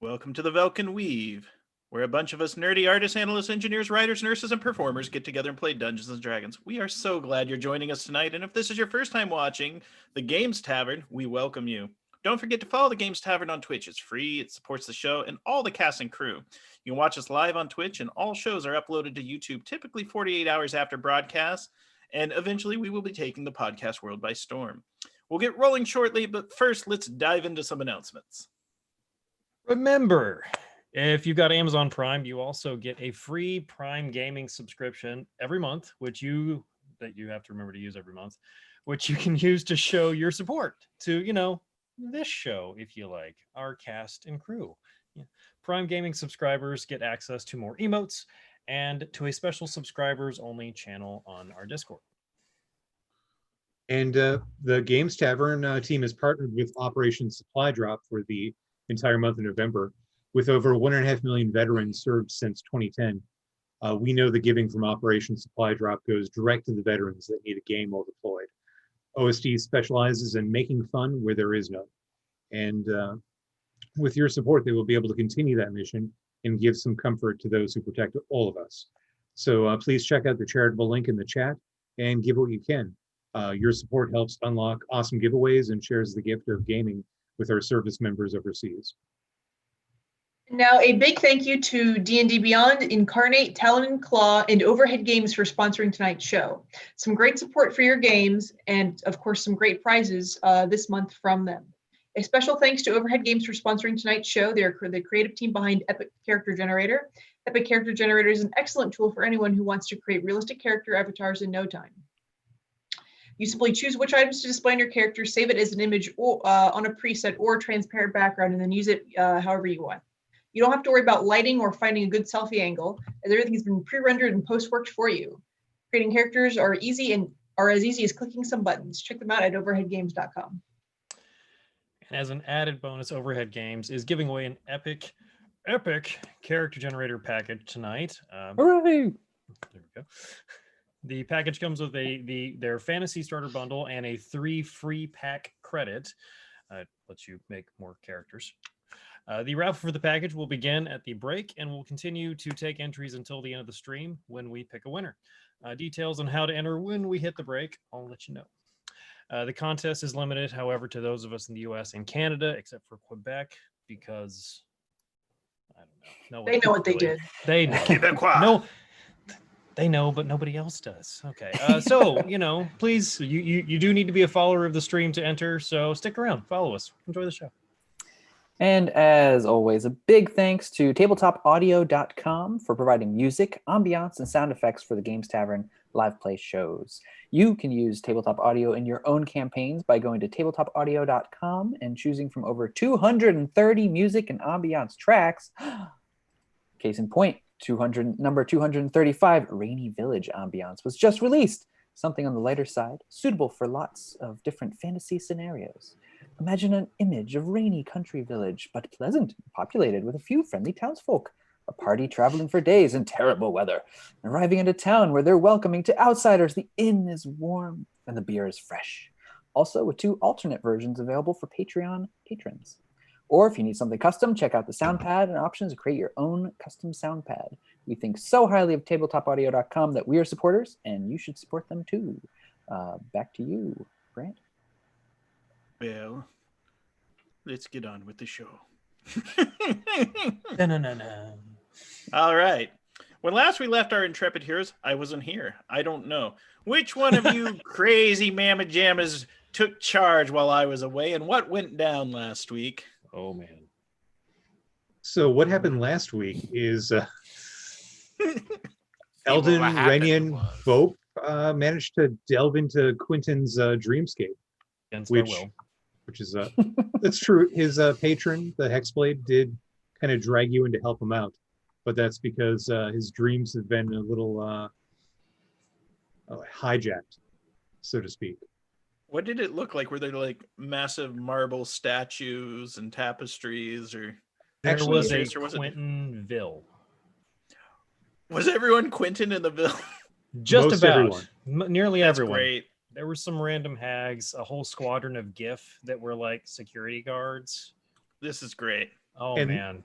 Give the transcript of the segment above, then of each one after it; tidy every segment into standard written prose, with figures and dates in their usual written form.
Welcome to the Velkyn Weave, where a bunch of us nerdy artists, analysts, engineers, writers, nurses, and performers get together and play Dungeons & Dragons. We are so glad you're joining us tonight, and if this is your first time watching the Games Tavern, we welcome you. Don't forget to follow the Games Tavern on Twitch. It's free, it supports the show, and all the cast and crew. You can watch us live on Twitch, and all shows are uploaded to YouTube typically 48 hours after broadcast, and eventually we will be taking the podcast world by storm. We'll get rolling shortly, but first, let's dive into some announcements. Remember, if you've got Amazon Prime, you also get a free Prime Gaming subscription every month, that you have to remember to use every month, which you can use to show your support to, this show, if you like, our cast and crew. Yeah. Prime Gaming subscribers get access to more emotes and to a special subscribers only channel on our Discord. And the Games Tavern team has partnered with Operation Supply Drop for the entire month of November, with over 1.5 million veterans served since 2010. We know the giving from Operation Supply Drop goes direct to the veterans that need a game while deployed. OSD specializes in making fun where there is none. And with your support, they will be able to continue that mission and give some comfort to those who protect all of us. So please check out the charitable link in the chat and give what you can. Your support helps unlock awesome giveaways and shares the gift of gaming with our service members overseas. Now, a big thank you to D&D Beyond, Incarnate, Talon and Claw, and Overhead Games for sponsoring tonight's show. Some great support for your games, and of course, some great prizes this month from them. A special thanks to Overhead Games for sponsoring tonight's show. They're the creative team behind Epic Character Generator. Epic Character Generator is an excellent tool for anyone who wants to create realistic character avatars in no time. You simply choose which items to display in your character, save it as an image on a preset or transparent background, and then use it however you want. You don't have to worry about lighting or finding a good selfie angle, as everything has been pre-rendered and post-worked for you. Creating characters are as easy as clicking some buttons. Check them out at overheadgames.com. And as an added bonus, Overhead Games is giving away an epic character generator package tonight. Hooray! There we go. The package comes with their fantasy starter bundle and a 3 free pack credit. Lets you make more characters. The raffle for the package will begin at the break and will continue to take entries until the end of the stream when we pick a winner. Details on how to enter when we hit the break, I'll let you know. The contest is limited, however, to those of us in the US and Canada, except for Quebec, because I don't know. They know what they did. They know. Quebecois. No. They know, but nobody else does. Okay. So, please, you do need to be a follower of the stream to enter. So stick around, follow us, enjoy the show. And as always, a big thanks to tabletopaudio.com for providing music, ambiance, and sound effects for the Games Tavern live play shows. You can use Tabletop Audio in your own campaigns by going to tabletopaudio.com and choosing from over 230 music and ambiance tracks. Case in point, number 235, Rainy Village Ambiance, was just released. Something on the lighter side, suitable for lots of different fantasy scenarios. Imagine an image of rainy country village, but pleasant, populated with a few friendly townsfolk. A party traveling for days in terrible weather, arriving at a town where they're welcoming to outsiders. The inn is warm and the beer is fresh. Also, with 2 alternate versions available for Patreon patrons. Or if you need something custom, check out the soundpad and options to create your own custom soundpad. We think so highly of tabletopaudio.com that we are supporters, and you should support them too. Back to you, Grant. Well, let's get on with the show. No. All right. When last we left our intrepid heroes, I wasn't here. I don't know. Which one of you crazy mamma jammas took charge while I was away, and what went down last week? Oh man. So what happened last week is what Eldon, happened Rennian, was- Vope managed to delve into Quentin's dreamscape, Against which our will. which is that's true. His patron, the Hexblade, did kind of drag you in to help him out, but that's because his dreams have been a little hijacked, so to speak. What did it look like? Were there like massive marble statues and tapestries, or There Actually, was a or was it- Quentinville. was everyone Quentin in the Ville? Just Most about. everyone. Nearly That's everyone. great. There were some random hags, a whole squadron of GIF that were like security guards. This is great. Oh And- man.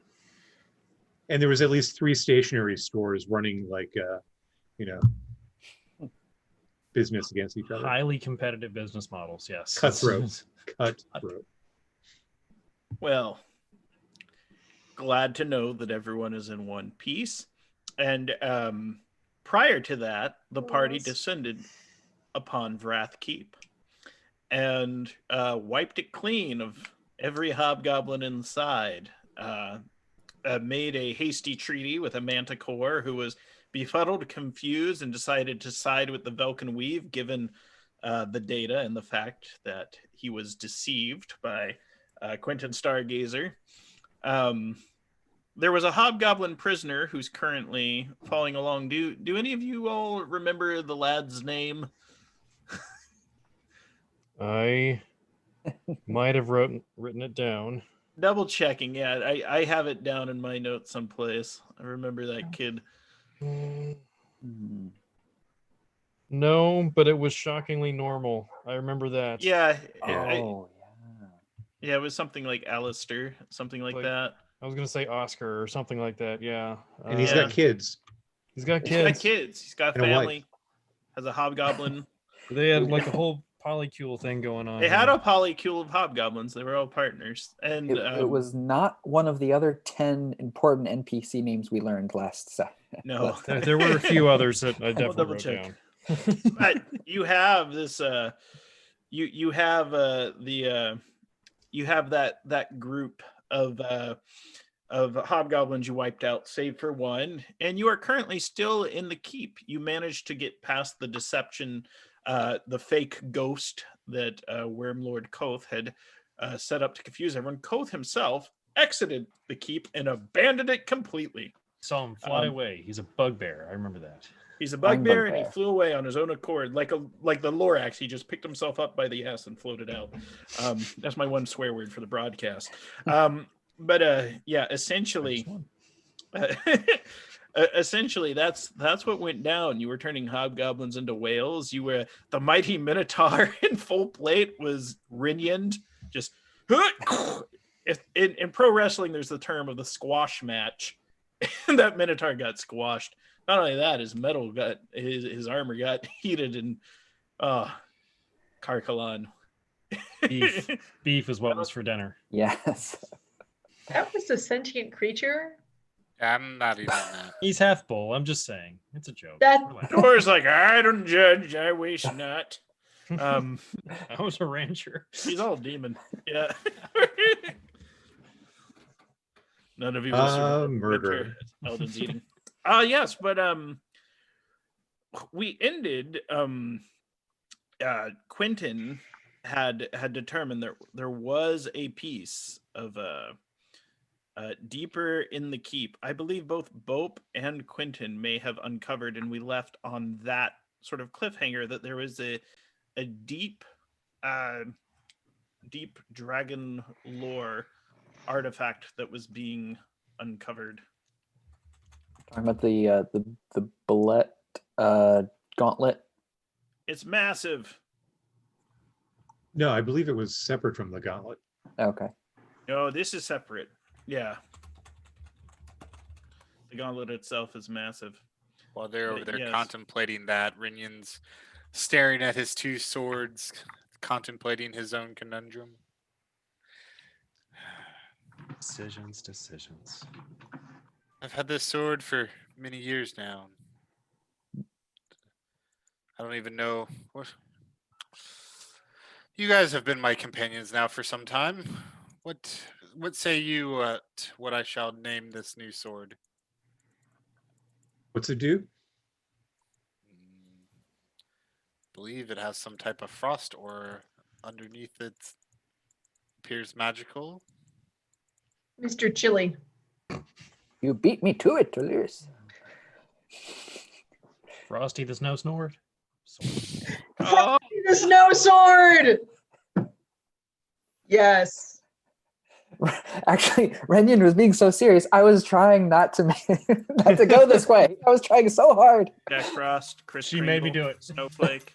And there was at least 3 stationery stores running like business against each other. Highly competitive business models, yes. Cutthroat. Cutthroat. Well, glad to know that everyone is in one piece. And prior to that, the party Yes. descended upon Vraath Keep and wiped it clean of every hobgoblin inside. Made a hasty treaty with a manticore who was befuddled, confused, and decided to side with the Velkyn Weave, given the data and the fact that he was deceived by Quentin Stargazer. There was a hobgoblin prisoner who's currently following along. Do any of you all remember the lad's name? I might have written it down. Double checking. Yeah, I have it down in my notes someplace. I remember that kid. Hmm. No, but it was shockingly normal. I remember that. Yeah, Oh, yeah, it was something like Alistair, something like Like- that. I was gonna say Oscar or something like that. Yeah. And he's Yeah. got kids. He's got He's got kids. kids. He's got And a wife. family. Has a hobgoblin. They had like a whole polycule thing going on. They had here. a polycule of hobgoblins. They were all partners, and it was not one of the other 10 important NPC names we learned last no. There were a few others that I double definitely wrote check. down. But you have this. You have you have that group of hobgoblins you wiped out, save for one, and you are currently still in the keep. You managed to get past the deception, the fake ghost that Wormlord Koth had set up to confuse everyone. Koth himself exited the keep and abandoned it completely. Saw him fly Um, away. He's a bugbear. I remember that. He's a Flying bugbear, and he bugbear. flew away on his own accord, like the Lorax. He just picked himself up by the ass and floated out. That's my one swear word for the broadcast. But yeah, essentially, essentially that's what went down. You were turning hobgoblins into whales. You were the mighty Minotaur in full plate was Rinyan. Just in pro wrestling, there's the term of the squash match. And that Minotaur got squashed. Not only that, his metal got his armor got heated and Karkalan. Beef. Beef is what was for dinner. yes. That was a sentient creature. I'm not even that. He's half bull. I'm just saying. It's a joke. That- Relax. Thor's like, I don't judge, I wish not. I was a rancher. He's all demon. Yeah. None of you will survive the Murder. winter Eldon's eating. Yes, but we ended Quentin had determined that there was a piece of deeper in the keep. I believe both Bope and Quentin may have uncovered, and we left on that sort of cliffhanger that there was a deep deep dragon lore artifact that was being uncovered. Talking about the bullet gauntlet. It's massive. No, I believe it was separate from the gauntlet. Okay. No, this is separate. Yeah. The gauntlet itself is massive. While they're over there Yes. contemplating that, Rinyan's staring at his 2 swords, contemplating his own conundrum. Decisions. I've had this sword for many years now. I don't even know what. You guys have been my companions now for some time. What say you what I shall name this new sword? What's it do? Believe it has some type of frost or underneath it appears magical. Mr. Chili. You beat me to it, Delirious. Frosty the Snow Snort. Oh, The snow sword. Yes. Actually, Renyon was being so serious. I was trying not to not to go this way. I was trying so hard. Jack Frost, Chris. She made me Kringle, do it. Snowflake.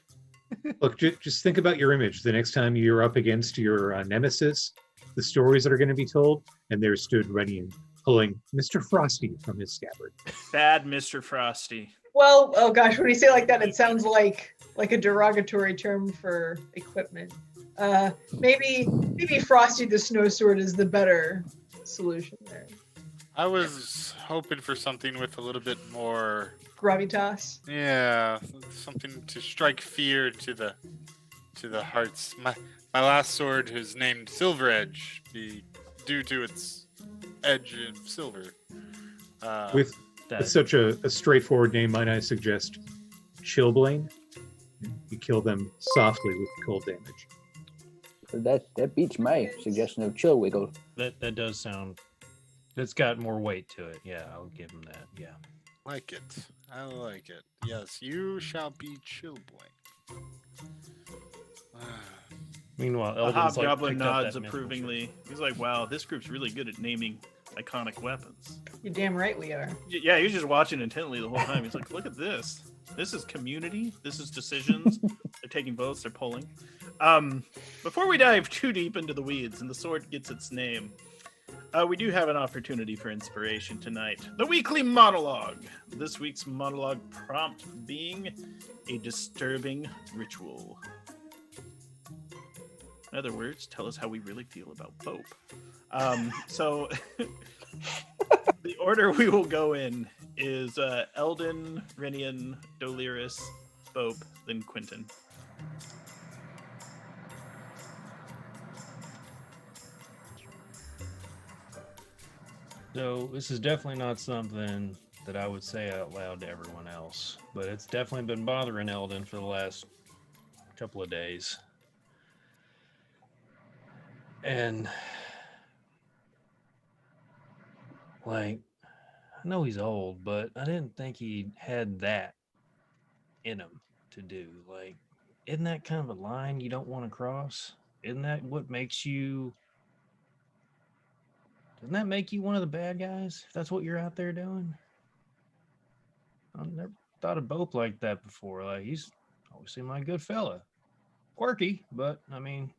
Look, just think about your image. The next time you're up against your nemesis, the stories that are going to be told, and there stood Rennian pulling Mr. Frosty from his scabbard. Bad Mr. Frosty. Well, oh gosh, when you say it like that, it sounds like a derogatory term for equipment. Maybe Frosty the Snow Sword is the better solution there. I was hoping for something with a little bit more, Gravitas. yeah, something to strike fear to the hearts. My last sword is named Silver Edge, due to its edge of silver. With That, such a straightforward name, might I suggest Chillblade? You kill them softly with cold damage. That beats my suggestion of Chill Wiggle. that does sound. It's got more weight to it. Yeah, I'll give him that. Yeah. Like it. I like it. Yes, you shall be Chillblade. Meanwhile, The Eldon's like Hobgoblin picked up nods that mythical approvingly. He's like, wow, this group's really good at naming iconic weapons. You're damn right we are. Yeah, he was just watching intently the whole time. He's like, look at this. This is community. This is decisions. They're taking votes. They're polling. Before we dive too deep into the weeds and the sword gets its name, we do have an opportunity for inspiration tonight. The weekly monologue. This week's monologue prompt being a disturbing ritual. In other words, tell us how we really feel about Pope. So the order we will go in is Eldon, Renian, Doliris, Bope, then Quentin. So this is definitely not something that I would say out loud to everyone else, but it's definitely been bothering Eldon for the last couple of days. And like, I know he's old, but I didn't think he had that in him to do. Like, isn't that kind of a line you don't want to cross? Isn't that what makes you? Doesn't that make you one of the bad guys? If that's what you're out there doing? I've never thought of Bope like that before. Like, he's always seemed like a good fella. Quirky, but I mean,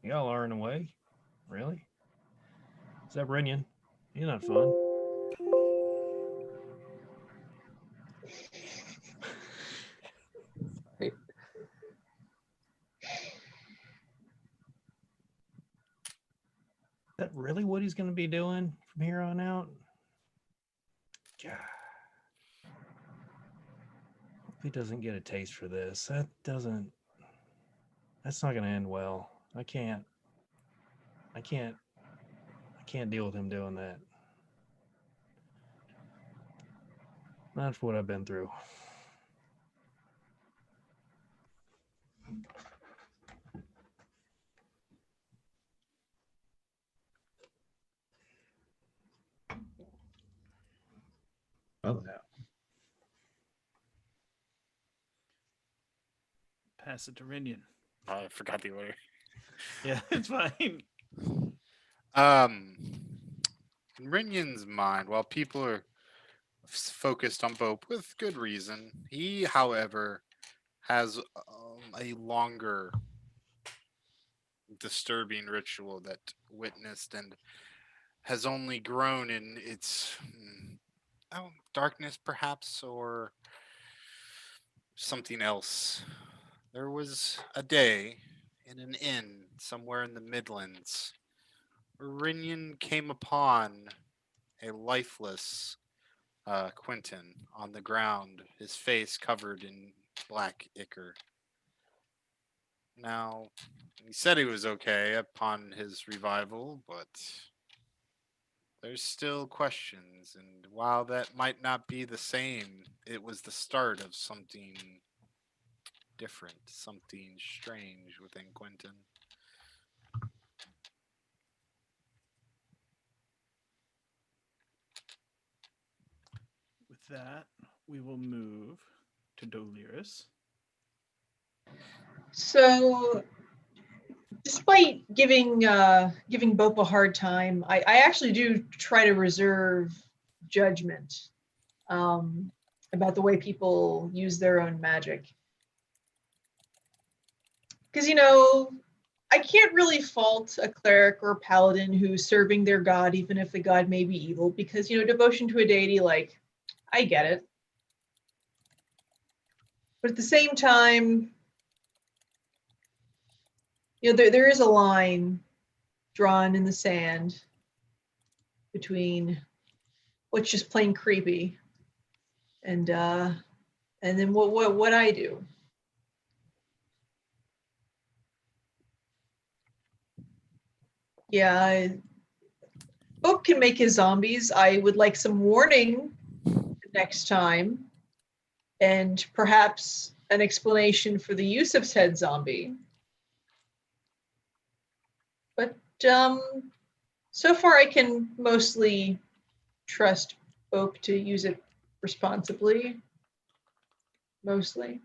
y'all are in a way. Really? Except Renian. He's not fun. Right. Is that really what he's going to be doing from here on out? God. Hope he doesn't get a taste for this. That's not going to end well. I can't deal with him doing that. Not for what I've been through. Oh, no. Pass it to Renian. I forgot the order. Yeah, it's fine. In Rinian's mind, while people are focused on Bope with good reason, he, however, has a longer disturbing ritual that witnessed and has only grown in its darkness, perhaps, or something else. There was a day in an inn somewhere in the Midlands where Rinian came upon a lifeless Quentin on the ground, his face covered in black ichor. Now, he said he was okay upon his revival, but there's still questions. And while that might not be the same, it was the start of something different, something strange within Quentin. With that, we will move to Doliris. So, despite giving Bope a hard time, I actually do try to reserve judgment about the way people use their own magic. Because, I can't really fault a cleric or paladin who's serving their god, even if the god may be evil, because, devotion to a deity, like, I get it. But at the same time, there is a line drawn in the sand between what's just plain creepy and then what I do. Yeah, Bope can make his zombies. I would like some warning next time, and perhaps an explanation for the use of said zombie. But so far I can mostly trust Bope to use it responsibly. Mostly.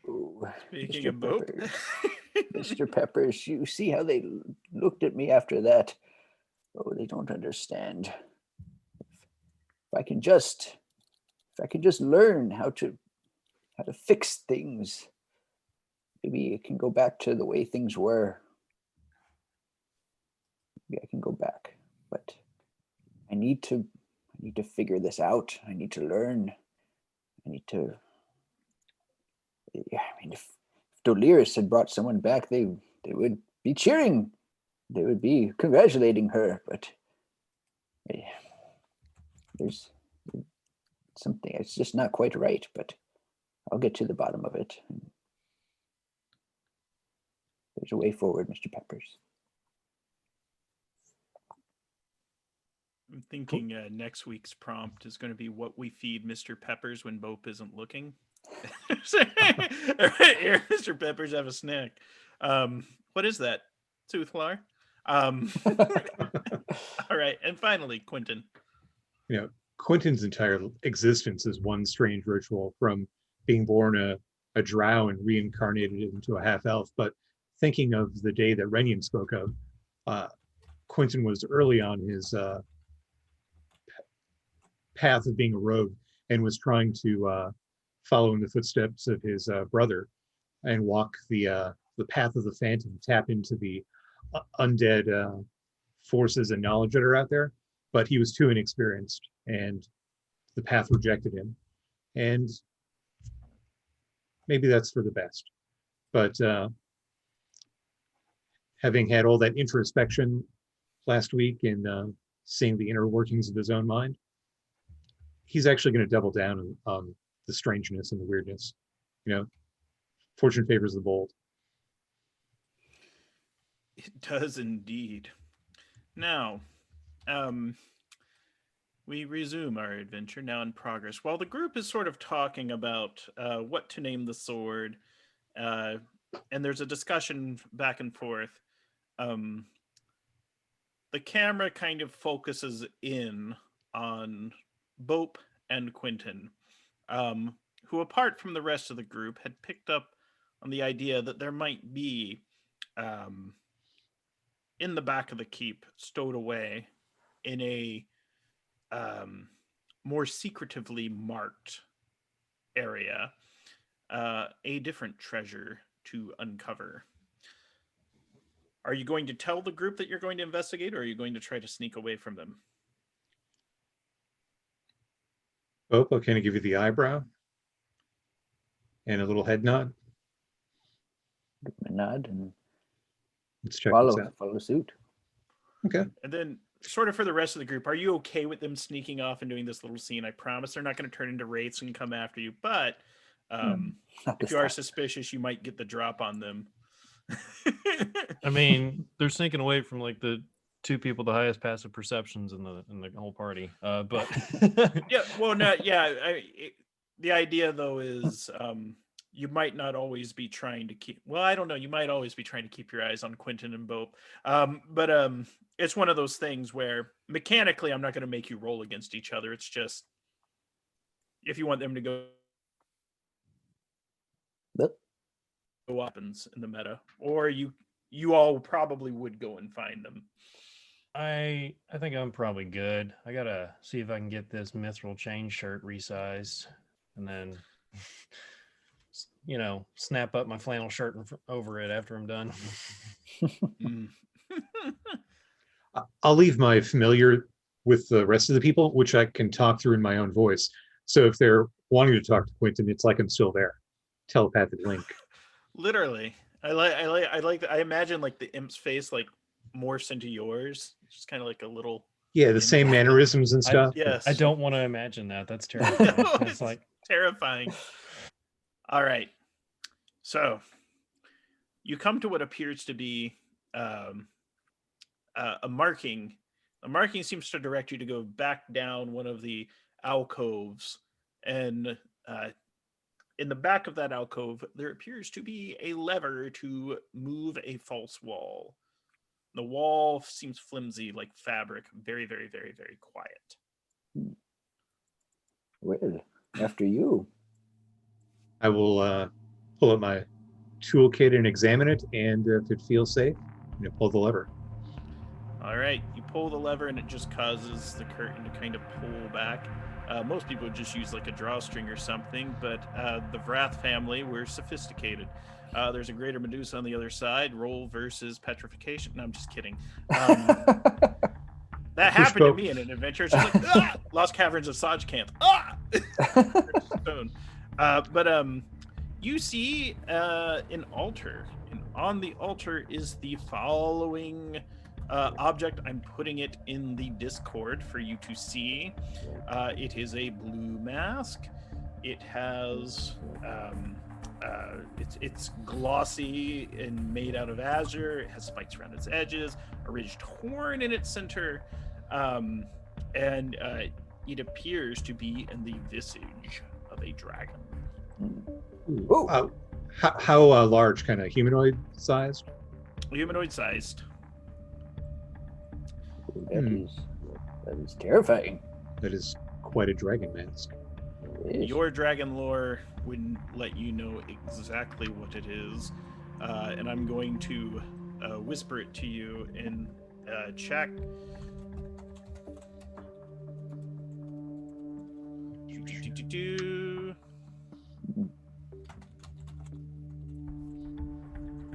Ooh, Speaking Mr. of Bope. Peppers. Mr. Peppers, you see how they looked at me after that? Oh, they don't understand. If I can just learn how to fix things, maybe it can go back to the way things were. Maybe I can go back, but I need to figure this out. I need to learn. I need to. Yeah, I mean, if Doliris had brought someone back, they would be cheering. They would be congratulating her, but there's something, it's just not quite right, but I'll get to the bottom of it. There's a way forward, Mr. Peppers. I'm thinking next week's prompt is going to be what we feed Mr. Peppers when Bope isn't looking. Here, Mr. Peppers, have a snack. What is that? Toothlar? All right. And finally, Quentin. Quentin's entire existence is one strange ritual, from being born a drow and reincarnated into a half-elf. But thinking of the day that Renyon spoke of, Quentin was early on his path of being a rogue and was trying to follow in the footsteps of his brother and walk the path of the phantom, tap into the undead forces and knowledge that are out there. But he was too inexperienced, and the path rejected him. And maybe that's for the best. But having had all that introspection last week and seeing the inner workings of his own mind, he's actually going to double down on the strangeness and the weirdness. Fortune favors the bold. It does indeed. Now, we resume our adventure now in progress. While the group is sort of talking about what to name the sword, and there's a discussion back and forth, the camera kind of focuses in on Bope and Quentin, who, apart from the rest of the group, had picked up on the idea that there might be, in the back of the keep, stowed away in a more secretively marked area, a different treasure to uncover. Are you going to tell the group that you're going to investigate, or are you going to try to sneak away from them? Bope, can I give you the eyebrow and a little head nod? Give him a nod and Let's check this out. follow suit. Okay. And then sort of for the rest of the group, are you okay with them sneaking off and doing this little scene? I promise they're not going to turn into wraiths and come after you, but Not if this you are time. suspicious, you might get the drop on them. I mean, they're sneaking away from like the two people the highest passive perceptions in the whole party. But yeah, well, no, yeah. The idea though is you might not always be trying to keep. Well, I don't know. You might always be trying to keep your eyes on Quentin and Bope. But it's one of those things where mechanically, I'm not going to make you roll against each other. It's just if you want them to go weapons in the meta, or you all probably would go and find them. I think I'm probably good. I gotta see if I can get this mithril chain shirt resized, and then snap up my flannel shirt over it after I'm done. I'll leave my familiar with the rest of the people, which I can talk through in my own voice. So if they're wanting to talk to Quentin, it's like I'm still there. Telepathic link. Literally, I imagine like the imp's face like morphs into yours, just kind of like a little. Yeah, the same mannerisms and stuff. Yes, I don't want to imagine that. That's terrifying. That's like terrifying. All right, so you come to what appears to be a marking. A marking seems to direct you to go back down one of the alcoves, and in the back of that alcove, there appears to be a lever to move a false wall. The wall seems flimsy, like fabric, very, very, very, very quiet. Well, after you. I will pull up my toolkit and examine it, and if it feels safe, pull the lever. All right, you pull the lever, and it just causes the curtain to kind of pull back. Most people would just use like a drawstring or something, but the Vraath family were sophisticated. There's a greater Medusa on the other side. Roll versus petrification. No, I'm just kidding. That happened to me in an adventure. It's just like, Lost Caverns of Sajkant. Stone. But you see an altar, and on the altar is the following object. I'm putting it in the Discord for you to see. It is a blue mask. It has it's glossy and made out of azure. It has spikes around its edges, a ridged horn in its center, and it appears to be in the visage of a dragon. How large? Kind of humanoid sized? Humanoid sized. That is terrifying. That is quite a dragon mask. Your dragon lore wouldn't let you know exactly what it is, and I'm going to whisper it to you in check.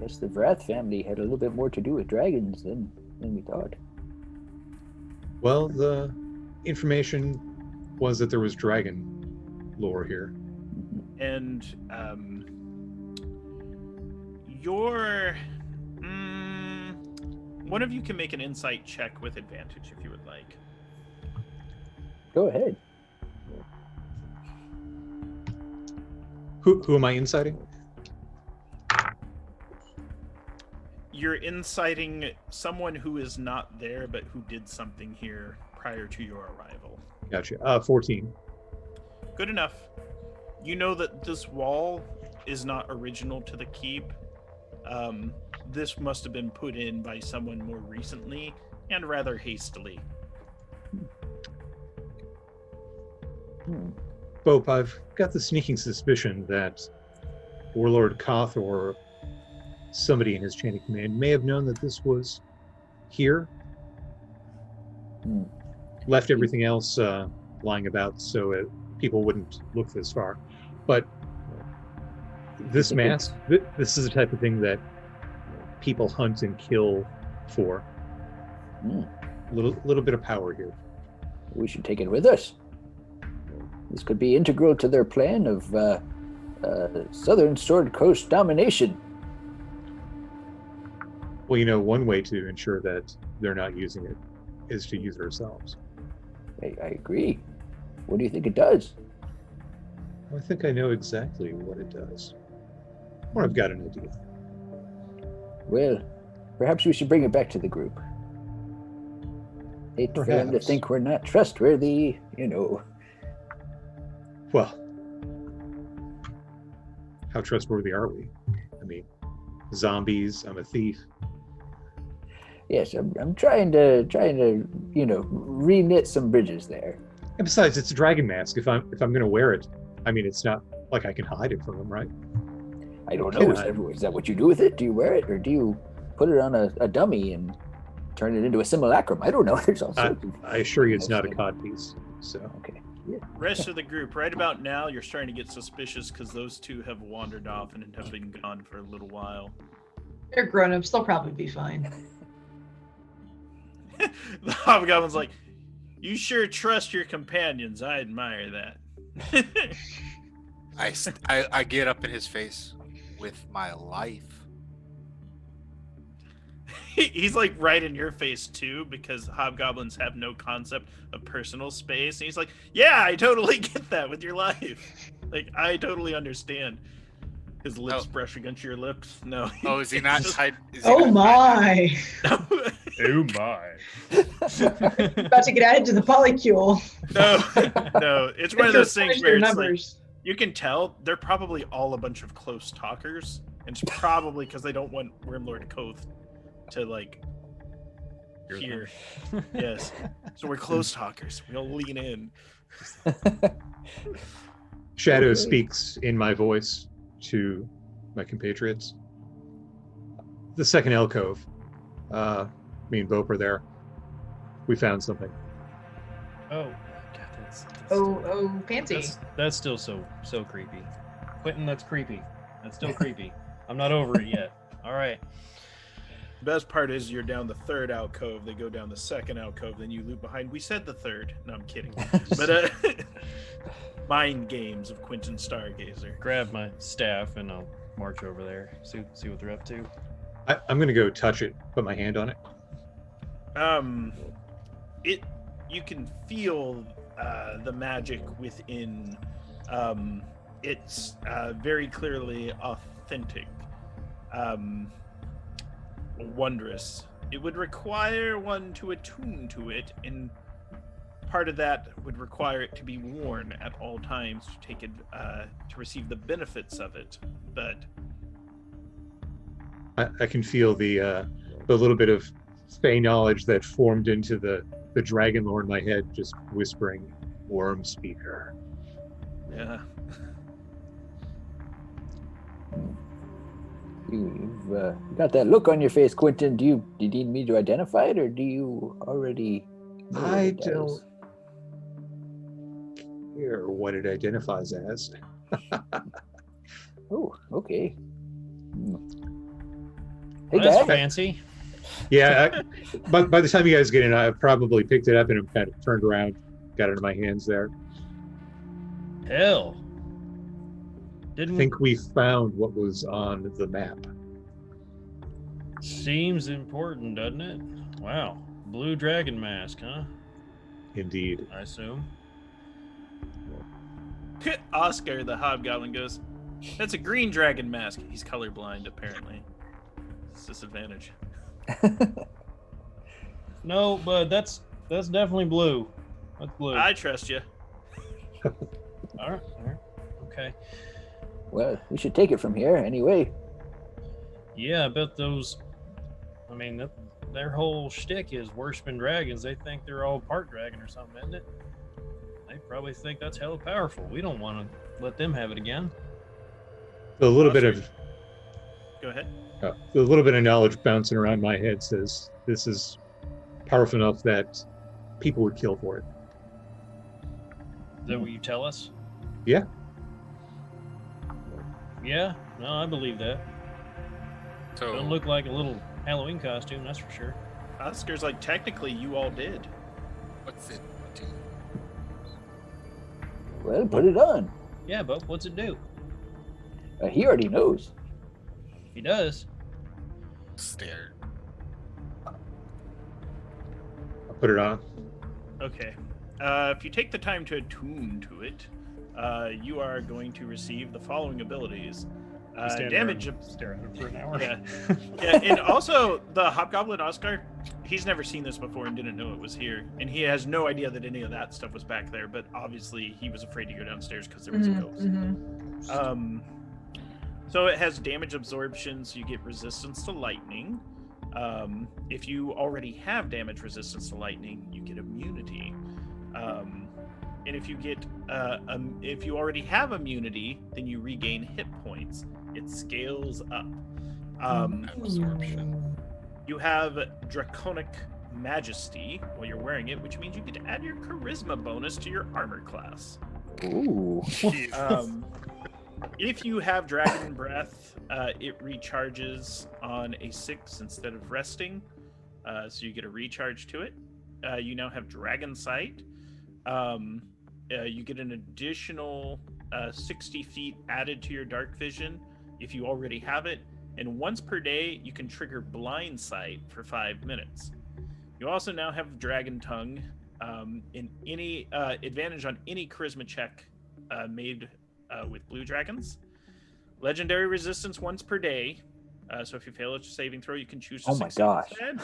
Guess the Vraath family had a little bit more to do with dragons than we thought. Well, the information was that there was dragon lore here. And your one of you can make an insight check with advantage if you would like. Go ahead. Who am I inciting? You're inciting someone who is not there, but who did something here prior to your arrival. Gotcha. 14. Good enough. You know that this wall is not original to the keep. This must have been put in by someone more recently and rather hastily. Bope, I've got the sneaking suspicion that Warlord Koth or somebody in his chain of command may have known that this was here. Left everything else lying about so people wouldn't look this far. But this mask, this is the type of thing that people hunt and kill for. Little bit of power here. We should take it with us. This could be integral to their plan of Southern Sword Coast domination. Well, one way to ensure that they're not using it is to use it ourselves. I agree. What do you think it does? I think I know exactly what it does. Or I've got an idea. Well, perhaps we should bring it back to the group. Hate for them to Perhaps. think we're not trustworthy, you know. Well, how trustworthy are we? I mean, zombies, I'm a thief. Yes, I'm trying to you know, re-knit some bridges there. And besides, it's a dragon mask. If I'm gonna wear it, I mean, it's not like I can hide it from them, right? I don't Can know. I? Is that what you do with it? Do you wear it, or do you put it on a dummy and turn it into a simulacrum? I don't know. There's all sorts of... I assure you, it's not a cod piece. So Okay. Yeah. Rest of the group, right about now, you're starting to get suspicious because those two have wandered off and have been gone for a little while. They're grown-ups. They'll probably be fine. The hobgoblin's like, you sure trust your companions. I admire that. I get up in his face with my life. He's like right in your face too, because hobgoblins have no concept of personal space. And he's like, yeah, I totally get that with your life. Like, I totally understand. His lips Oh. brush against your lips. No. Oh, is he not tied? Is he Oh not my! No. Oh my. About to get added to the polycule. No. It's one of those things where Your it's like, numbers. you can tell they're probably all a bunch of close talkers. And it's probably because they don't want Wormlord Koth to like hear. Yes. So we're close talkers. We'll lean in. Shadow Okay. speaks in my voice to my compatriots. The second alcove. Me and Vope are there. We found something. Oh, God, that's Oh, fancy. that's still so creepy. Quentin, that's creepy. That's still creepy. I'm not over it yet. All right. The best part is you're down the third alcove. They go down the second alcove, then you loop behind. We said the third. No, I'm kidding. But mind games of Quentin Stargazer. Grab my staff and I'll march over there. See what they're up to. I'm gonna go touch it, put my hand on it. You can feel the magic within. It's very clearly authentic, wondrous. It would require one to attune to it, and part of that would require it to be worn at all times to take it to receive the benefits of it. But I can feel the little bit of fey knowledge that formed into the dragon lore in my head, just whispering, "Worm speaker." yeah. You've got that look on your face, Quentin. Do you need me to identify it, or do you already know what I it does? don't care what it identifies as. Oh, okay. Hey, That's guys. fancy. Yeah, but by the time you guys get in, I probably picked it up and kind of turned around, got it in my hands there. Hell. I Didn't think we found what was on the map. seems important, doesn't it? Wow. Blue dragon mask, huh? Indeed. I assume. Oscar, the hobgoblin, goes, "That's a green dragon mask." He's colorblind, apparently. It's a disadvantage. No, but that's definitely blue. That's blue. I trust you. All right. Okay. Well, we should take it from here anyway. Yeah, I bet those. I mean, their whole shtick is worshiping dragons. They think they're all part dragon or something, isn't it? They probably think that's hella powerful. We don't want to let them have it again. A little bit of Go ahead. a little bit of knowledge bouncing around my head says this is powerful enough that people would kill for it. Is that what you tell us? Yeah. Yeah. No, I believe that. So Don't look like a little Halloween costume, that's for sure. Oscar's like, technically, you all did. what's it do? Well, put it on. Yeah, but what's it do? He already knows. He does. I'll Stare. put it on. Okay. If you take the time to attune to it, you are going to receive the following abilities. You stand there Damage. and stare at it for an hour. Yeah. Yeah, and also the Hobgoblin Oscar, he's never seen this before and didn't know it was here, and he has no idea that any of that stuff was back there. But obviously, he was afraid to go downstairs because there was a ghost. So it has damage absorption, so you get resistance to lightning. If you already have damage resistance to lightning, you get immunity. And if you get if you already have immunity, then you regain hit points. It scales up. Absorption. You have Draconic Majesty while you're wearing it, which means you get to add your charisma bonus to your armor class. Ooh. If you have Dragon Breath, it recharges on a 6 instead of resting, so you get a recharge to it. You now have Dragon Sight. You get an additional 60 feet added to your dark vision if you already have it, and once per day you can trigger Blind Sight for 5 minutes. You also now have Dragon Tongue, in any advantage on any charisma check made with blue dragons. Legendary resistance once per day, so if you fail a saving throw, you can choose to Oh my succeed gosh. instead.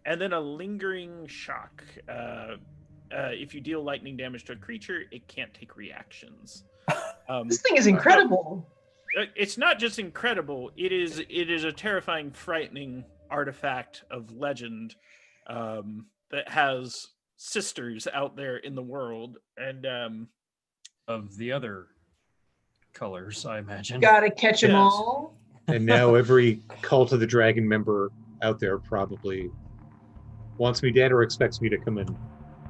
And then a lingering shock. If you deal lightning damage to a creature, it can't take reactions. This thing is incredible. It's not just incredible. It is a terrifying, frightening artifact of legend that has sisters out there in the world, and Of the other colors, I imagine. Gotta catch them Yes. all. And now every Cult of the Dragon member out there probably wants me dead or expects me to come in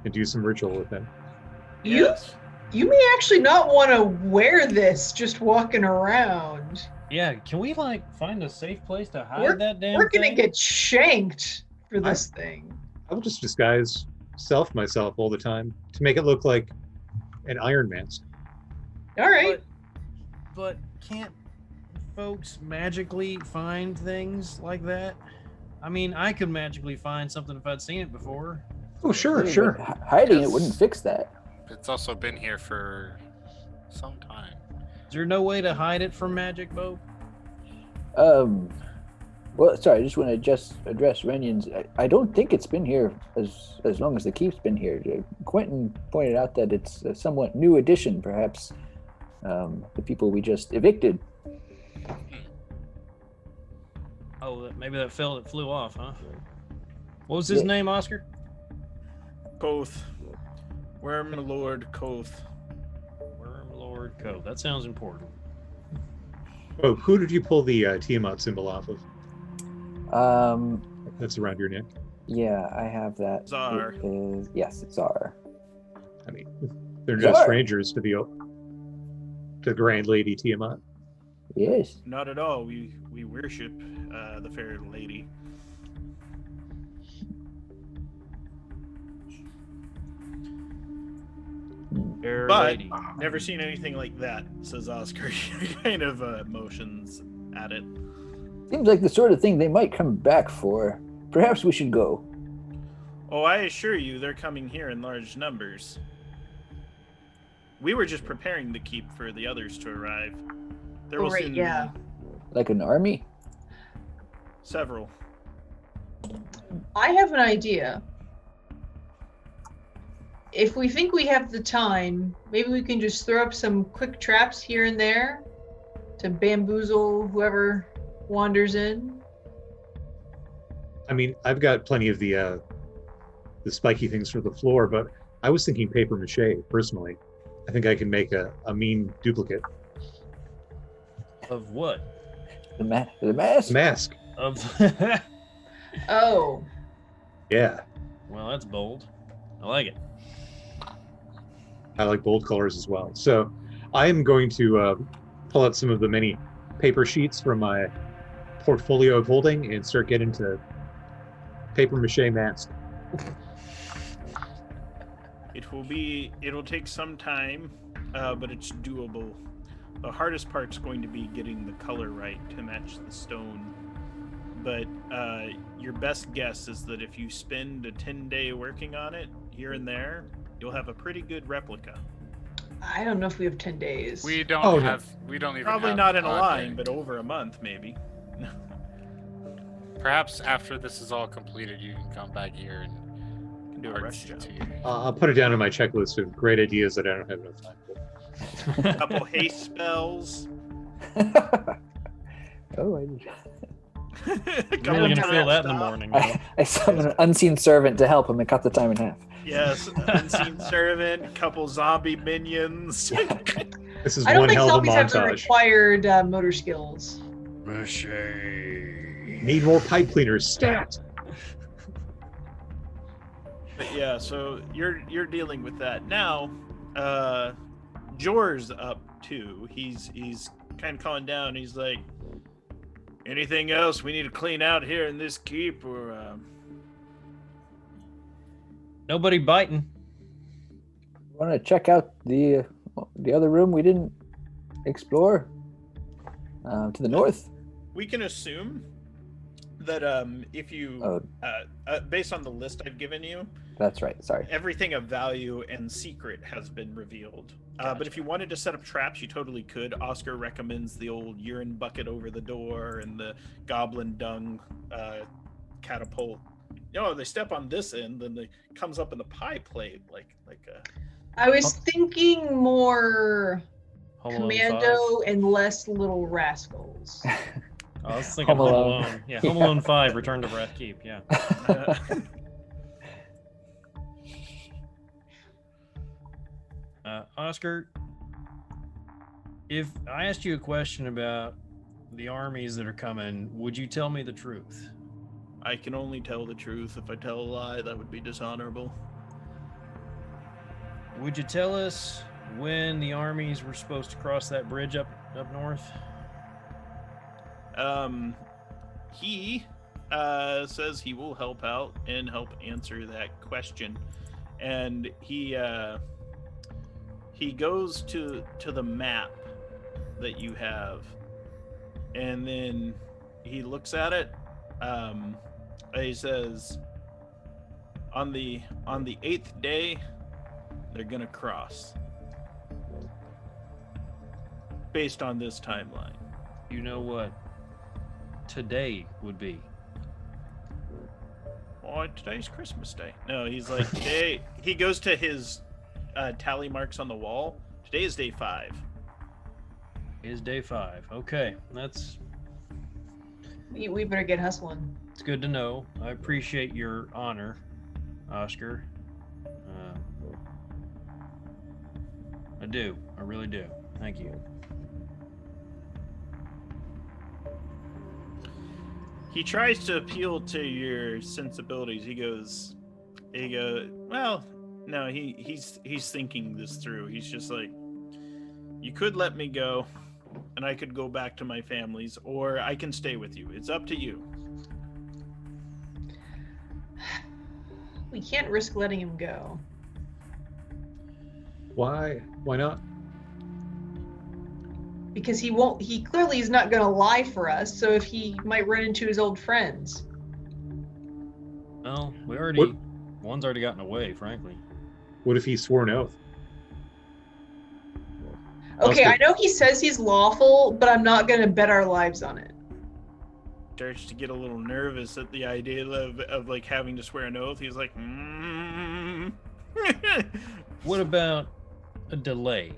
and do some ritual with them. yes. You may actually not want to wear this just walking around. Yeah, can we find a safe place to hide We're- that damn We're gonna thing? get shanked for this thing. I will just disguise myself all the time to make it look like an iron mask. All right. But can't folks magically find things like that? I mean, I could magically find something if I'd seen it before. Oh, sure, Yeah, sure. but hiding it Yes. wouldn't fix that. It's also been here for some time. Is there no way to hide it from magic, Bo? Well, sorry, I just want to address Renion's. I don't think it's been here as long as the keep's been here. Quentin pointed out that it's a somewhat new addition, perhaps. The people we just evicted. Oh, maybe that flew off, huh? What was his Yeah. name, Oscar? Koth. Worm Lord Koth. Worm Lord Cove. That sounds important. Oh, who did you pull the Tiamat symbol off of? That's around your neck. Yeah, I have that. Czar. It is, yes, it's Czar. I mean, they're no Czar. strangers to the Grand Lady Tiamat. Yes. Not at all. We worship the fair lady. Fair But lady. never seen anything like that, says Oscar. Kind of motions at it. Seems like the sort of thing they might come back for. Perhaps we should go. Oh, I assure you, they're coming here in large numbers. We were just preparing the keep for the others to arrive. There will Right, soon yeah. be Like an army? several. I have an idea. If we think we have the time, maybe we can just throw up some quick traps here and there to bamboozle whoever wanders in. I mean, I've got plenty of the spiky things for the floor, but I was thinking paper mache personally. I think I can make a mean duplicate. Of what? The mask? Mask. Of. Oh, Yeah. Well, that's bold. I like it. I like bold colors as well. So I am going to pull out some of the many paper sheets from my portfolio of holding and start getting to paper mache mask. It'll take some time, but it's doable. The hardest part's going to be getting the color right to match the stone. but your best guess is that if you spend a 10-day working on it here and there, you'll have a pretty good replica. I don't know if we have 10 days. We don't Oh, no. have. We don't even. Probably have not in a odd line, day. but over a month maybe. Perhaps after this is all completed, you can come back here and Can do a rush artsy job. to you. I'll put it down on my checklist of great ideas that I don't have enough time for. A couple haste spells. Oh, Really gonna feel that in the morning. though. I summon an unseen servant to help him and cut the time in half. Yes, unseen servant, couple zombie minions. This is I don't one think hell of a zombies have the montage. required motor skills. Need more pipe cleaners. Stat. But yeah, so you're dealing with that now. Jor's up too. He's kind of calling down. He's like, anything else we need to clean out here in this keep, or Nobody biting. Want to check out the other room we didn't explore to the north? we can assume that if you based on the list I've given you, That's right. Sorry. everything of value and secret has been revealed. But if you wanted to set up traps, you totally could. Oscar recommends the old urine bucket over the door and the goblin dung catapult. They step on this end, then it comes up in the pie plate like I was thinking more Home Alone Commando 5. and less Little Rascals. I was thinking Home Home Alone. Alone. Yeah, Home Alone 5, Return to Vraath Keep. Yeah. Oscar, if I asked you a question about the armies that are coming, would you tell me the truth? I can only tell the truth. If I tell a lie, that would be dishonorable. Would you tell us when the armies were supposed to cross that bridge up north? He says he will help out and help answer that question, and he goes to the map that you have, and then he looks at it. He says, on the 8th day, they're gonna cross. Based on this timeline. You know what today would be? Oh, today's Christmas Day. No, he's like, today. He goes to his tally marks on the wall. Today is day 5. Is day 5. Okay, We better get hustling. it's good to know. I appreciate your honor, Oscar. I do. I really do. Thank you. He tries to appeal to your sensibilities. He goes, well, no, he's thinking this through. He's just like, you could let me go and I could go back to my family's, or I can stay with you. It's up to you. We can't risk letting him go. Why? Why not? Because he clearly is not going to lie for us, so if he might run into his old friends. Well, one's already gotten away, frankly. What if he swore an oath? Okay, Oscar. I know he says he's lawful, but I'm not going to bet our lives on it. Starts to get a little nervous at the idea of like having to swear an oath. He's like, What about a delay?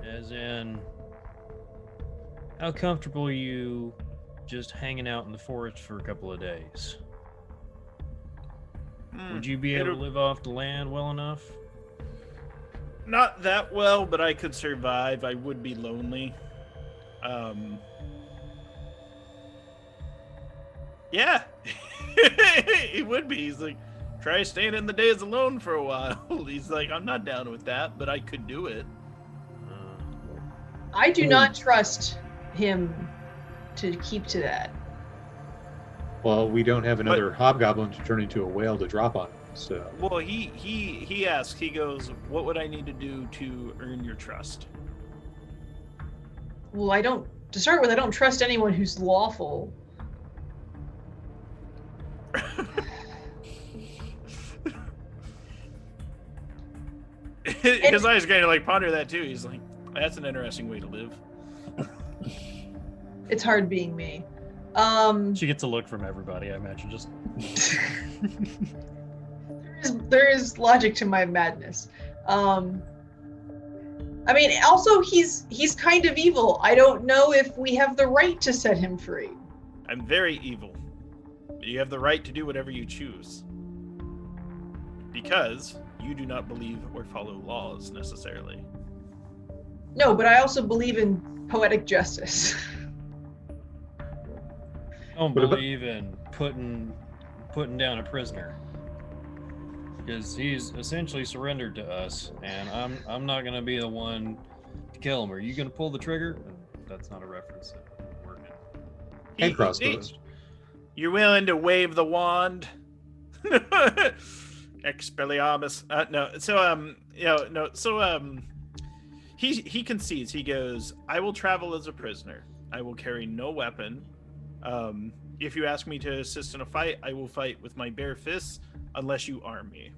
As in, how comfortable are you just hanging out in the forest for a couple of days? Would you be able to live off the land well enough? Not that well, but I could survive. I would be lonely. Yeah, it would be. He's like, try staying in the days alone for a while. He's like, I'm not down with that, but I could do it. I do not trust him to keep to that. Well, we don't have another hobgoblin to turn into a whale to drop on him, so. Well, he asks. He goes, what would I need to do to earn your trust? Well, I don't To start with, I don't trust anyone who's lawful. His eyes kind of like ponder that too. He's like, that's an interesting way to live. It's hard being me. She gets a look from everybody, I imagine. Just there is logic to my madness. I mean, also he's kind of evil. I don't know if we have the right to set him free. I'm very evil. You have the right to do whatever you choose. Because you do not believe or follow laws necessarily. No, but I also believe in poetic justice. I don't What about- believe in putting down a prisoner. Because he's essentially surrendered to us, and I'm not gonna be the one to kill him. Are you gonna pull the trigger? That's not a reference that we're in. And crossbows. You're willing to wave the wand? Expelliarmus. He concedes. He goes, I will travel as a prisoner. I will carry no weapon. If you ask me to assist in a fight, I will fight with my bare fists unless you arm me.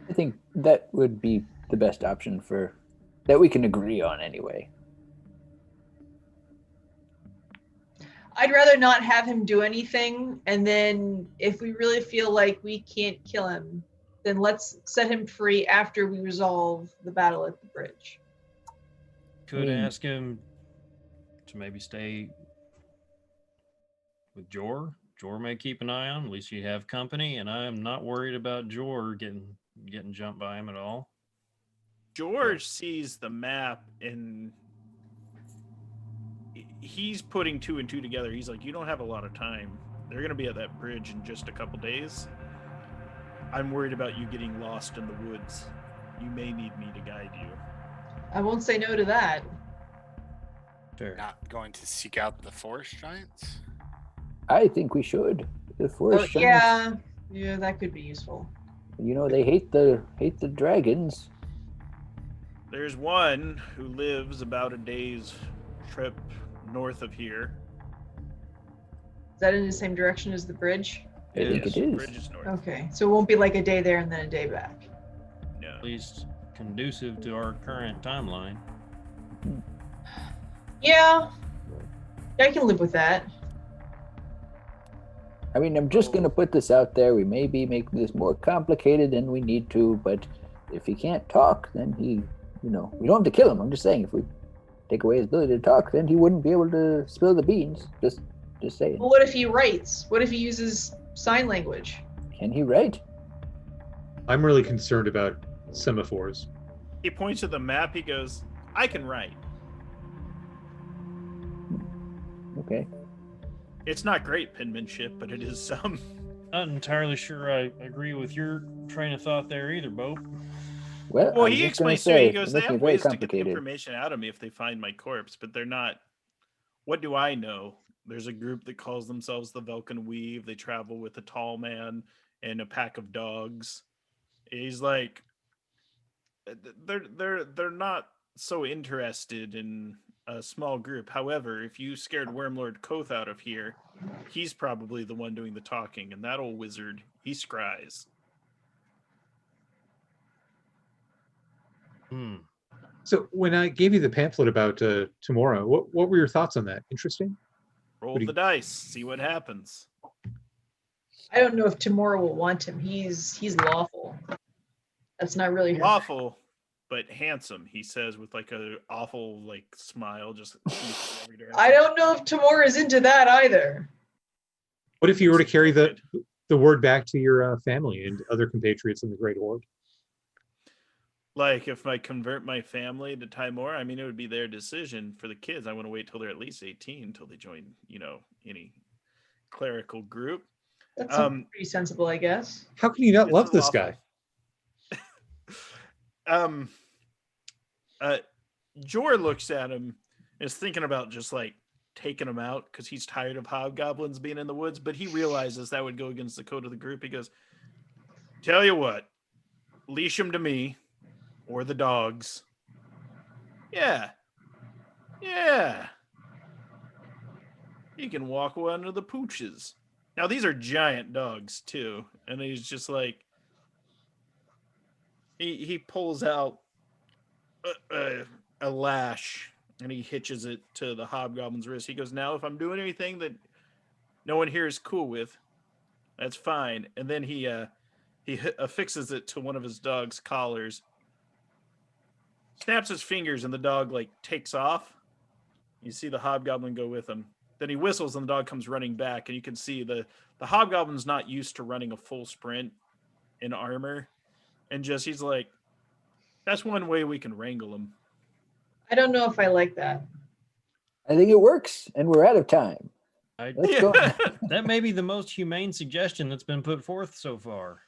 I think that would be the best option that we can agree on anyway. I'd rather not have him do anything, and then if we really feel like we can't kill him, then let's set him free after we resolve the battle at the bridge. Could ask him to maybe stay with Jor. Jor may keep an eye on him. At least you have company, and I'm not worried about Jor getting jumped by him at all. George sees the map and he's putting two and two together. He's like, you don't have a lot of time. They're going to be at that bridge in just a couple days. I'm worried about you getting lost in the woods. You may need me to guide you. I won't say no to that. Sure. Not going to seek out the forest giants? I think we should. The forest giants, Yeah, that could be useful. you know, they hate the dragons. There's one who lives about a day's trip north of here. Is that in the same direction as the bridge? I think Yes, it is. Bridge is north. Okay, so it won't be like a day there and then a day back. No. At least conducive to our current timeline. Yeah, I can live with that. I mean, I'm just going to put this out there. We maybe make this more complicated than we need to, but if he can't talk, then we don't have to kill him. I'm just saying, if we take away his ability to talk, then he wouldn't be able to spill the beans. Just saying. Well, what if he writes? What if he uses sign language? Can he write? I'm really concerned about semaphores. He points to the map. He goes, I can write. Okay. It's not great penmanship, but it is some. Not entirely sure I agree with your train of thought there either, Bo. Well, Well, I was he just gonna explains to me, say, he goes, you're they making have it very ways to get the complicated. information out of me if they find my corpse, but they're not. What do I know? There's a group that calls themselves the Velkyn Weave. They travel with a tall man and a pack of dogs. He's like, they're not so interested in a small group. However, if you scared Wormlord Koth out of here, he's probably the one doing the talking, and that old wizard, he scries. So when I gave you the pamphlet about Tamora, what were your thoughts on that? Interesting? Roll What do the you- dice, see what happens. I don't know if Tamora will want him. He's lawful. That's not really her. Lawful, but handsome, he says with like a awful like smile, just in every direction. I don't know if Tamora is into that either. What if you were to carry the Good. word back to your family and other compatriots in the Great Horde? Like if I convert my family to Timor, I mean, it would be their decision. For the kids, I want to wait till they're at least 18 until they join, any clerical group. That sounds pretty sensible, I guess. How can you not It's love this unlawful. guy? Jor looks at him and is thinking about just like taking him out because he's tired of hobgoblins being in the woods, but he realizes that would go against the code of the group. He goes, tell you what, leash him to me or the dogs. Yeah, Yeah. He can walk under the pooches. Now, these are giant dogs, too. And he's just like, he pulls out a lash and he hitches it to the hobgoblin's wrist. He goes, now, if I'm doing anything that no one here is cool with, that's fine. And then he affixes it to one of his dog's collars, snaps his fingers, and the dog like takes off. You see the hobgoblin go with him. Then he whistles, and the dog comes running back, and you can see the hobgoblin's not used to running a full sprint in armor, and just he's like, that's one way we can wrangle him. I don't know if I like that. I think it works, and we're out of time. Let's go. That may be the most humane suggestion that's been put forth so far.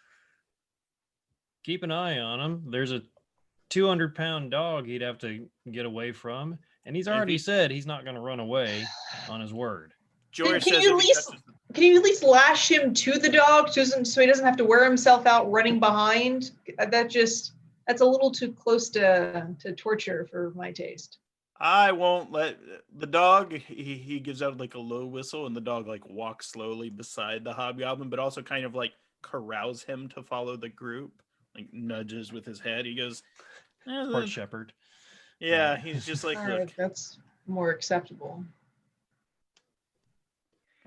Keep an eye on him. There's a 200-pound dog he'd have to get away from, and he's already said he's not going to run away on his word. George Can says you at least lash him to the dog so he doesn't have to wear himself out running behind? That's a little too close to torture for my taste. I won't let the dog, he gives out like a low whistle, and the dog like walks slowly beside the hobgoblin, but also kind of like corrals him to follow the group, like nudges with his head. He goes, Part shepherd. Yeah, he's just like, All look. right, that's more acceptable.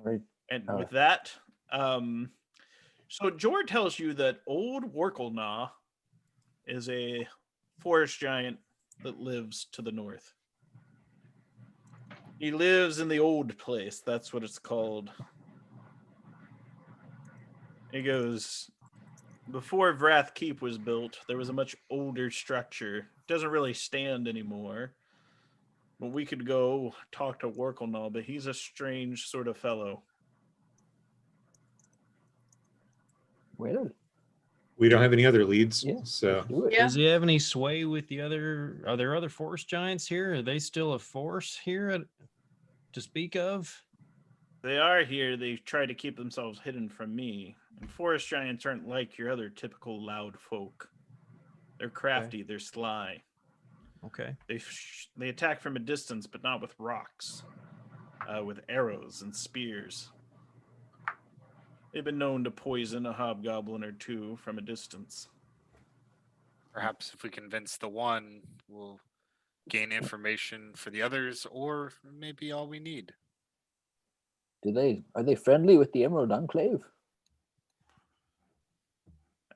Right. And with that, so Jord tells you that old Workelnaw is a forest giant that lives to the north. He lives in the old place. That's what it's called. He goes, before Vraath Keep was built, there was a much older structure. It doesn't really stand anymore. But we could go talk to Workelnaw, but he's a strange sort of fellow. Well, We don't have any other leads, Yeah. so do it. Yeah. Does he have any sway with the other? Are there other forest giants here? Are they still a force here to speak of? They are here. They try to keep themselves hidden from me. And forest giants aren't like your other typical loud folk. They're crafty. They're sly. Okay. They attack from a distance, but not with rocks. With arrows and spears. They've been known to poison a hobgoblin or two from a distance. Perhaps if we convince the one, we'll gain information for the others, or maybe all we need. Are they friendly with the Emerald Enclave?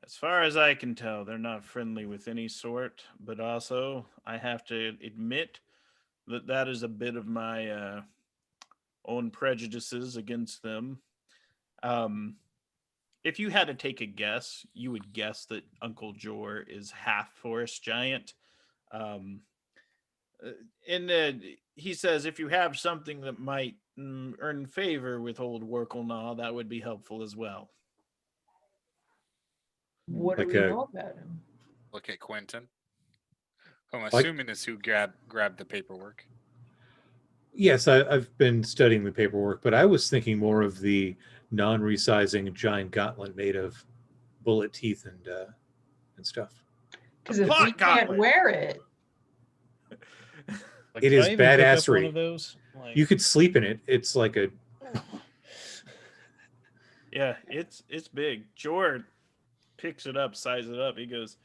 As far as I can tell, they're not friendly with any sort, but also I have to admit that is a bit of my own prejudices against them. If you had to take a guess, you would guess that Uncle Jor is half forest giant. And he says if you have something that might earn favor with old Workelnaw, that would be helpful as well. What do Like we a- know about him? Look at Quentin, who I'm assuming is who grabbed the paperwork. yes, I've been studying the paperwork, but I was thinking more of the non-resizing giant gauntlet made of bullet teeth and stuff. Because if Plot we can't gauntlet. wear it, Like, It could is I even pick up badassery. one of those? Like, You could sleep in it. It's like a Yeah, it's big. Jord picks it up, sizes it up. He goes,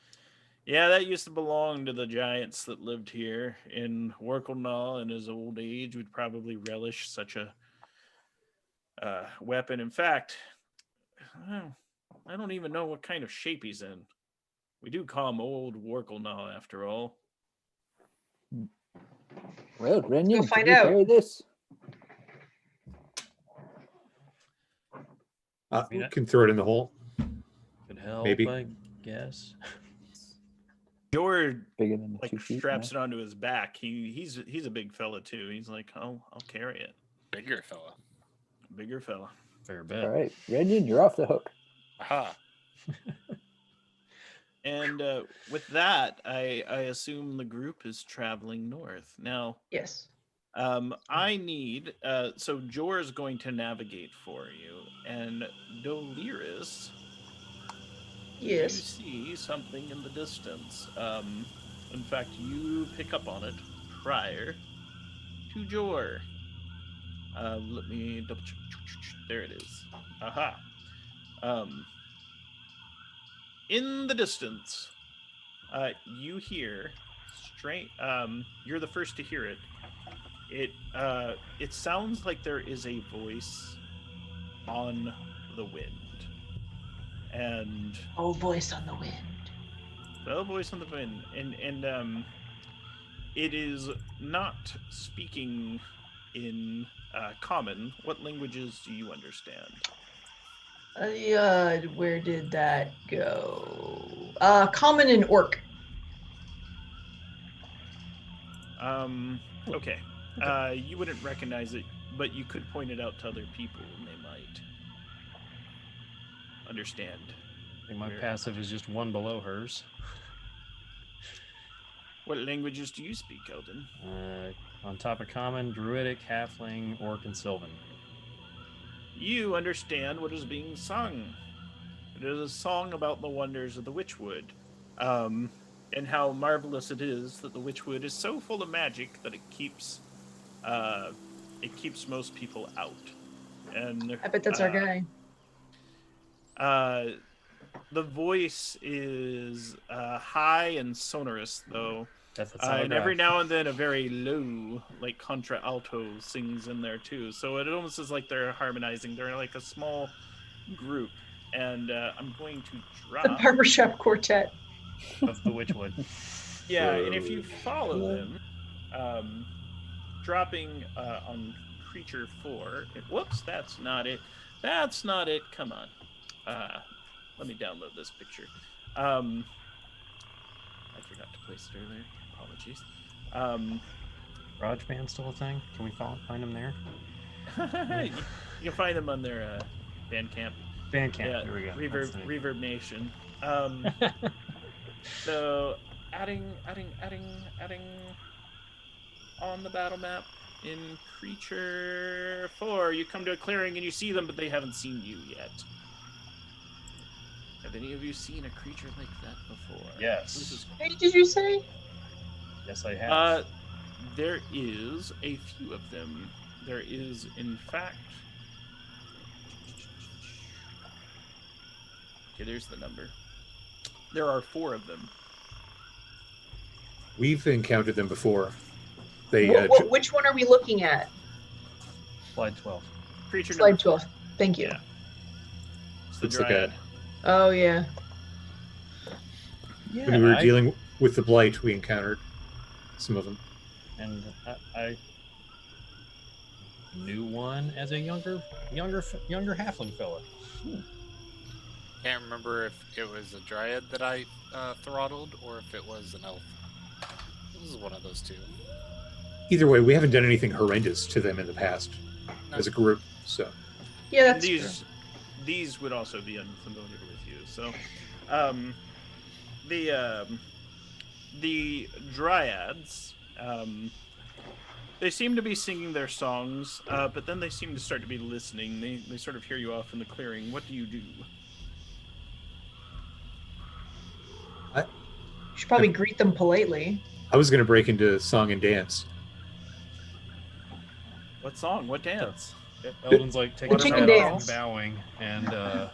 yeah, that used to belong to the giants that lived here. In Workelnaw in his old age would probably relish such a weapon. In fact, I don't even know what kind of shape he's in. We do call him old Workelnaw after all. Well, Renyon, find can you out. carry this? we can throw it in the hole. could help, Maybe. I guess. Jord Bigger than like 2 feet. straps it onto his back. He's a big fella too. He's like, I'll carry it. Bigger fella. Bigger fella. Fair All bet. right, Renyon, you're off the hook. Aha. And with that, I assume the group is traveling north. Now, yes. I need, so Jor is going to navigate for you. And Doliris, you Yes. see something in the distance. In fact, you pick up on it prior. to Jor. Let me double check. There it is. Aha. In the distance, you hear straight. You're the first to hear it. It sounds like there is a voice on the wind, and Oh, voice on the wind. the voice on the wind, and it is not speaking in common. What languages do you understand? Where did that go? Common and orc. Okay. You wouldn't recognize it, but you could point it out to other people and they might understand. I think my passive is just one below hers. What languages do you speak, Eldon? On top of common, druidic, halfling, orc, and sylvan. You understand what is being sung. It is a song about the wonders of the Witchwood, and how marvelous it is that the Witchwood is so full of magic that it keeps most people out. And I bet that's our guy. The voice is high and sonorous, though. That's And every now and then a very low, like contralto sings in there too. So it almost is like they're harmonizing. They're like a small group. And I'm going to The drop. barbershop quartet. of the Witchwood. Yeah, and if you follow them, dropping on creature 4. Whoops, that's not it. That's not it. Come on. Let me download this picture. I forgot to place it earlier. Apologies. GarageBand still a thing? Can we find them there? You can find them on their Bandcamp. Bandcamp. Yeah, There we go. Reverb Nation. So adding on the battle map in creature 4. You come to a clearing and you see them, but they haven't seen you yet. Have any of you seen a creature like that before? Yes. This is Hey, did you say? Yes, I have. There is a few of them. There is, in fact... Okay, there's the number. There are 4 of them. We've encountered them before. They Which one are we looking at? Slide 12. Creature Slide number 12. Thank you. Yeah. It's the Let's look Dryad. at- Oh, yeah. Yeah, when we were dealing with the blight, we encountered some of them. And I knew one as a younger halfling fella. Can't remember if it was a dryad that I throttled or if it was an elf. This is one of those two. Either way, we haven't done anything horrendous to them in the past No. as a group. So Yeah, that's true. These would also be unfamiliar with you. So, the Dryads, they seem to be singing their songs, but then they seem to start to be listening. They sort of hear you off in the clearing. What do you do? You should probably greet them politely. I was going to break into song and dance. What song? What dance? Eldon's like taking The his chicken head off dance. and bowing, and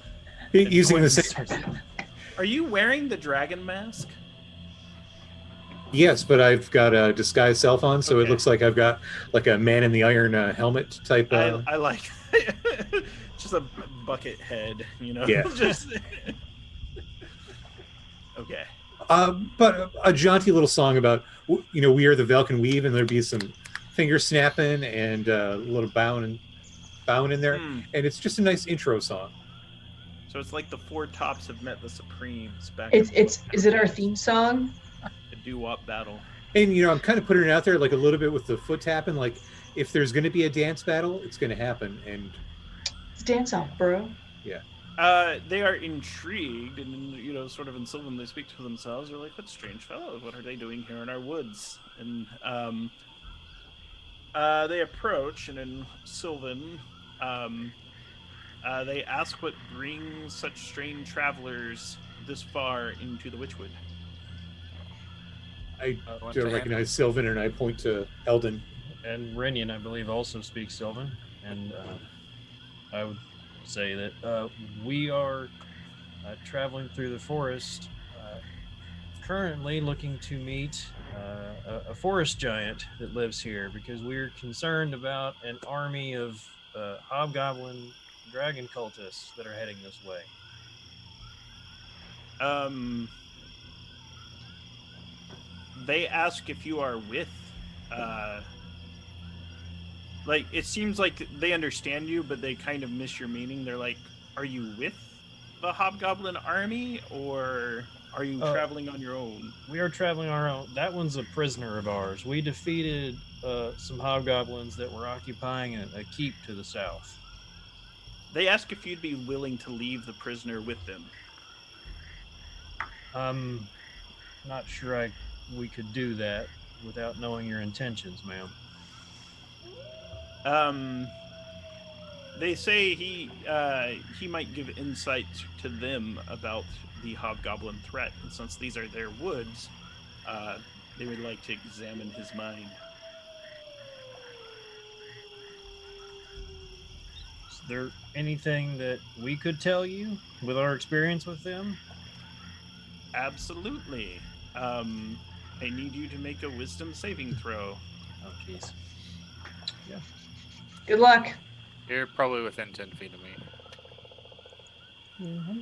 Using the Quentin same. starts- Are you wearing the dragon mask? Yes, but I've got a disguised self on, so it Okay. looks like I've got like a man in the iron helmet type. I like just a bucket head, you know. Yeah. Just okay. But a jaunty little song about, we are the Velkyn Weave, and there'd be some finger snapping and a little bowing in there, Hmm. and it's just a nice intro song. So it's like the 4 tops have met the Supremes back. Is it our theme song? a doo-wop battle. And I'm kind of putting it out there like a little bit with the foot tapping, like if there's going to be a dance battle, it's going to happen. And It's dance off, bro. They are intrigued, and sort of in Sylvan, they speak to themselves. They're like, "What strange fellows? What are they doing here in our woods?" And they approach, and in Sylvan, they ask what brings such strange travelers this far into the Witchwood. I Went don't to recognize Sylvan, and I point to Eldon. and Renyan, I believe, also speaks Sylvan, and I would say that we are traveling through the forest, currently looking to meet a forest giant that lives here because we're concerned about an army of hobgoblin dragon cultists that are heading this way. They ask if you are with, uh, like, it seems like they understand you, but they kind of miss your meaning. They're like, are you with the hobgoblin army, or are you traveling on your own? We are traveling on our own. That one's a prisoner of ours. We defeated some hobgoblins that were occupying a keep to the south. They ask if you'd be willing to leave the prisoner with them. I'm not sure we could do that without knowing your intentions, ma'am. They say he might give insight to them about the hobgoblin threat, and since these are their woods, they would like to examine his mind. Is there anything that we could tell you with our experience with them? Absolutely. I need you to make a wisdom saving throw. Oh, jeez. Yeah. Good luck. You're probably within 10 feet of me.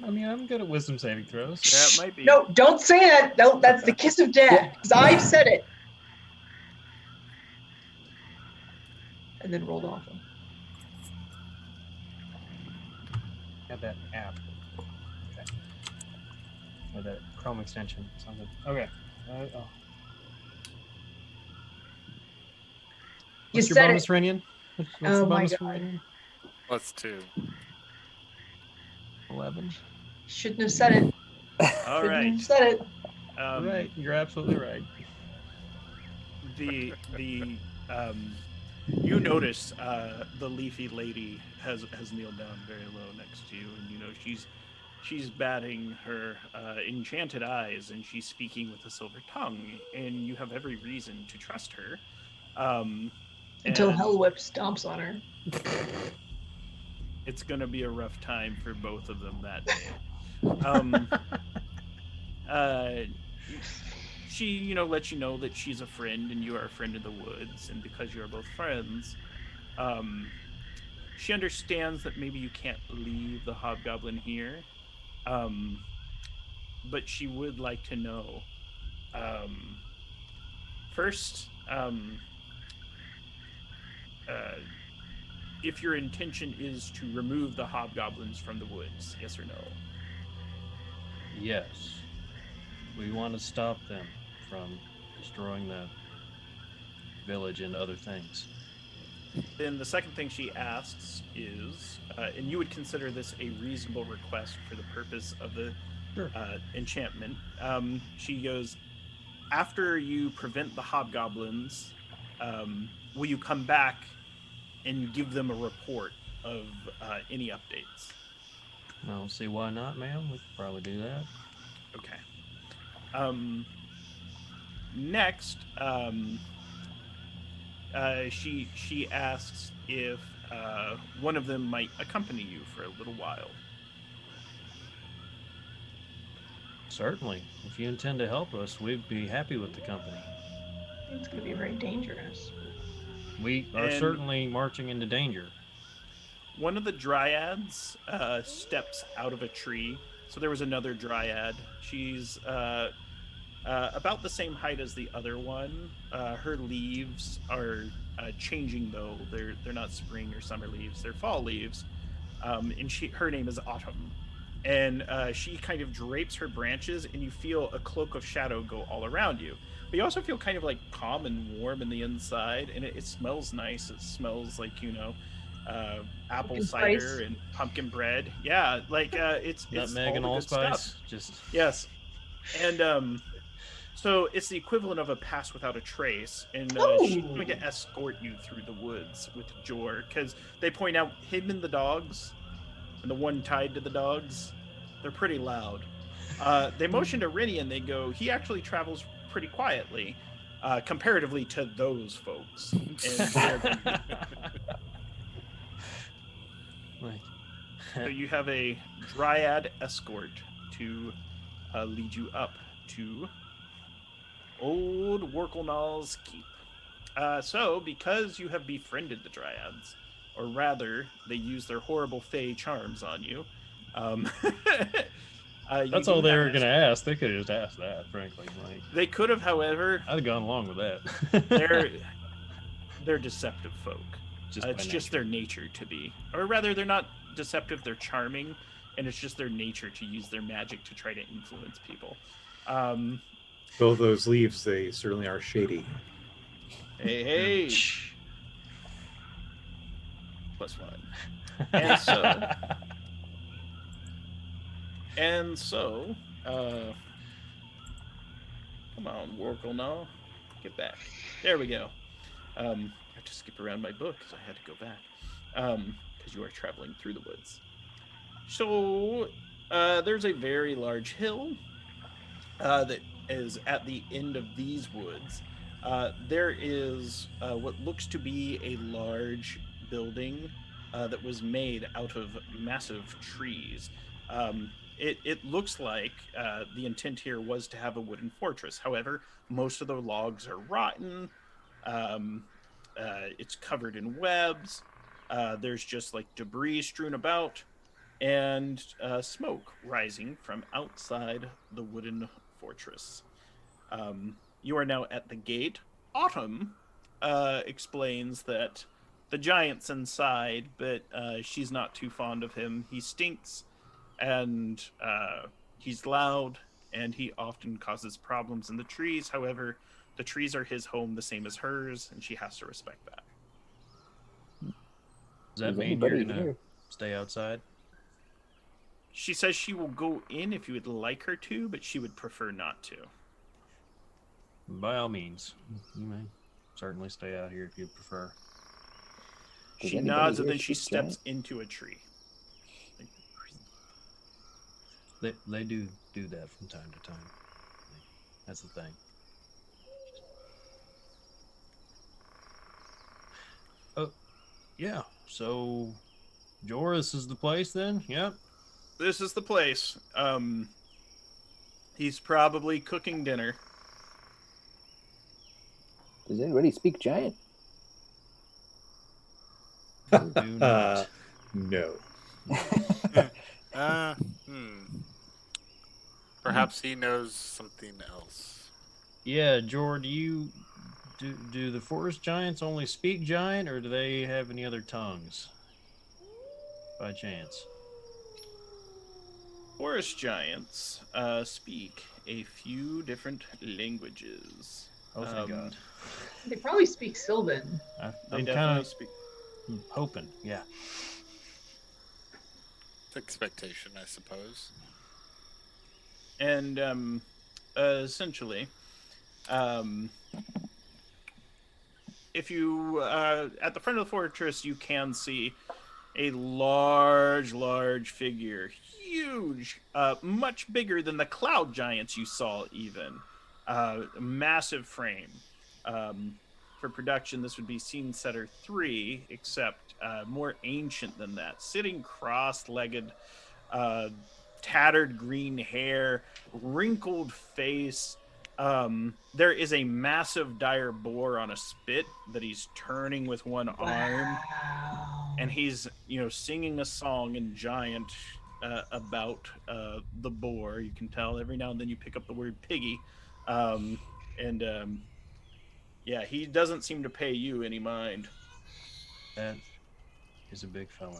I mean, I'm good at wisdom saving throws. That might be. No, don't say that. No, that's the kiss of death. Because I've said it. And then rolled off him. Got that app. Okay. Or that Chrome extension. Something. Okay. What's your said bonus, it. Renyan? What's Oh the my bonus God. for Renyan? +2. 11. Shouldn't have said it. All Shouldn't right. have said it. Right. You're absolutely right. You notice the leafy lady has kneeled down very low next to you, and you know she's batting her enchanted eyes, and she's speaking with a silver tongue, and you have every reason to trust her. Until and Hellwhip stomps on her. It's gonna be a rough time for both of them that day. She, lets you know that she's a friend and you are a friend of the woods, and because you are both friends, she understands that maybe you can't leave the hobgoblin here, but she would like to know. First, if your intention is to remove the hobgoblins from the woods, yes or no? Yes. We want to stop them from destroying the village and other things. Then the second thing she asks is, and you would consider this a reasonable request for the purpose of the enchantment. She goes, after you prevent the hobgoblins, will you come back and give them a report of any updates? I don't see why not, ma'am. We could probably do that. Okay. Next, she asks if one of them might accompany you for a little while. Certainly. If you intend to help us, we'd be happy with the company. It's going to be very dangerous. We are certainly marching into danger. One of the dryads steps out of a tree. So there was another dryad. She's about the same height as the other one. Her leaves are changing, though. They're not spring or summer leaves. They're fall leaves. And her name is Autumn. And she kind of drapes her branches, and you feel a cloak of shadow go all around you. But you also feel kind of like calm and warm in the inside, and it smells nice. It smells like, apple Pumpkin cider spice. and pumpkin bread. Yeah, like it's Nutmeg and all the good allspice. stuff. Just Yes. And so it's the equivalent of a pass without a trace, and she's going to escort you through the woods with Jor, because they point out him and the dogs, and the one tied to the dogs, they're pretty loud. They motion to Rinny, and they go, he actually travels pretty quietly. comparatively to those folks. And they're- Like, so you have a dryad escort to lead you up to Old Workelnall's Keep. So, because you have befriended the dryads, or rather, they use their horrible fey charms on you. You that's do all they have were an going to ask. They could have just asked that, frankly. Like, They could have, however, I'd have gone along with that. they're deceptive folk. Just It's by just nature. their nature to be, or rather, they're not deceptive. They're charming, and it's just their nature to use their magic to try to influence people. Though those leaves, they certainly are shady. Hey, Shh. +1. And so, come on, Workle now. Get back. There we go. I have to skip around my book because I had to go back. Because you are traveling through the woods. So, there's a very large hill that is at the end of these woods. There is what looks to be a large building that was made out of massive trees. It looks like the intent here was to have a wooden fortress. However, most of the logs are rotten. It's covered in webs. There's just like debris strewn about and smoke rising from outside the wooden fortress. You are now at the gate. Autumn explains that the giant's inside, but she's not too fond of him. He stinks, and he's loud, and he often causes problems in the trees. However, the trees are his home, the same as hers, and she has to respect that. Does that Is mean you're anybody going to here? stay outside? She says she will go in if you would like her to, but she would prefer not to. By all means. You may certainly stay out here if you prefer. Does She anybody nods, and here then she speak steps giant? into a tree. They do that from time to time. That's the thing. Oh, yeah. So, Joris is the place then? Yep. This is the place. He's probably cooking dinner. Does anybody speak giant? Do not. No. Uh, hmm. Perhaps he knows something else. Yeah, Jor, do the forest giants only speak giant, or do they have any other tongues? By chance. Forest giants speak a few different languages. Oh, thank God. They probably speak Sylvan. They I'm definitely kind of speak. hoping, yeah. It's expectation, I suppose. And essentially, if you at the front of the fortress, you can see a large figure, huge, much bigger than the cloud giants you saw. Even massive frame. For production, this would be Scene Setter 3, except more ancient than that. Sitting cross-legged, tattered green hair, wrinkled face. There is a massive dire boar on a spit that he's turning with one arm, Wow. and he's singing a song in giant about the boar. You can tell every now and then you pick up the word piggy, and yeah, he doesn't seem to pay you any mind. That is a big fella.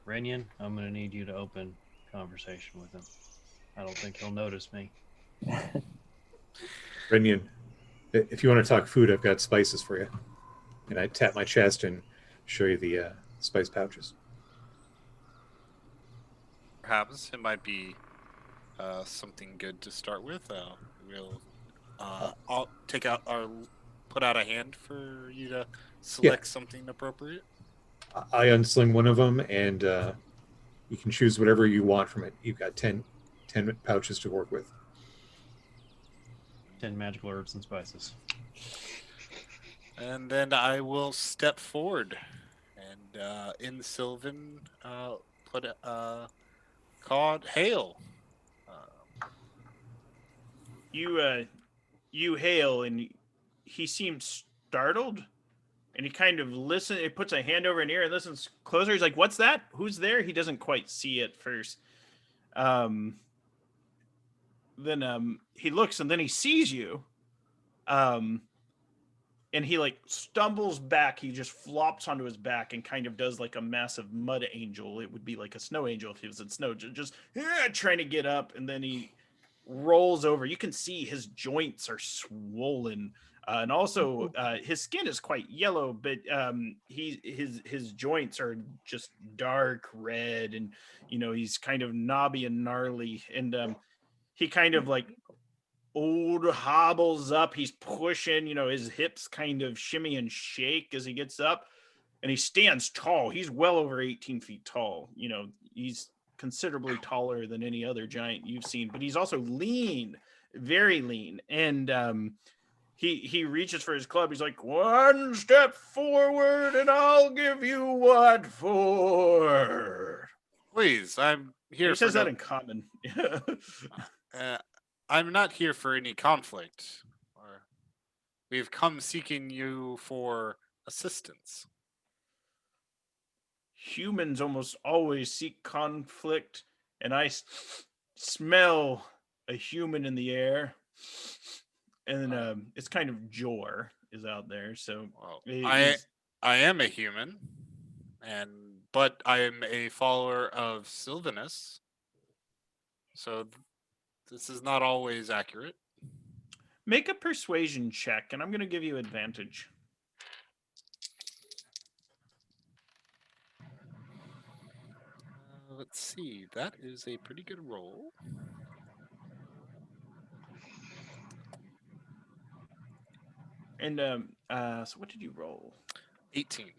Renyan, I'm going to need you to open conversation with him. I don't think he'll notice me. Renyan, if you want to talk food, I've got spices for you. And I tap my chest and show you the spice pouches. Perhaps it might be something good to start with. I'll take out or put out a hand for you to select something appropriate. I unsling one of them, and you can choose whatever you want from it. You've got 10 pouches to work with. 10 magical herbs and spices. And then I will step forward and in Sylvan put called hail. You hail, and he seems startled, and he kind of listens. He puts a hand over an ear and listens closer. He's like, "What's that? Who's there?" He doesn't quite see it first. Then he looks, and then he sees you. And he like stumbles back. He just flops onto his back and kind of does like a massive mud angel. It would be like a snow angel if he was in snow, just trying to get up, and then he rolls over. You can see his joints are swollen, and also his skin is quite yellow, but his joints are just dark red, and he's kind of knobby and gnarly, and he kind of like hobbles up. He's pushing, his hips kind of shimmy and shake as he gets up, and he stands tall. He's well over 18 feet tall. He's considerably taller than any other giant you've seen, but he's also lean, very lean. And he reaches for his club. He's like, "One step forward and I'll give you what for." Please, I'm here. He says that in common. I'm not here for any conflict. We've come seeking you for assistance. Humans almost always seek conflict, and I smell a human in the air. And it's kind of Jor is out there, so Well, I am a human, but I am a follower of Sylvanus, so this is not always accurate. Make a persuasion check, and I'm going to give you advantage. Let's see. That is a pretty good roll. And so what did you roll? 18.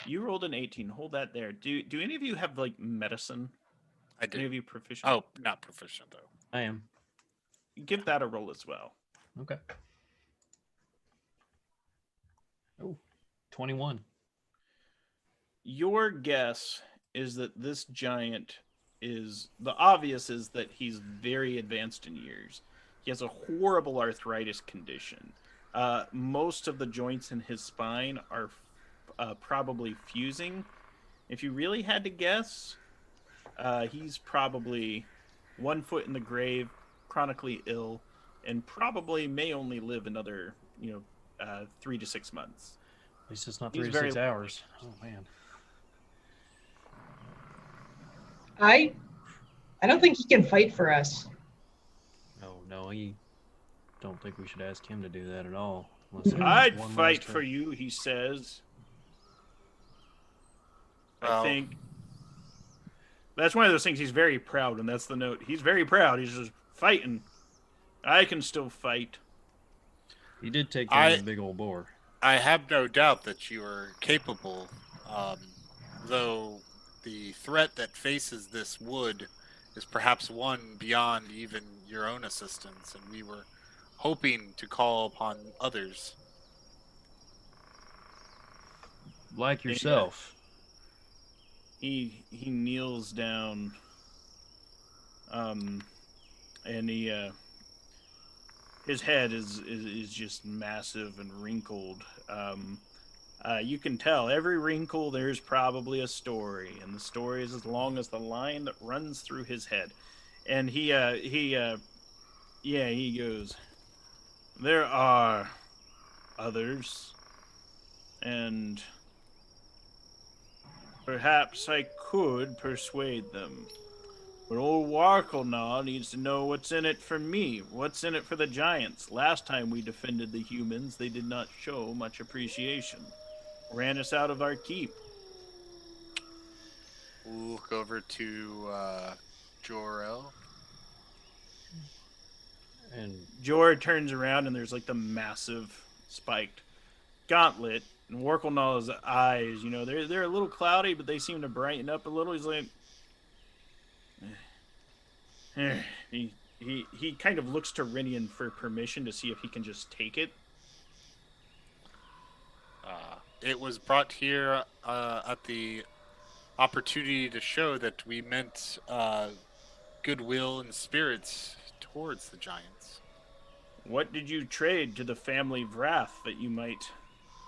You rolled an 18. Hold that there. Do any of you have like medicine? I do. Any of you proficient? Oh, not proficient though. I am. Give that a roll as well. Okay. Oh, 21. Your guess is that this giant the obvious is that he's very advanced in years. He has a horrible arthritis condition. Most of the joints in his spine are probably fusing. If you really had to guess, he's probably 1 foot in the grave, chronically ill, and probably may only live another 3 to 6 months. At least it's not He's 3 to 6 very- hours. Oh man. I don't think he can fight for us. Oh no, I don't think we should ask him to do that at all. Unless there's I'd one fight last for turn. you, he says. I Well- think that's one of those things. He's very proud, and that's the note. He's very proud. He's just fighting. I can still fight. He did take care of the big old boar. I have no doubt that you are capable, though the threat that faces this wood is perhaps one beyond even your own assistance, and we were hoping to call upon others. Like yourself. He kneels down, and his head is just massive and wrinkled. You can tell every wrinkle there's probably a story, and the story is as long as the line that runs through his head. And he goes, "There are others, and perhaps I could persuade them. But old Warklenaw needs to know what's in it for me, what's in it for the giants. Last time we defended the humans, they did not show much appreciation. Ran us out of our keep." We'll look over to Jor-El. And Jor turns around, and there's like the massive spiked gauntlet. And Warklenaw's eyes, they're a little cloudy, but they seem to brighten up a little. He's like, he he kind of looks to Rinian for permission to see if he can just take it. It was brought here at the opportunity to show that we meant goodwill and spirits towards the giants. What did you trade to the family Vraath that you might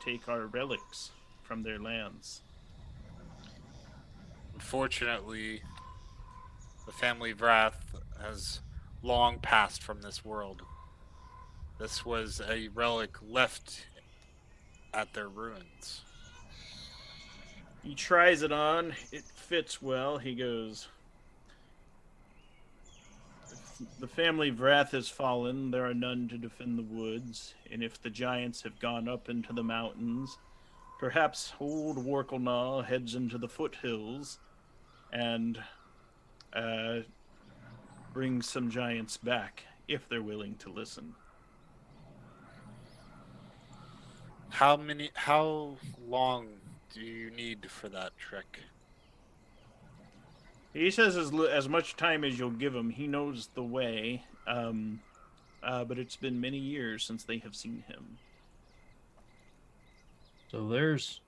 take our relics from their lands? Unfortunately, the family Vraath has long passed from this world. This was a relic left at their ruins. He tries it on. It fits well. He goes, the family Vraath has fallen. There are none to defend the woods. And if the giants have gone up into the mountains, perhaps old Workelnaw heads into the foothills and brings some giants back, if they're willing to listen. How long do you need for that trick? He says as much time as you'll give him. He knows the way, but it's been many years since they have seen him. So there's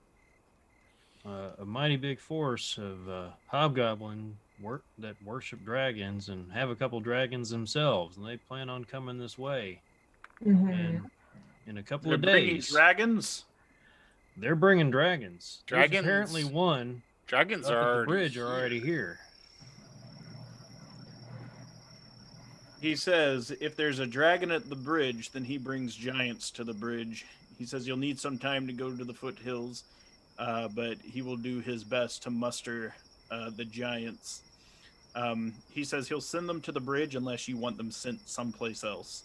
a mighty big force of hobgoblin that worship dragons and have a couple dragons themselves, and they plan on coming this way. Mhm. And in a couple They're of bringing days, dragons. they're bringing dragons. There's Dragons- apparently one Dragons up are at the already bridge are already here. He says if there's a dragon at the bridge, then he brings giants to the bridge. He says you'll need some time to go to the foothills, but he will do his best to muster the giants. He says he'll send them to the bridge unless you want them sent someplace else.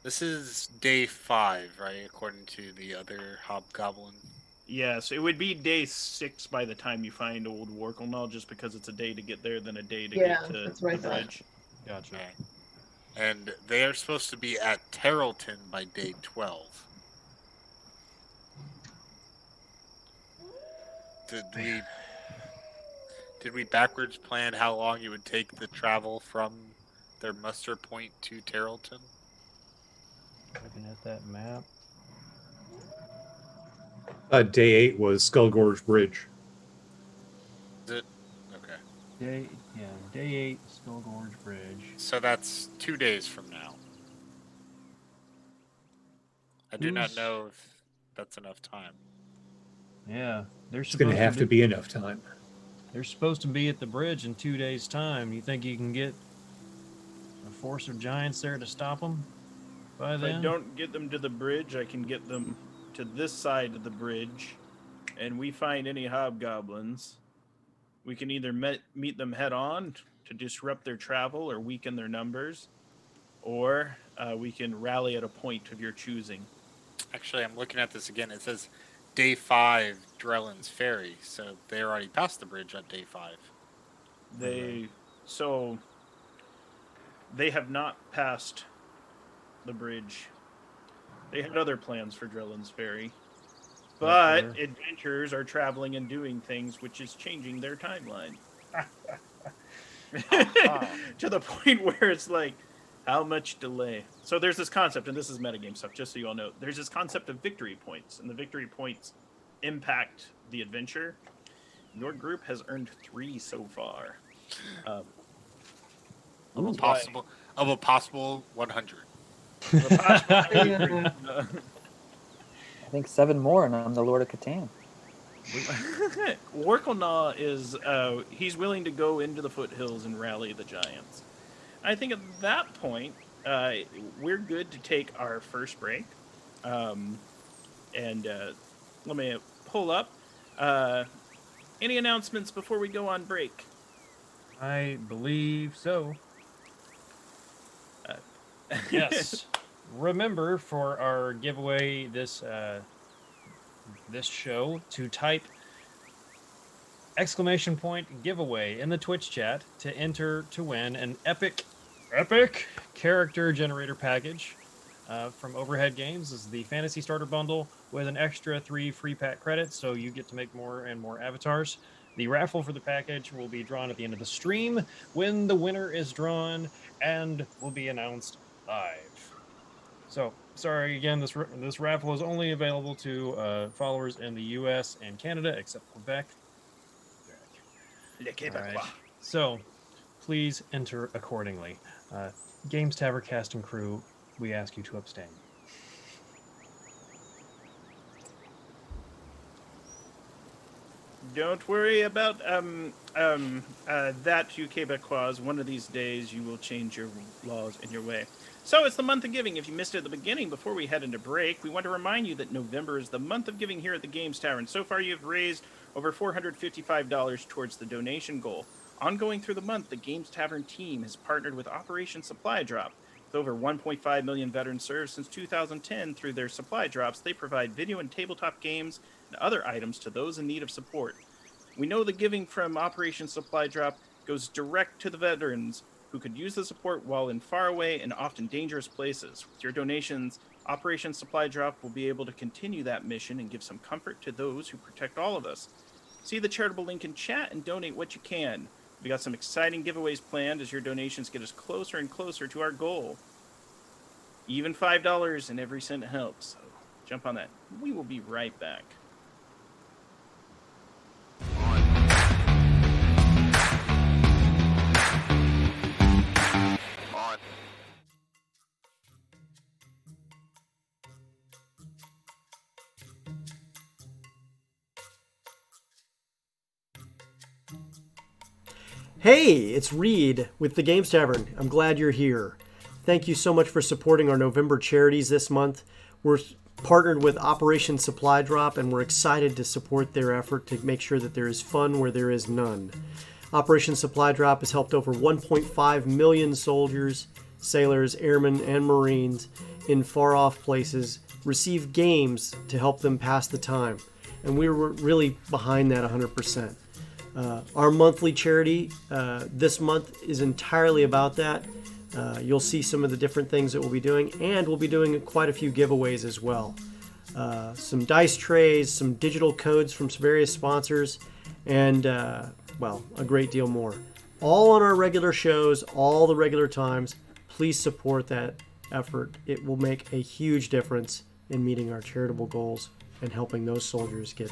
This is day 5, right? According to the other hobgoblin. Yes, it would be day 6 by the time you find old Workelnaw, just because it's a day to get there, then a day to Yeah, get to that's what I the thought. bridge. Gotcha. Okay. And they are supposed to be at Tarleton by day 12. Did we backwards plan how long it would take the travel from their muster point to Tarleton? Looking at that map. Day 8 was Skull Gorge Bridge. Is it? Okay. Day 8, Skull Gorge Bridge. So that's 2 days from now. I do not Who's- know if that's enough time. Yeah, they're It's going to have to be enough time. They're supposed to be at the bridge in 2 days' time. You think you can get a force of giants there to stop them by If then? I don't get them to the bridge, I can get them to this side of the bridge, and we find any hobgoblins. We can either meet them head on to disrupt their travel or weaken their numbers, or we can rally at a point of your choosing. Actually, I'm looking at this again. It says day 5, Drellin's Ferry. So they're already past the bridge on day 5. They have not passed the bridge. They had other plans for Drellin's Ferry. But Okay. adventurers are traveling and doing things, which is changing their timeline. To the point where it's like, how much delay? So there's this concept, and this is metagame stuff, just so you all know. There's this concept of victory points, and the victory points impact the adventure. Your group has earned 3 so far. Of a possible 100. I think 7 more, and I'm the Lord of Catan. Workelnaw is he's willing to go into the foothills and rally the giants. I think at that point we're good to take our first break, and let me pull up any announcements before we go on break. I believe so. Yes. Remember for our giveaway this show to type !giveaway in the Twitch chat to enter to win an epic character generator package from Overhead Games. This is the Fantasy Starter Bundle with an extra 3 free pack credits, so you get to make more and more avatars. The raffle for the package will be drawn at the end of the stream when the winner is drawn and will be announced live. So, sorry again, this raffle is only available to followers in the U.S. and Canada, except Quebec. Le All right. Québécois. So, please enter accordingly. Games Tavern cast and crew, we ask you to abstain. Don't worry about that, you Québécois. One of these days you will change your laws and your way. So it's the month of giving. If you missed it at the beginning, before we head into break, we want to remind you that November is the month of giving here at the Games Tavern. So far, you've raised over $455 towards the donation goal. Ongoing through the month, the Games Tavern team has partnered with Operation Supply Drop. With over 1.5 million veterans served since 2010 through their supply drops, they provide video and tabletop games and other items to those in need of support. We know the giving from Operation Supply Drop goes direct to the veterans who could use the support while in faraway and often dangerous places. With your donations, Operation Supply Drop will be able to continue that mission and give some comfort to those who protect all of us. See the charitable link in chat and donate what you can. We got some exciting giveaways planned as your donations get us closer and closer to our goal. Even $5 and every cent helps, so jump on that. We will be right back. Hey, it's Reed with the Games Tavern. I'm glad you're here. Thank you so much for supporting our November charities this month. We're partnered with Operation Supply Drop, and we're excited to support their effort to make sure that there is fun where there is none. Operation Supply Drop has helped over 1.5 million soldiers, sailors, airmen, and Marines in far-off places receive games to help them pass the time. And we were really behind that 100%. Our monthly charity this month is entirely about that. You'll see some of the different things that we'll be doing, and we'll be doing quite a few giveaways as well. Some dice trays, some digital codes from some various sponsors, and, well, a great deal more. All on our regular shows, all the regular times. Please support that effort. It will make a huge difference in meeting our charitable goals and helping those soldiers get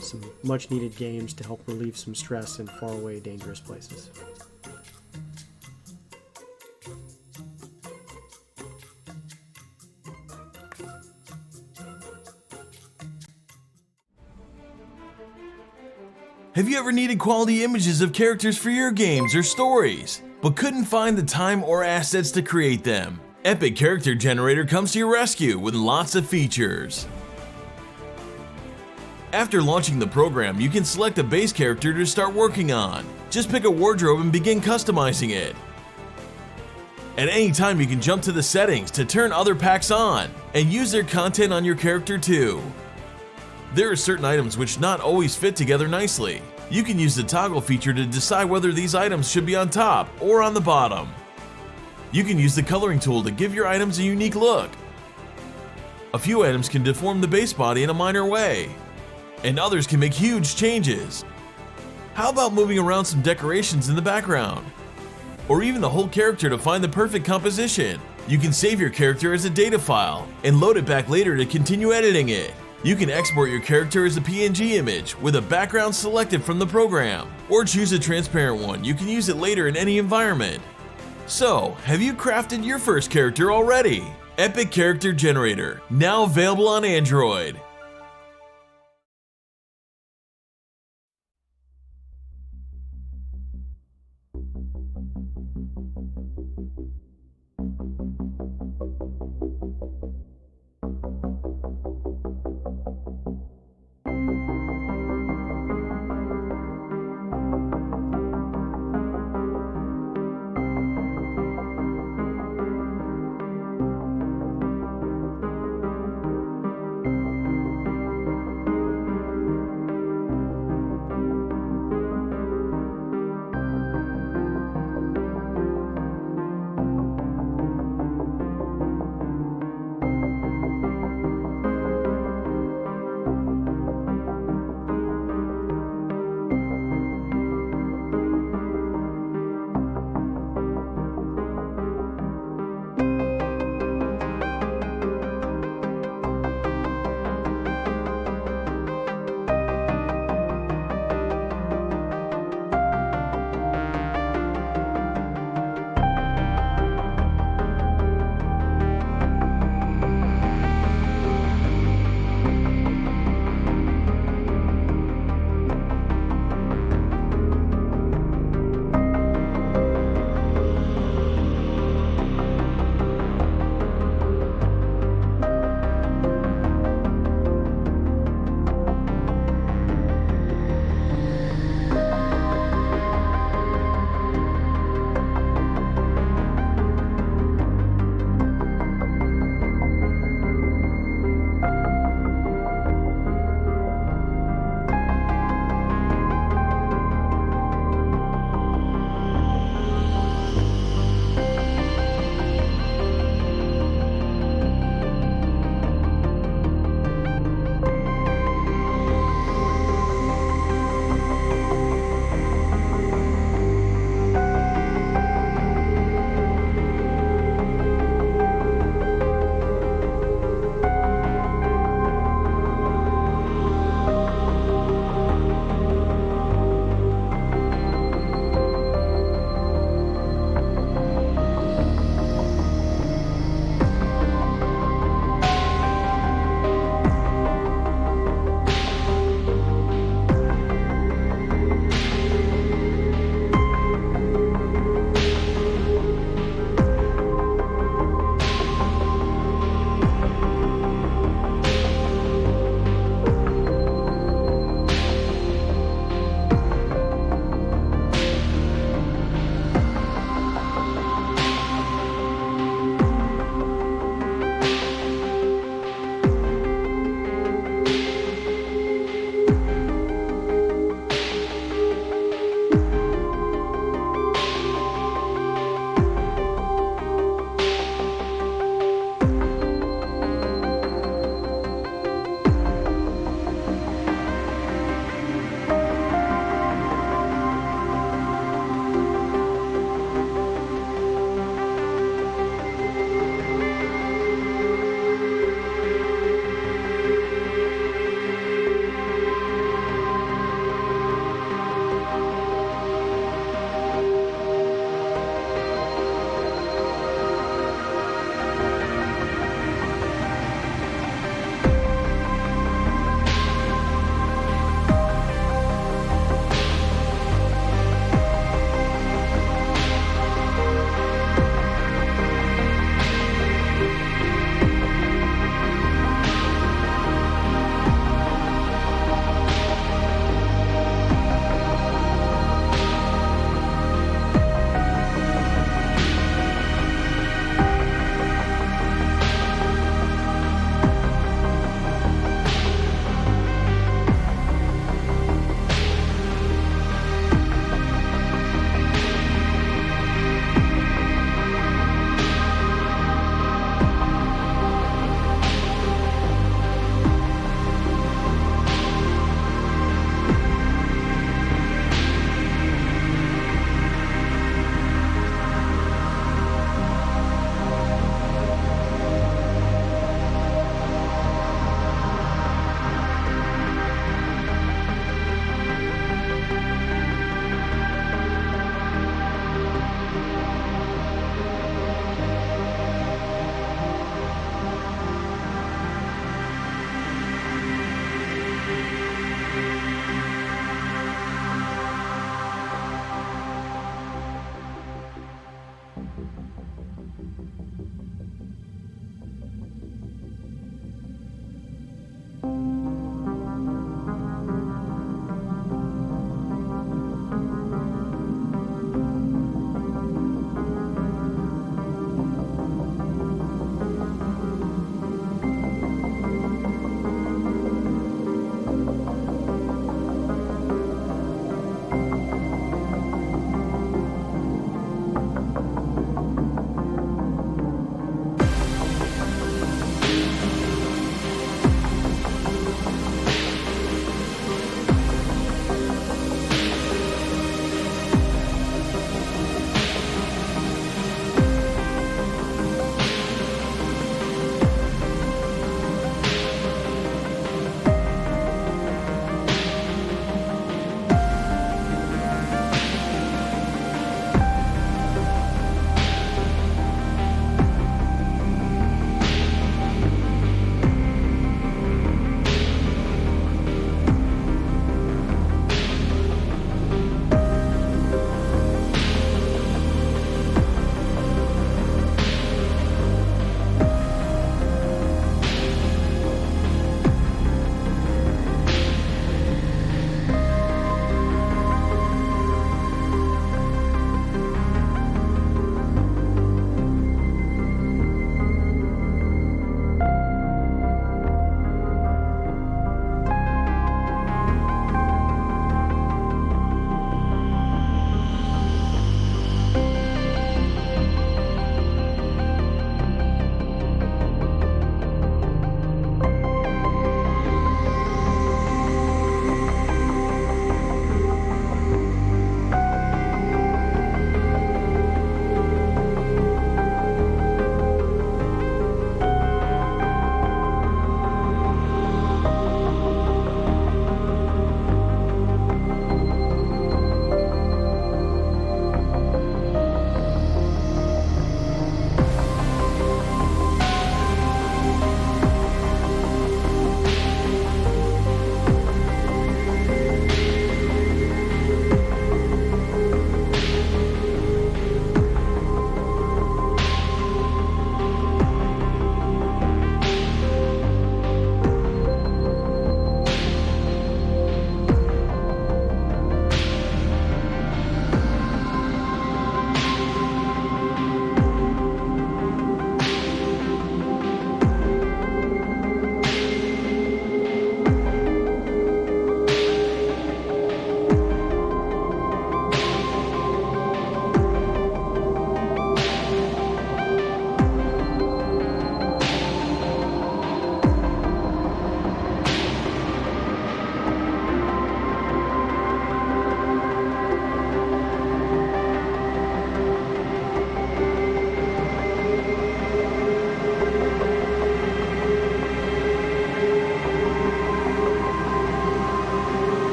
some much needed games to help relieve some stress in faraway, dangerous places. Have you ever needed quality images of characters for your games or stories, but couldn't find the time or assets to create them? Epic Character Generator comes to your rescue with lots of features. After launching the program, you can select a base character to start working on. Just pick a wardrobe and begin customizing it. At any time, you can jump to the settings to turn other packs on and use their content on your character too. There are certain items which not always fit together nicely. You can use the toggle feature to decide whether these items should be on top or on the bottom. You can use the coloring tool to give your items a unique look. A few items can deform the base body in a minor way, and others can make huge changes. How about moving around some decorations in the background? Or even the whole character to find the perfect composition? You can save your character as a data file and load it back later to continue editing it. You can export your character as a PNG image with a background selected from the program, or choose a transparent one. You can use it later in any environment. So, have you crafted your first character already? Epic Character Generator, now available on Android.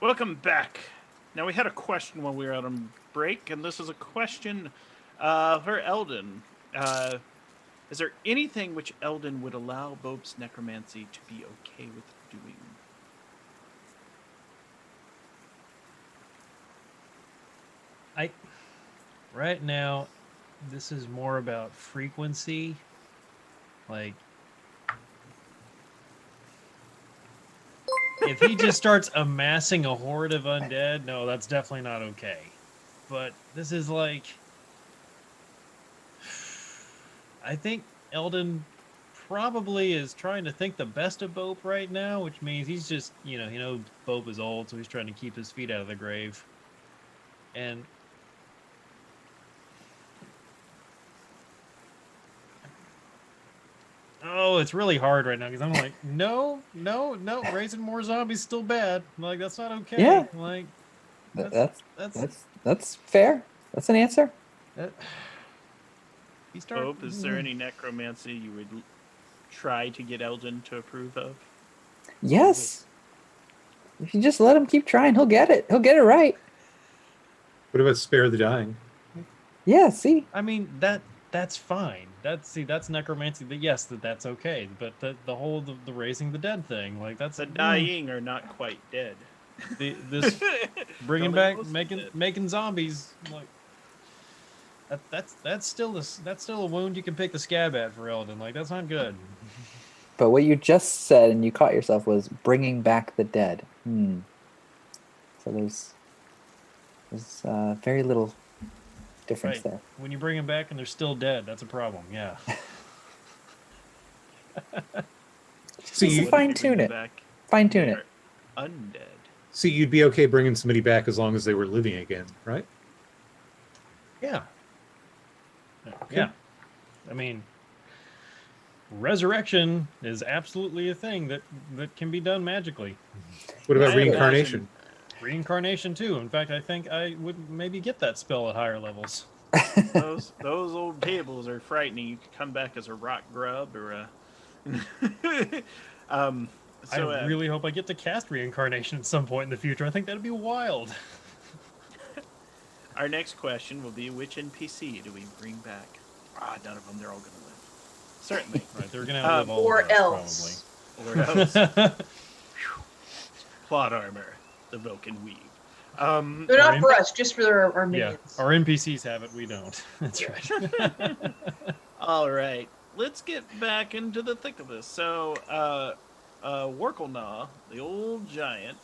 Welcome back. Now, we had a question while we were out on break, and this is a question for Eldon. Is there anything which Eldon would allow Bope's necromancy to be okay with doing? Right now, this is more about frequency. Like, if he just starts amassing a horde of undead, no, that's definitely not okay. But this is like, I think Eldon probably is trying to think the best of Bope right now, which means he's just, he knows Bope is old, so he's trying to keep his feet out of the grave. And oh, it's really hard right now because I'm like, no, raising more zombies is still bad. Like, that's not okay. Yeah. Like, That's fair. That's an answer. Bope, is there any necromancy you would try to get Eldon to approve of? Yes. If you just let him keep trying, he'll get it. He'll get it right. What about spare the dying? Yeah, see? I mean, that's fine. That's necromancy. Yes, that's okay. But the whole the raising the dead thing, like that's The dying are not quite dead. This bringing Don't back almost making zombies, like that's still a wound you can pick the scab at for Eldon. Like, that's not good. But what you just said and you caught yourself was bringing back the dead. So there's very little difference Right. there. When you bring them back and they're still dead, that's a problem. Yeah. So you you, fine tune it. Fine tune it. Undead. so you'd be okay bringing somebody back as long as they were living again, right? Yeah. Yeah. I mean, resurrection is absolutely a thing that can be done magically. What about I reincarnation? Reincarnation too. In fact, I think I would maybe get that spell at higher levels. Those old tables are frightening. You could come back as a rock grub or a. I really hope I get to cast reincarnation at some point in the future. I think that'd be wild. Our next question will be: which NPC do we bring back? None of them. They're all going to live. Certainly. Right, they're gonna outlive all Or of us, else. Or else. Plot armor, the Velkyn Weave. They're not for us, just for our Yeah, minions. our NPCs have it. We don't. That's right. All right, let's get back into the thick of this. So, Workelnaw, the old giant,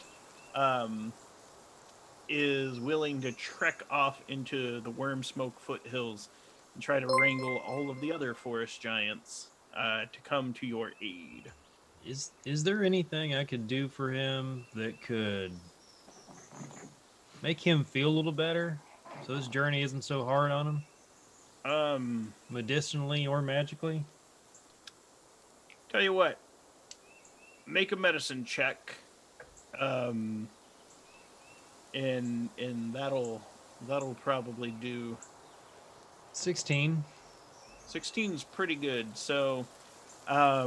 is willing to trek off into the Wormsmoke foothills and try to wrangle all of the other forest giants to come to your aid. Is there anything I could do for him that could make him feel a little better, so this journey isn't so hard on him? Medicinally or magically? Tell you what, make a medicine check, and that'll probably do. 16. 16's pretty good. So, I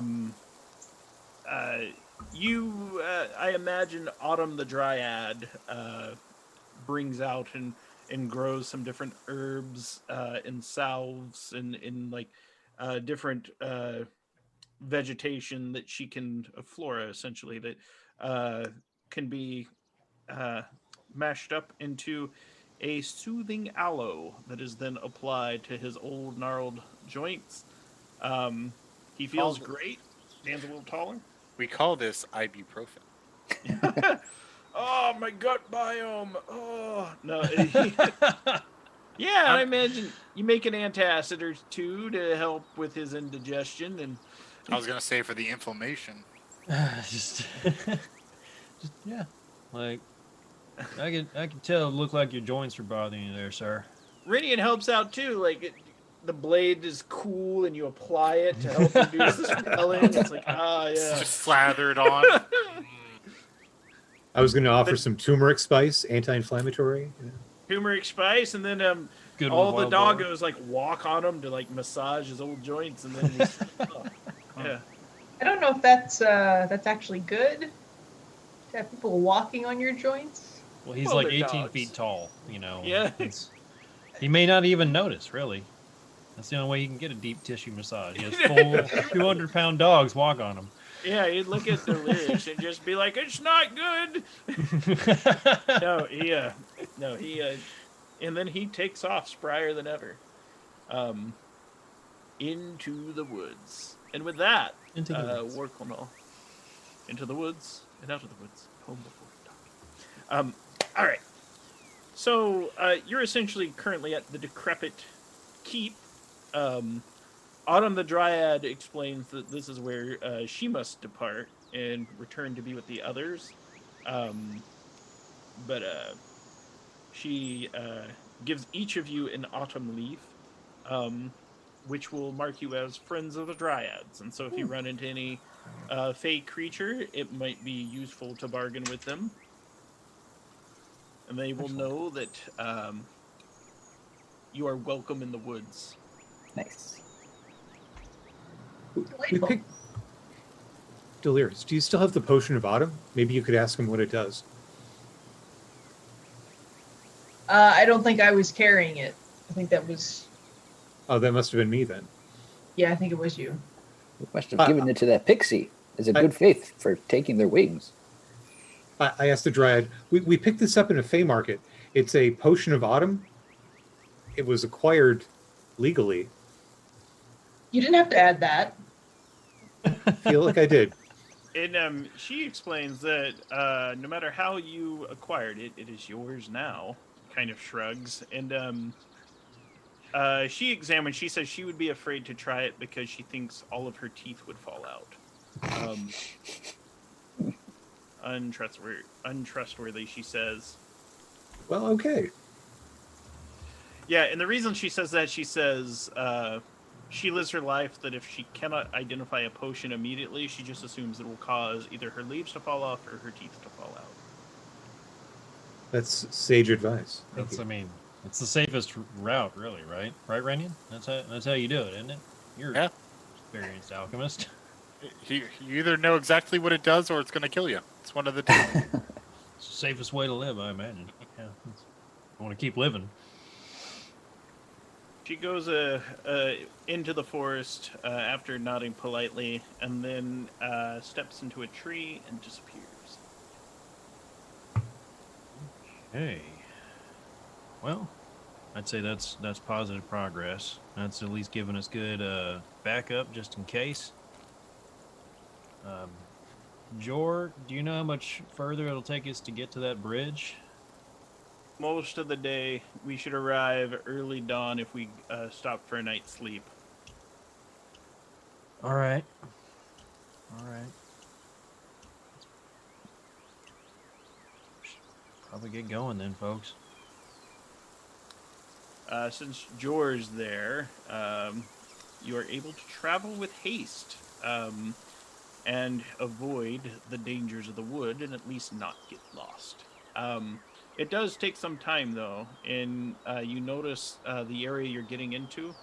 imagine Autumn the Dryad brings out and grows some different herbs and salves and like different vegetation that she can, flora essentially, that can be mashed up into a soothing aloe that is then applied to his old gnarled joints. He feels great. Stands a little taller. We call this ibuprofen. Oh, my gut biome. Oh, no. Yeah, I imagine you make an antacid or two to help with his indigestion. And I was gonna say for the inflammation. just yeah, like I could tell. It looked like your joints are bothering you there, sir. Rinian helps out too. Like the blade is cool, and you apply it to help reduce the swelling. It's like, yeah. It's just slathered on. I was going to offer some turmeric spice, anti-inflammatory. Turmeric spice, and then Good all with the wild boar. doggos like walk on him to like massage his old joints, and then he's, yeah. I don't know if that's actually good. To have people walking on your joints? Well, he's Well, like they're 18 dogs. feet tall, you know. Yeah. He may not even notice, really. That's the only way he can get a deep tissue massage. He has full 200-pound dogs walk on him. Yeah, he'd look at Delirious and just be like, "It's not good." And then he takes off, sprier than ever, into the woods. And with that, Into the woods. Workle into the woods and out of the woods, home before dark. All right. So you're essentially currently at the decrepit keep. Autumn the Dryad explains that this is where she must depart and return to be with the others. But she gives each of you an autumn leaf, which will mark you as friends of the Dryads. And so if you run into any fey creature, it might be useful to bargain with them. And they will know that you are welcome in the woods. Nice. We Delightful. picked Delirious. Do you still have the potion of autumn? Maybe you could ask him what it does. I don't think I was carrying it. I think that was... Oh, that must have been me then. Yeah, I think it was you. You must have given it to that pixie as a good faith for taking their wings. I asked the Dryad. We picked this up in a Fey market. It's a potion of autumn. It was acquired legally. You didn't have to add that. Feel like I did. And she explains that no matter how you acquired it, it is yours now. Kind of shrugs. And she says she would be afraid to try it because she thinks all of her teeth would fall out. Untrustworthy, she says. Well, okay. Yeah, and the reason she says that, she says she lives her life that if she cannot identify a potion immediately, she just assumes it will cause either her leaves to fall off or her teeth to fall out. That's sage advice. Thank you. I mean, it's the safest route, really, right? Right, Renyon? That's how you do it, isn't it? You're an experienced alchemist. You either know exactly what it does or it's going to kill you. It's one of the two. It's the safest way to live, I imagine. Yeah, I want to keep living. She goes into the forest after nodding politely, and then steps into a tree and disappears. Hey. Well, I'd say that's positive progress. That's at least giving us good backup just in case. Jor, do you know how much further it'll take us to get to that bridge? Most of the day, we should arrive early dawn if we stop for a night's sleep. All right. Probably get going then, folks. Since Jor's there, you are able to travel with haste and avoid the dangers of the wood and at least not get lost. It does take some time, though, and you notice the area you're getting into.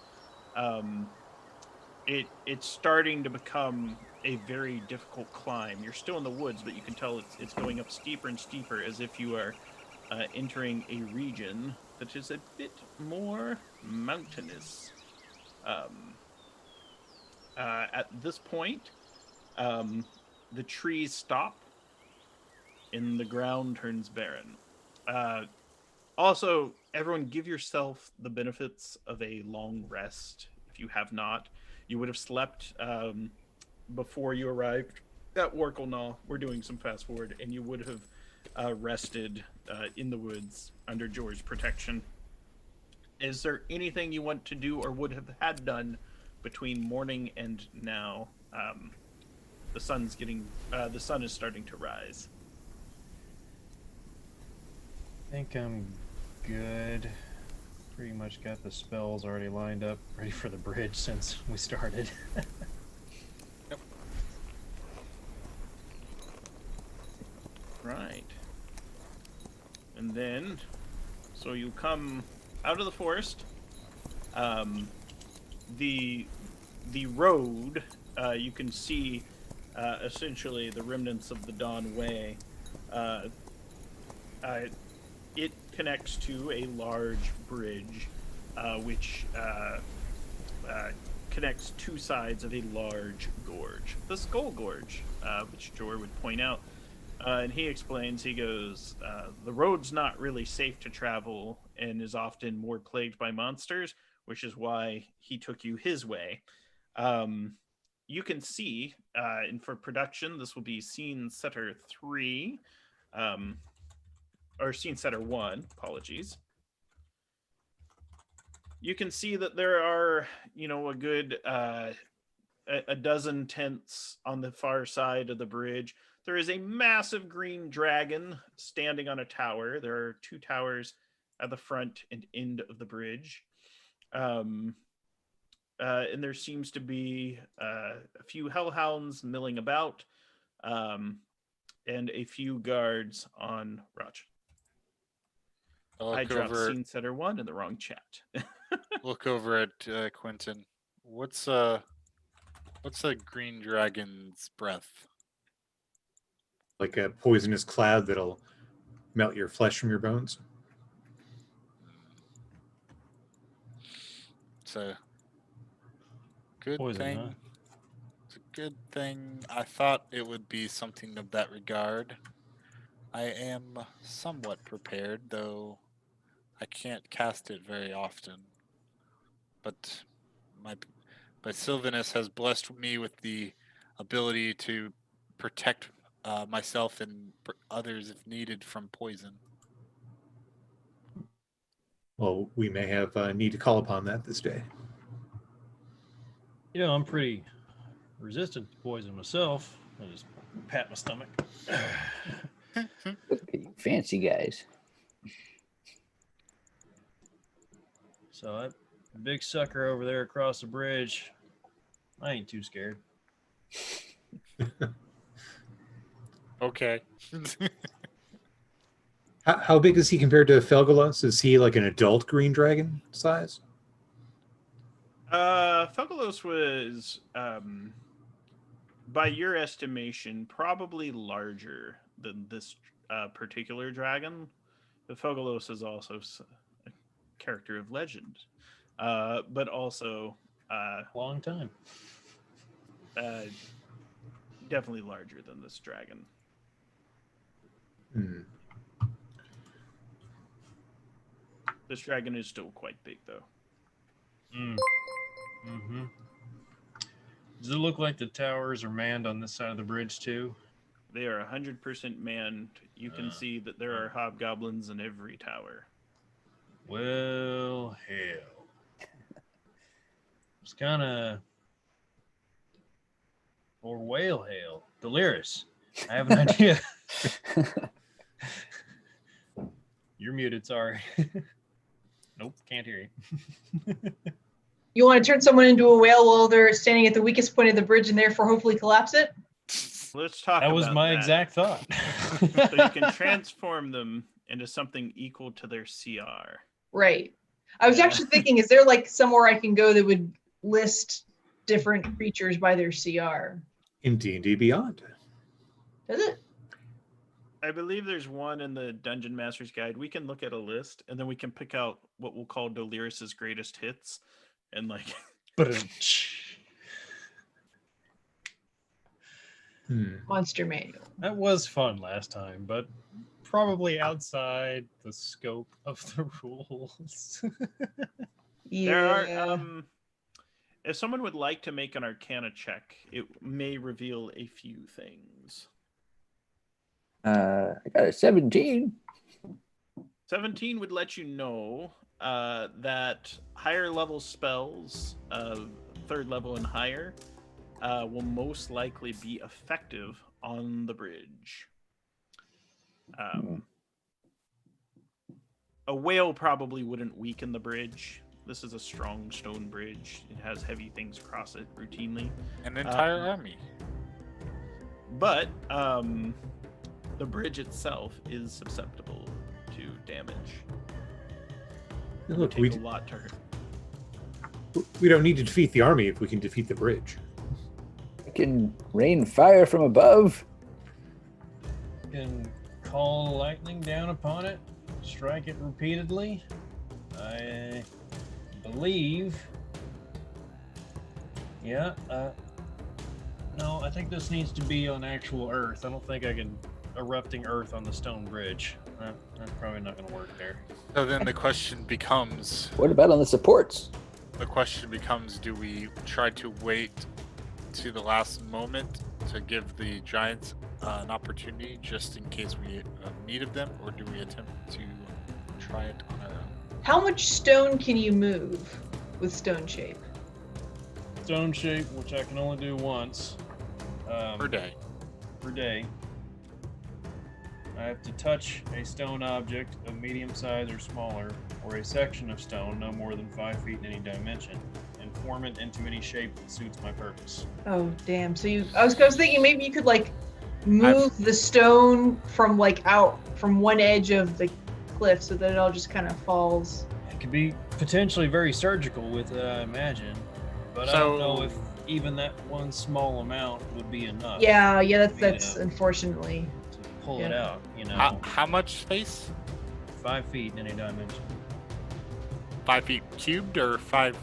It's starting to become a very difficult climb. You're still in the woods, but you can tell it's going up steeper and steeper, as if you are entering a region that is a bit more mountainous. At this point, the trees stop, and the ground turns barren. Also, everyone give yourself the benefits of a long rest. If you have not, you would have slept before you arrived at Workle. We're doing some fast forward, and you would have rested in the woods under George's protection. Is there anything you want to do or would have had done between morning and now? The sun is starting to rise. I think I'm good. Pretty much got the spells already lined up, ready for the bridge since we started. Yep. Right. And then, so you come out of the forest. The road, you can see essentially the remnants of the Dawn Way. It connects to a large bridge, which connects two sides of a large gorge, the Skull Gorge, which Jor would point out. And he explains, he goes, the road's not really safe to travel and is often more plagued by monsters, which is why he took you his way. You can see, and for production, this will be Scene Setter 3, or Scene Setter 1, apologies. You can see that there are, a good a dozen tents on the far side of the bridge. There is a massive green dragon standing on a tower. There are two towers at the front and end of the bridge. And there seems to be a few hellhounds milling about, and a few guards on Raj. I dropped Scene Setter 1 in the wrong chat. Look over at Quentin. What's a green dragon's breath? Like a poisonous cloud that'll melt your flesh from your bones. It's a good Poison, thing. huh? It's a good thing. I thought it would be something of that regard. I am somewhat prepared, though I can't cast it very often. But my Sylvanus has blessed me with the ability to protect myself and others if needed from poison. Well, we may have need to call upon that this day. I'm pretty resistant to poison myself. I just pat my stomach. Look at you fancy guys. So that big sucker over there across the bridge, I ain't too scared. Okay. How big is he compared to Felgalos? Is he like an adult green dragon size? Felgalos was, by your estimation, probably larger than this particular dragon. The Felgalos is also a character of legend, but also Long time. definitely larger than this dragon. Hmm. This dragon is still quite big, though. Mm-hmm. Does it look like the towers are manned on this side of the bridge too? They are 100% manned. You can see that there are hobgoblins in every tower. Well, hell. It's kind of... Or whale hail. Delirious. I have an idea. You're muted, sorry. Nope, can't hear you. You want to turn someone into a whale while they're standing at the weakest point of the bridge and therefore hopefully collapse it? Let's talk That about was my exact thought. So you can transform them into something equal to their CR. Right. I was actually thinking, is there like somewhere I can go that would list different creatures by their CR? In D&D Beyond. Does it? I believe there's one in the Dungeon Master's Guide. We can look at a list, and then we can pick out what we'll call Delirious' greatest hits. And like... Monster Manual. That was fun last time, but probably outside the scope of the rules. Yeah. There are... if someone would like to make an Arcana check, it may reveal a few things. I got a 17. 17 would let you know that higher level spells, third level and higher, will most likely be effective on the bridge. A whale probably wouldn't weaken the bridge. This is a strong stone bridge. It has heavy things across it routinely. An entire army. But the bridge itself is susceptible to damage. Look, Take a lot to hurt. we don't need to defeat the army if we can defeat the bridge. I can rain fire from above. can call lightning down upon it, strike it repeatedly. I believe. Yeah. No, I think this needs to be on actual Earth. I don't think I can erupting Earth on the stone bridge. That's probably not going to work there. So then the question becomes, What about on the supports? do we try to wait to the last moment to give the giants an opportunity just in case we need of them, or do we attempt to try it on our own? How much stone can you move with stone shape? Stone shape, which I can only do once. Per day. Per day. I have to touch a stone object of medium size or smaller, or a section of stone no more than 5 feet in any dimension, and form it into any shape that suits my purpose. Oh, damn. So I was thinking maybe you could like move the stone from like out from one edge of the cliff so that it all just kind of falls. It could be potentially very surgical with it, I imagine, but I don't know if even that one small amount would be enough. Yeah, that's unfortunately. To pull it out, you know. How much space? 5 feet in any dimension. 5 feet cubed or 5?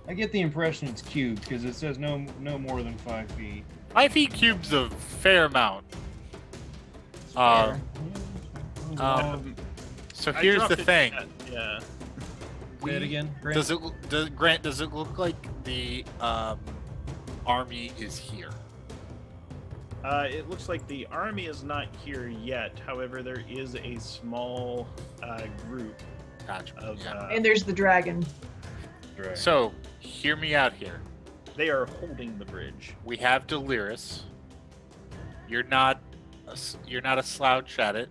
I get the impression it's cubed because it says no more than 5 feet. 5 feet cube's a fair amount. Fair. So I here's dropped the it thing. Yeah. Say it again, Grant. Does it look like the army is here? It looks like the army is not here yet. However, there is a small group Gotcha. of. And there's the dragon. Right. So hear me out here. They are holding the bridge. We have Delirious. You're not a slouch at it.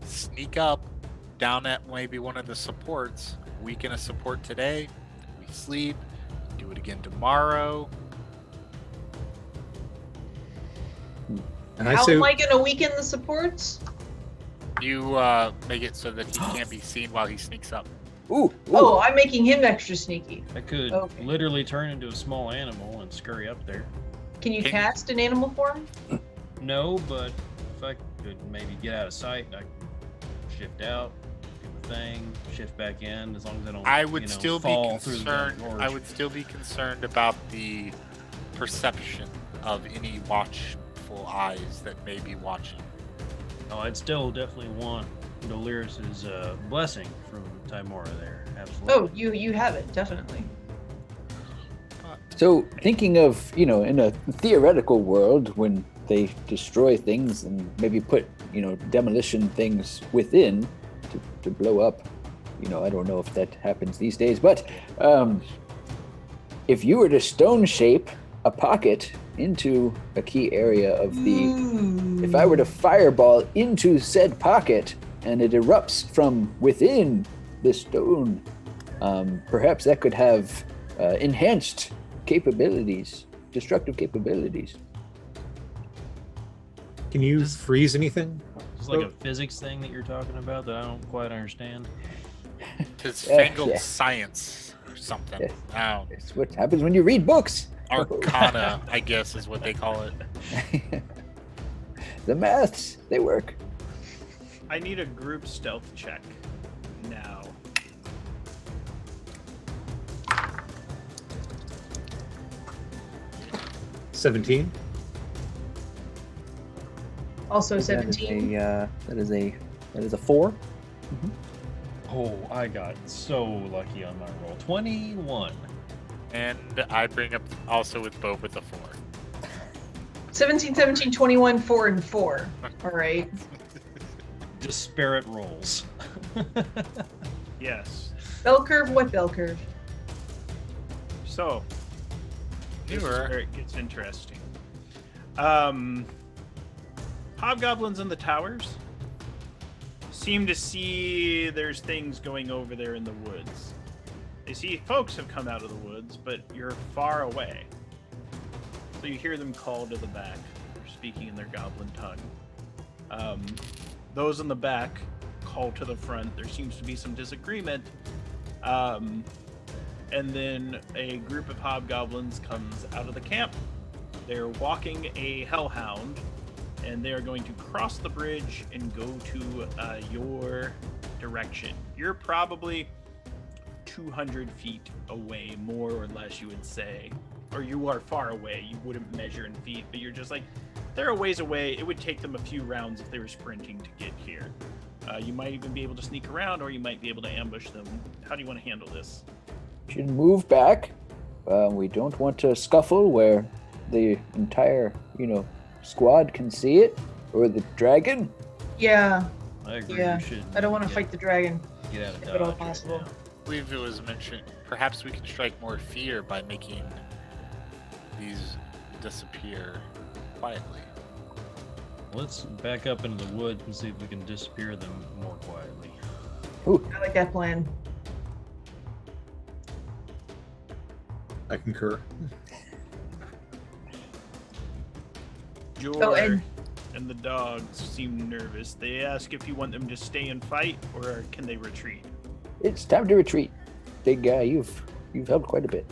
Sneak up down at maybe one of the supports. Weaken a support today. We sleep. Do it again tomorrow. And I How say, am I going to weaken the supports? You make it so that he can't be seen while he sneaks up. Ooh. Oh, I'm making him extra sneaky. I could Okay. literally turn into a small animal and scurry up there. Can you Can- cast an animal form? No, but if I could maybe get out of sight, I could shift out, do the thing, shift back in, as long as I don't. I would still be fall through the concerned. gorge. I would still be concerned about the perception of any watchful eyes that may be watching. Oh, I'd still definitely want Delirius's blessing from Timora there. Absolutely. Oh, you have it, definitely. So, thinking of, in a theoretical world when they destroy things and maybe put, demolition things within to blow up, I don't know if that happens these days, but if you were to stone shape a pocket into a key area of the, if I were to fireball into said pocket and it erupts from within the stone, perhaps that could have enhanced capabilities, destructive capabilities. can you freeze anything? It's like a physics thing that you're talking about that I don't quite understand. His Yeah, fangled yeah. science or something. Yeah. Now, It's what happens when you read books. Arcana, I guess, is what they call it. The maths, they work. I need a group stealth check now. $17. Also That is 17. that is a 4. Oh, I got so lucky on my roll. 21. And I bring up also with both with a 4. 17, 17, 21, 4, and 4. All right. Disparate rolls. Yes. Bell curve, what bell curve? So, this is Newer. where it gets interesting. Hobgoblins in the towers seem to see there's things going over there in the woods. They see folks have come out of the woods, but you're far away. So you hear them call to the back. They're speaking in their goblin tongue. Those in the back call to the front. There seems to be some disagreement. And then a group of hobgoblins comes out of the camp. They're walking a hellhound and they are going to cross the bridge and go to your direction. You're probably 200 feet away, more or less, you would say. Or you are far away. You wouldn't measure in feet, but you're just like, they're a ways away. It would take them a few rounds if they were sprinting to get here. You might even be able to sneak around, or you might be able to ambush them. How do you want to handle this? Should move back. We don't want to scuffle where the entire, squad can see it, or the dragon. Yeah, I agree. yeah. We should I don't want to fight the dragon. get out of if at all dodge right possible. now. I believe it was mentioned perhaps we can strike more fear by making these disappear quietly. Let's back up into the woods and see if we can disappear them more quietly. I like that plan. I concur. Jor and- and the dogs seem nervous. They ask if you want them to stay and fight, or can they retreat? It's time to retreat. Big guy, you've helped quite a bit.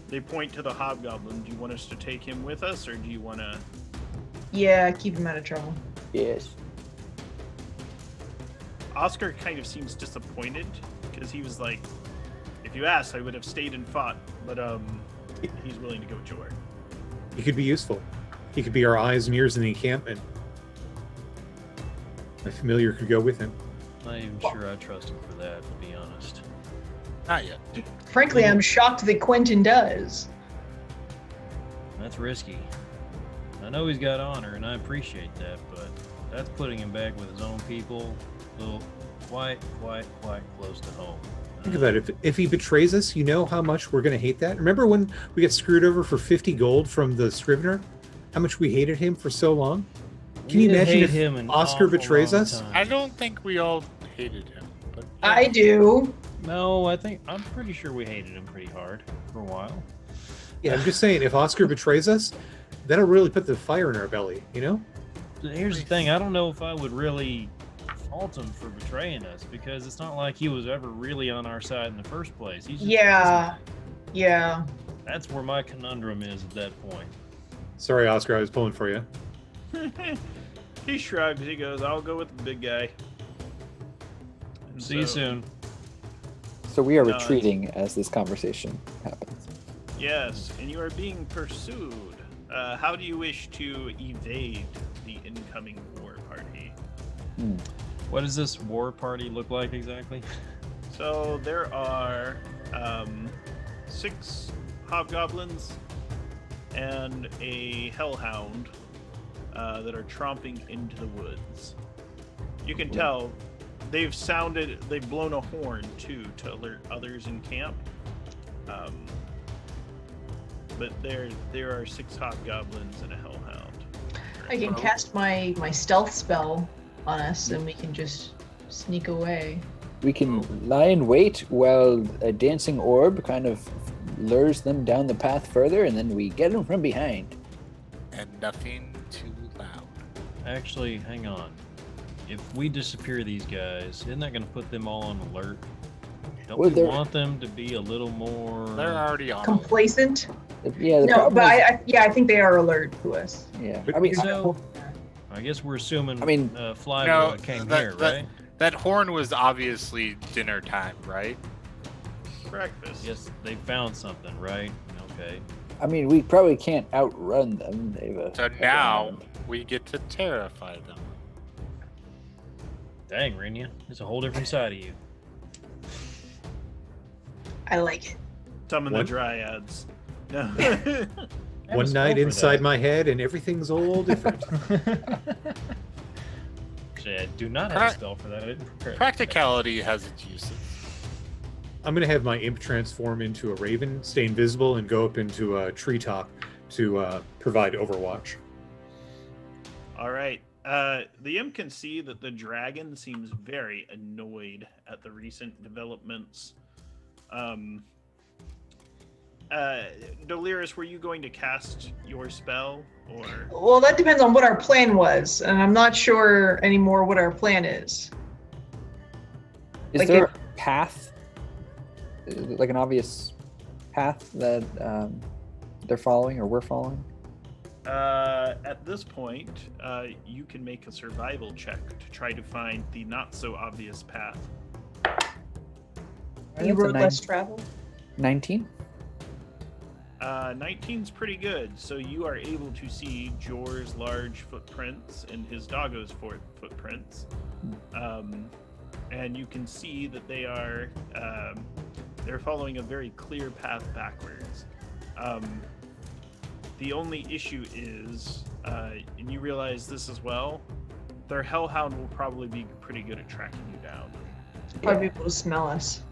They point to the hobgoblin. Do you want us to take him with us, or do you want to... Yeah, keep him out of trouble. Yes. Oscar kind of seems disappointed, because he was like, if you asked, I would have stayed and fought, but he's willing to go with Jor. He could be useful. He could be our eyes and ears in the encampment. My familiar could go with him. Not even sure I trust him for that, to be honest. Not yet. Frankly, I'm shocked that Quentin does. That's risky. I know he's got honor, and I appreciate that, but that's putting him back with his own people, a little quite close to home. Think about it. If he betrays us, you know how much we're going to hate that? Remember when we got screwed over for 50 gold from the Scrivener? How much we hated him for so long? Can you imagine if Oscar betrays us? I don't think we all hated him, but I do. No, I'm pretty sure we hated him pretty hard for a while. Yeah, I'm just saying, if Oscar betrays us, that'll really put the fire in our belly, you know? Here's the thing, I don't know if I would really fault him for betraying us, because it's not like he was ever really on our side in the first place. He's just Yeah. Yeah. That's where my conundrum is at that point. Sorry, Oscar, I was pulling for you. He shrugs. He goes, I'll go with the big guy. And See you so- soon. So we are No, retreating as this conversation happens. Yes, and you are being pursued. How do you wish to evade the incoming war party? What does this war party look like exactly? So there are 6 hobgoblins and a hellhound that are tromping into the woods. You can tell they've blown a horn too to alert others in camp. But there are 6 hobgoblins and a hellhound. I can cast my stealth spell on us and we can just sneak away. We can lie in wait while a dancing orb kind of lures them down the path further, and then we get them from behind. and nothing too loud. Actually, hang on. If we disappear these guys, isn't that going to put them all on alert? Don't Well, we they're- want them to be a little more... They're already on. Complacent? Yeah, the No, problem but is- I think they are alert to us. yeah. But I mean, So, I guess we're assuming I mean- Fly No, came that- here, that- right? That horn was obviously dinner time, right? Breakfast. Yes, they found something, right? Okay. I mean, we probably can't outrun them. They've So now we get to terrify them. Dang, Rinya, it's a whole different side of you. I like it. Summon the What? dryads. No. I have a One spell night for inside that. my head, and everything's all different. Actually, I do not have a spell for that. I didn't prepare that. Practicality has its uses. I'm gonna have my imp transform into a raven, stay invisible, and go up into a treetop to provide overwatch. All right. The imp can see that the dragon seems very annoyed at the recent developments. Delirious, were you going to cast your spell, or Well, that depends on what our plan was, and I'm not sure anymore what our plan is. Is like there if- a path, like an obvious path that they're following or we're following? At this point, you can make a survival check to try to find the not so obvious path. You That's a road nine- less travel. 19. 19's pretty good. So you are able to see Jor's large footprints and his doggo's footprints. And you can see that they are they're following a very clear path backwards. The only issue is, and you realize this as well, their hellhound will probably be pretty good at tracking you down. Probably be able to smell us.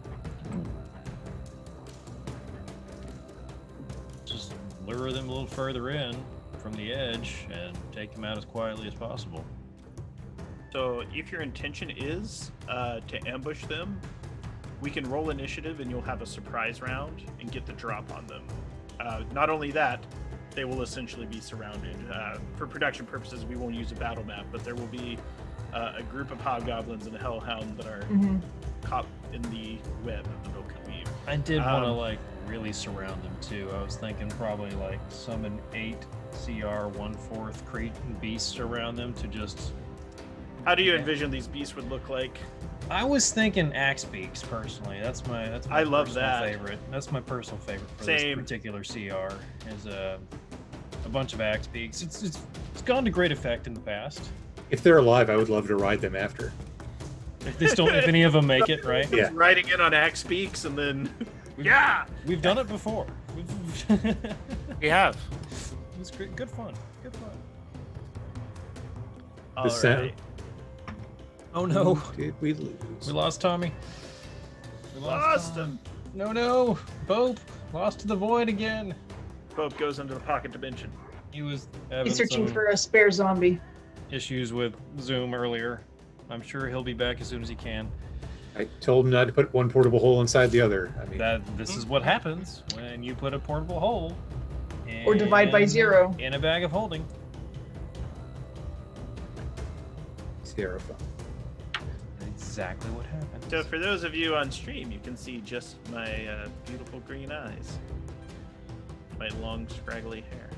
Just lure them a little further in from the edge and take them out as quietly as possible. So if your intention is to ambush them, we can roll initiative and you'll have a surprise round and get the drop on them. Not only that, they will essentially be surrounded. For production purposes, we won't use a battle map, but there will be a group of hobgoblins and a hellhound that are caught in the web of the Velkyn Weave. I did want to like really surround them too. I was thinking probably like summon 8 CR 1/4 Crete beasts around them to just. How do you envision these beasts would look like? I was thinking axe beaks personally. That's my I love personal that. favorite. That's my personal favorite for Same. this particular CR is a bunch of axe beaks. It's gone to great effect in the past. If they're alive, I would love to ride them after. If they still, if any of them make it, right? Yeah. Riding in on axe beaks and then yeah, We've done it before. We have. It was great, good fun. Good fun. all The sound- right. Oh no, Who did we lose? we lost Tommy. We Lost Tom. him. No, Bope lost to the void again. Pope goes into the pocket dimension. He was having He's searching some for a spare zombie. issues with Zoom earlier. I'm sure he'll be back as soon as he can. I told him not to put one portable hole inside the other. I mean, This is what happens when you put a portable hole Or divide by 0. in a bag of holding. zero fun. Exactly what happens. So for those of you on stream, you can see just my beautiful green eyes, my long scraggly hair.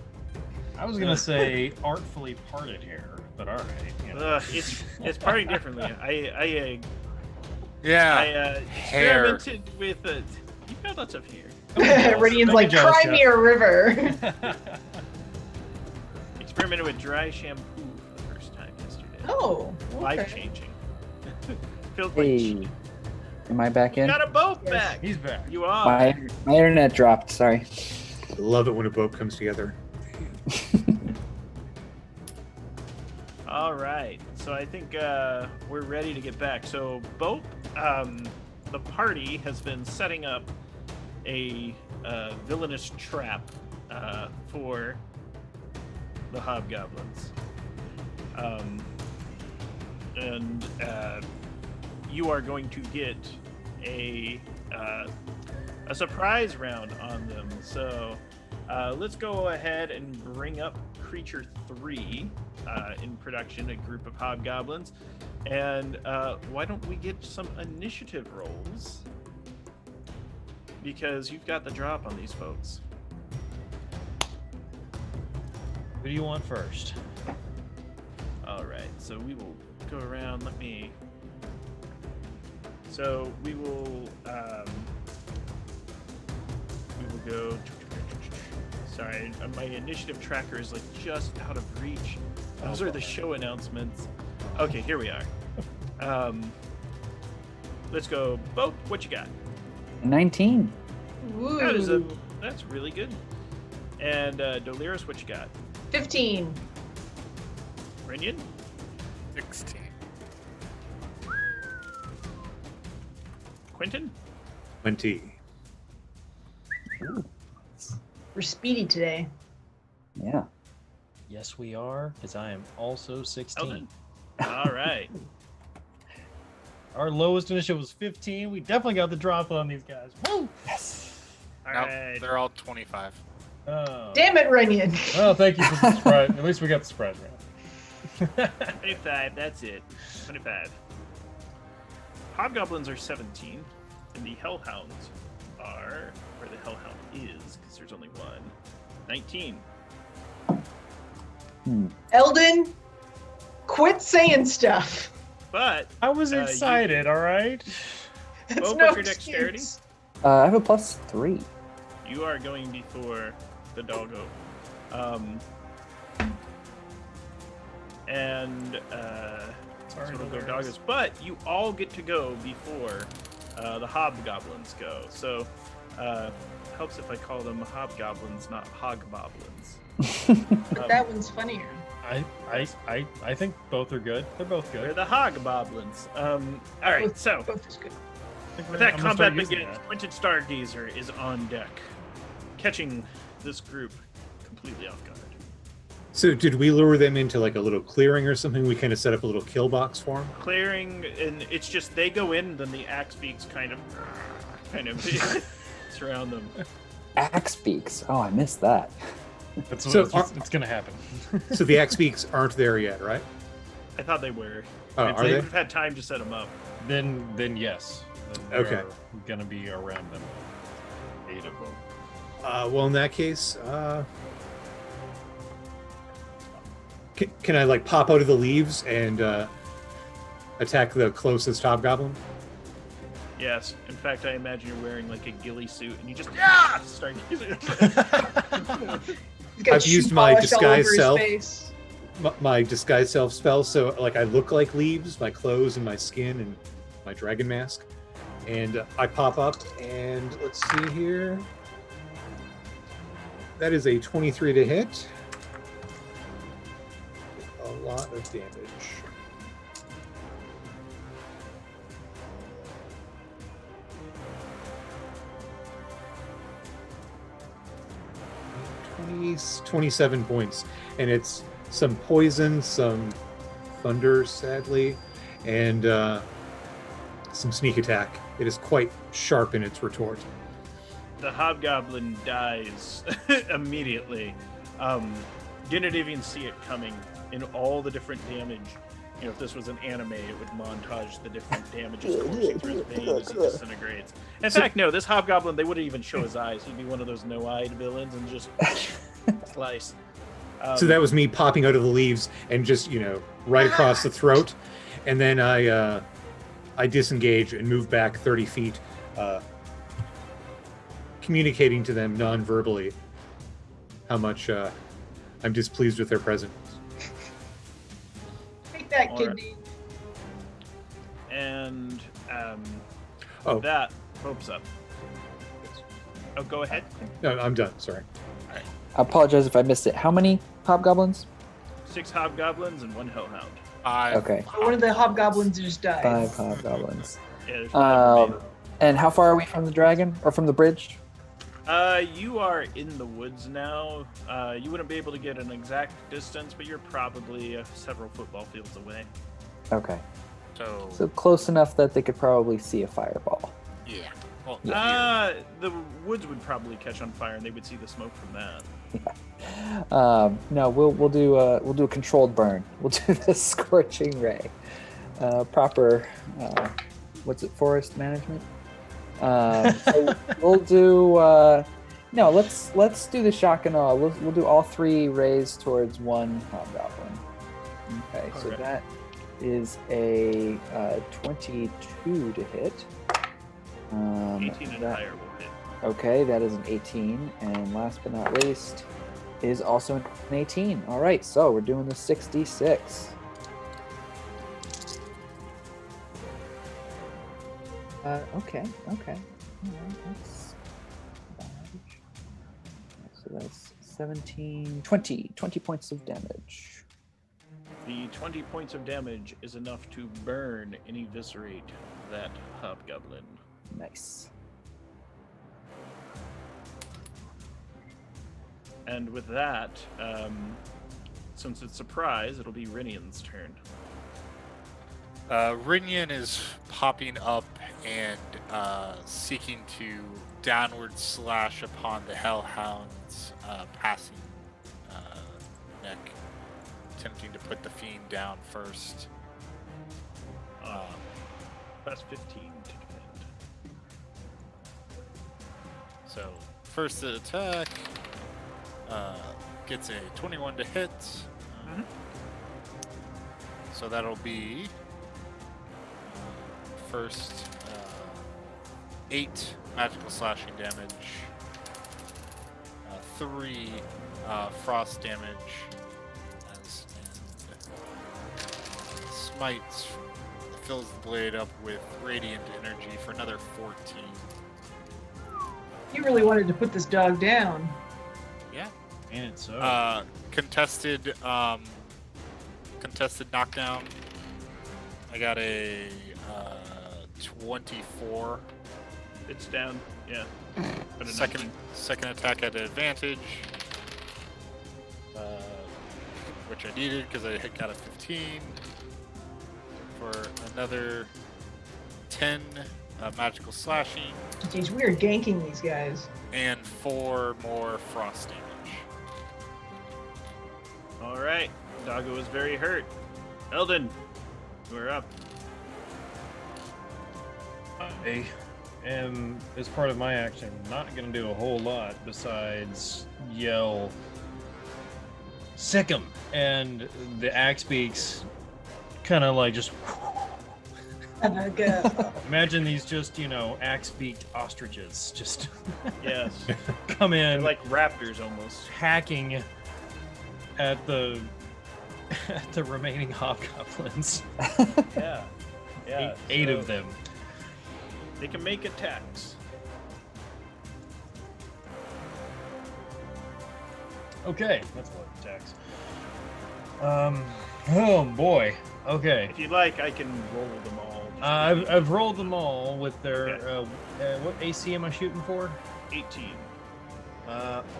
I was gonna say artfully parted hair, but all right. You know. It's parting differently. I Yeah. Hair. experimented with you've got lots of hair. Radian's Don't be like, jealous, cry Jeff." me a river. Experimented with dry shampoo for the first time yesterday. Oh, Life okay. changing. Feels like Hey, am I back in? got a boat Yes. back. He's back. You are. My internet dropped. Sorry. I love it when a boat comes together. All right. So I think we're ready to get back. So Bope, the party has been setting up a villainous trap for the hobgoblins. And you are going to get a surprise round on them. So let's go ahead and bring up Creature 3 in production, a group of hobgoblins. And why don't we get some initiative rolls? Because you've got the drop on these folks. Who do you want first? All right, so we will go around. So we will go. Sorry, my initiative tracker is like just out of reach. Those are the show announcements. Okay, here we are. Let's go. Bope, what you got? 19. Ooh. That's really good. And Doliris, what you got? 15. Rinian? 16. Quentin? 20. We're speedy today. Yeah. Yes, we are, because I am also 16. Eldon? All right. Our lowest initiative was 15. We definitely got the drop on these guys. Woo! Yes. All Nope, right. they're all 25. Oh. Damn it, Runyon. Well, thank you for the surprise. At least we got the surprise round. 25, that's it. 25. Hobgoblins are 17, and the Hellhounds are, where the Hellhound is, because there's only one, 19. Eldon, quit saying stuff. But I was you- excited, all right? That's Both no with your dexterity? excuse. I have a +3. you are going before the doggo. And Sorry, so it'll the go bears. doggos. But you all get to go before the hobgoblins go. So helps if I call them hobgoblins, not hoggoblins. But that one's funnier. I think both are good. They're both They're good. the hoggoblins. All right, so Both is good. with that I'm gonna combat start using begins, that. Quentin Stargazer is on deck, catching this group completely off guard. So did we lure them into like a little clearing or something? We kind of set up a little kill box for them. Clearing, and it's just they go in, then the axe beaks kind of surround them. Axe beaks. Oh, I missed that. That's So it's gonna happen. So the axe beaks aren't there yet, right? I thought they were. Oh, If are they they? would have had time to set them up. Then yes. Then we Okay. are gonna be around them. 8 of them. Well, in that case, can I like pop out of the leaves and attack the closest hobgoblin? Yes. In fact, I imagine you're wearing like a ghillie suit, and you just start using it. He's got I've shoe used my polish all over disguise his self. face. My disguise self spell, so like I look like leaves, my clothes and my skin and my dragon mask, and I pop up and let's see here. That is a 23 to hit. A lot of damage. Twenty 27 points, and it's some poison, some thunder, sadly, and some sneak attack. It is quite sharp in its retort. The hobgoblin dies immediately. Didn't even see it coming in all the different damage. You know, if this was an anime, it would montage the different damages coursing through his veins as he disintegrates. In fact, no, this hobgoblin, they wouldn't even show his eyes. He'd be one of those no-eyed villains and just slice. So that was me popping out of the leaves and just, right across the throat. And then I disengage and move back 30 feet, communicating to them non-verbally how much I'm displeased with their presence. Take that, All right. kidney. And Oh. that hopes up. Oh, go ahead. No, I'm done. Sorry. I apologize if I missed it. How many hobgoblins? 6 hobgoblins and 1 hellhound. Okay, One of the hobgoblins just died. 5 hobgoblins. Yeah, there's 5 remaining. And how far are we from the dragon or from the bridge? You are in the woods now. You wouldn't be able to get an exact distance, but you're probably several football fields away. Okay, So, so close enough that they could probably see a fireball. yeah. Well, The woods would probably catch on fire, and they would see the smoke from that. No, we'll do a controlled burn. We'll do the scorching ray. Proper, what's it? Forest management. So we'll do. No, let's do the shock and awe. We'll do all 3 rays towards 1 hobgoblin. Okay, so Okay. that is a 22 to hit. 18 and that- higher will hit. Okay, that is an 18. And last but not least is also an 18. All right, so we're doing the 6d6. Okay. All right, that's damage. So that's 17, 20 points of damage. The 20 points of damage is enough to burn and eviscerate that hobgoblin. Nice. And with that, since it's surprise, it'll be Rinian's turn. Rinian is popping up and seeking to downward slash upon the Hellhound's passing neck, attempting to put the fiend down first. That's 15 to defend. So, first attack gets a 21 to hit. Mhm. So that'll be first 8 magical slashing damage, 3 frost damage, as and smites fills the blade up with radiant energy for another 14. You really wanted to put this dog down. Yeah. And so Contested knockdown. I got a 24. It's down. Yeah. But a Second 19. second attack at advantage, which I needed because I had got a 15 for another 10 magical slashing Jeez, we are ganking these guys. and 4 more frost damage. All right. Doggo is very hurt. Eldon, we're up. I am, as part of my action, not going to do a whole lot besides yell, "Sick 'em!" And the axe beaks kind of like just. Imagine these just, axe beaked ostriches just Yes. come They're in, like raptors almost. hacking at the remaining hobgoblins. Yeah. Yeah. Eight so of them. They can make attacks. Okay, that's a lot of attacks. Oh boy. Okay. If you'd like, I can roll them all. just I've rolled them all with their Okay. what AC am I shooting for? 18.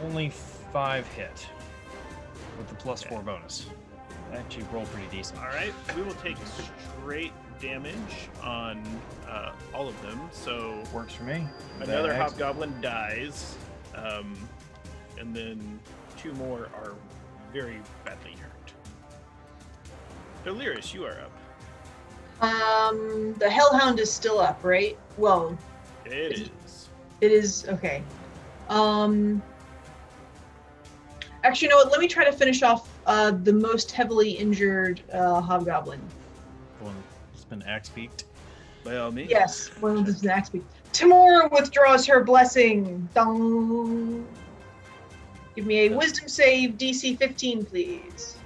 Only 5 hit with the plus Okay. 4 bonus. I actually rolled pretty decent. All right. We will take straight damage on all of them. So Works for me. another Bags. hobgoblin dies, and then 2 more are very badly hurt. Delirious, you are up. The Hellhound is still up, right? Well, It is. it is okay. Actually, you know what? Let me try to finish off the most heavily injured hobgoblin. The one that's been axe beaked. By all means. Yes, one of the next week. Tamora withdraws her blessing. Dong. Give me a wisdom save, DC 15, please.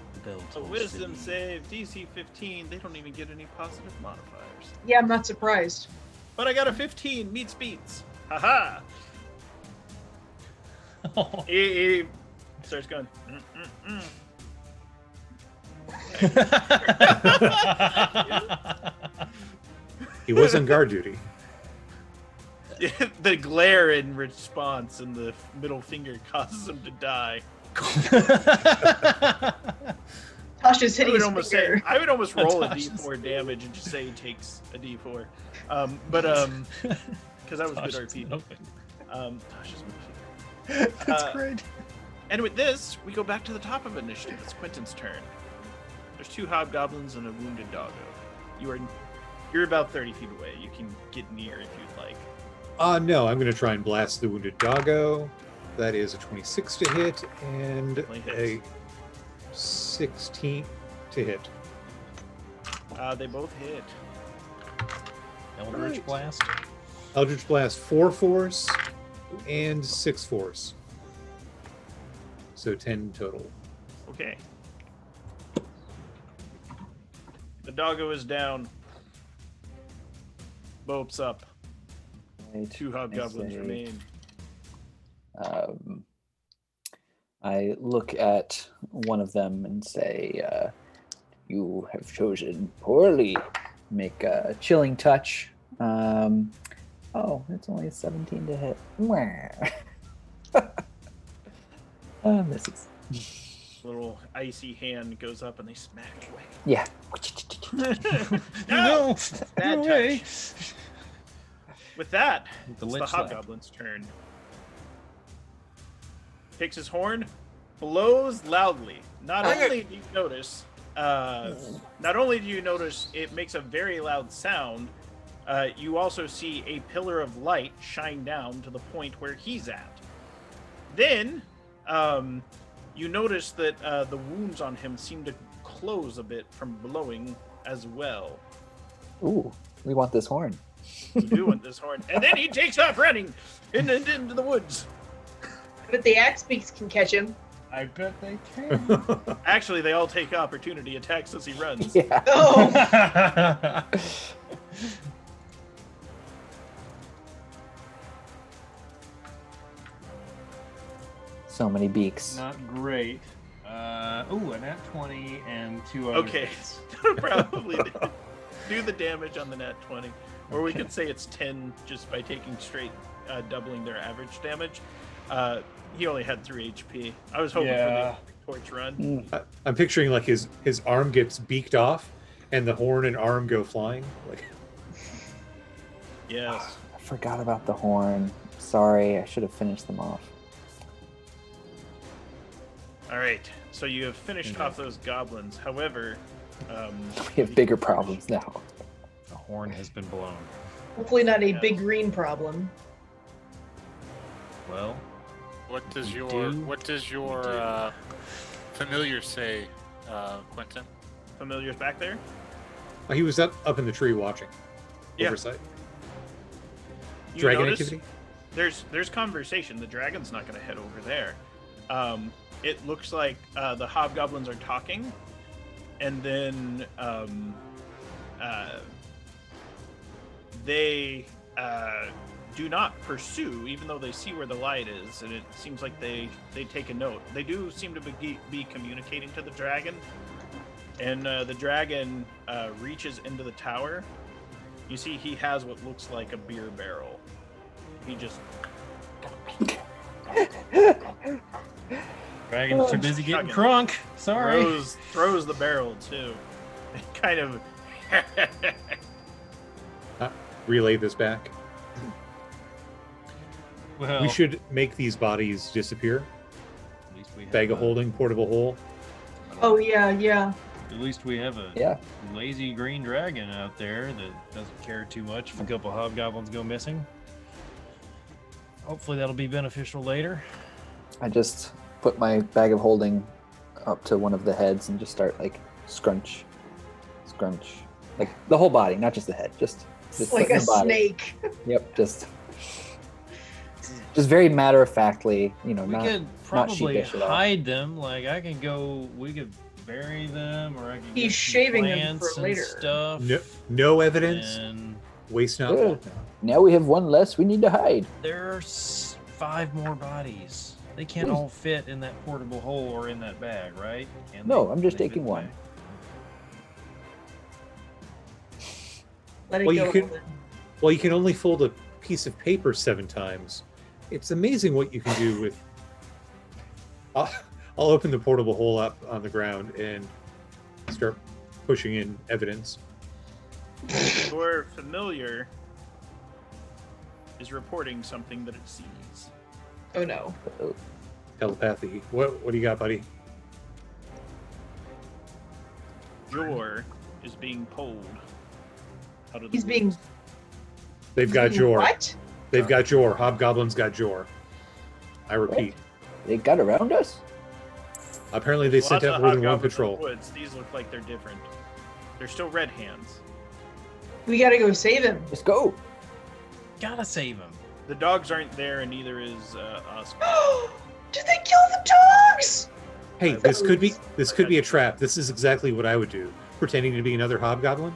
A wisdom save, DC 15. They don't even get any positive modifiers. Yeah, I'm not surprised. But I got a 15. Meets beats. Haha. He starts going. He was on guard duty. The glare in response and the middle finger causes him to die. Tasha's I hitting would his almost finger. say I would almost roll a Tasha's D4 damage and just say he takes a D4, because that was good Tasha's RP. middle finger. Tasha's middle finger. That's great. And with this, we go back to the top of initiative. It's Quentin's turn. There's 2 hobgoblins and a wounded doggo. You're about 30 feet away. You can get near if you'd like. No, I'm going to try and blast the wounded doggo. That is a 26 to hit and Definitely a hits. 16 to hit. They both hit. Eldritch Right. Blast. Eldritch Blast 4 force and 6 force. So 10 total. Okay. The doggo is down. Bope's up. Right, 2 hobgoblins say- remain. I look at one of them and say, "You have chosen poorly." Make a chilling touch. Oh, it's only a 17 to hit. Misses. Little icy hand goes up and they smack away. Yeah. No! Bad No way. touch. With that, The it's the lich slap. hobgoblin's turn. Takes his horn, blows loudly. Not only do you notice, it makes a very loud sound. You also see a pillar of light shine down to the point where he's at. Then, You notice that the wounds on him seem to close a bit from blowing as well. Ooh, we want this horn. You do want this horn. And then he takes off running into the woods. But the axe beaks can catch him. I bet they can. Actually, they all take opportunity attacks as he runs. Yeah. Oh, So many beaks. Not great. Ooh, a nat 20 and 2 other Okay. hits. Probably do the damage on the nat 20. Or we could say it's 10 just by taking straight, doubling their average damage. He only had 3 HP. I was hoping for the torch run. I'm picturing like his arm gets beaked off, and the horn and arm go flying. Like, Yes. I forgot about the horn. Sorry, I should have finished them off. All right. So you have finished off those goblins. However, We have bigger problems now. The horn has been blown. hopefully not a big green problem. Well, What does We your do. familiar say, Quentin? Familiar's back there. he was up in the tree watching. Yeah. Oversight. You Dragon notice activity. There's conversation. The dragon's not going to head over there. It looks like the hobgoblins are talking, and then they do not pursue, even though they see where the light is, and it seems like they take a note. They do seem to be communicating to the dragon, and the dragon reaches into the tower. You see, he has what looks like a beer barrel. He just Dragon's too busy getting Chugging. crunk. Sorry. throws the barrel too. Kind of. Relay this back. Well, We should make these bodies disappear. At least we have Bag of holding, portable hole. Oh, yeah. At least we have a Yeah. lazy green dragon out there that doesn't care too much if a couple hobgoblins go missing. Hopefully that'll be beneficial later. I just put my bag of holding up to one of the heads and just start like scrunch, like the whole body, not just the head, just Like putting a the body. snake. Yep, just very matter of factly, We not could not probably sheepish at all. hide them. Like we could bury them, or I could He's get some shaving them plants for and later. stuff. No evidence. And Waste not. Ugh. Now we have one less we need to hide. there's 5 more bodies. They can't all fit in that portable hole or in that bag, right? Can No, they? I'm just They fit taking in the one. bag? Let it Well, go. you could- Holden. Well, you can only fold a piece of paper 7 times. It's amazing what you can do with. I'll open the portable hole up on the ground and start pushing in evidence. Your familiar is reporting something that it sees. Oh, no. Telepathy. What do you got, buddy? Jor is being pulled out of the He's being. woods. They've got Jor. What? They've got Jor. Hobgoblins got Jor. I repeat. They got around us. Apparently, they sent Lots out of more than one hobgoblins in the patrol. Woods. These look like they're different. They're still red hands. We gotta go save him. Let's go. Gotta save him. The dogs aren't there, and neither is us. Did they kill the dogs? Hey, this could be a trap. This is exactly what I would do. Pretending to be another hobgoblin.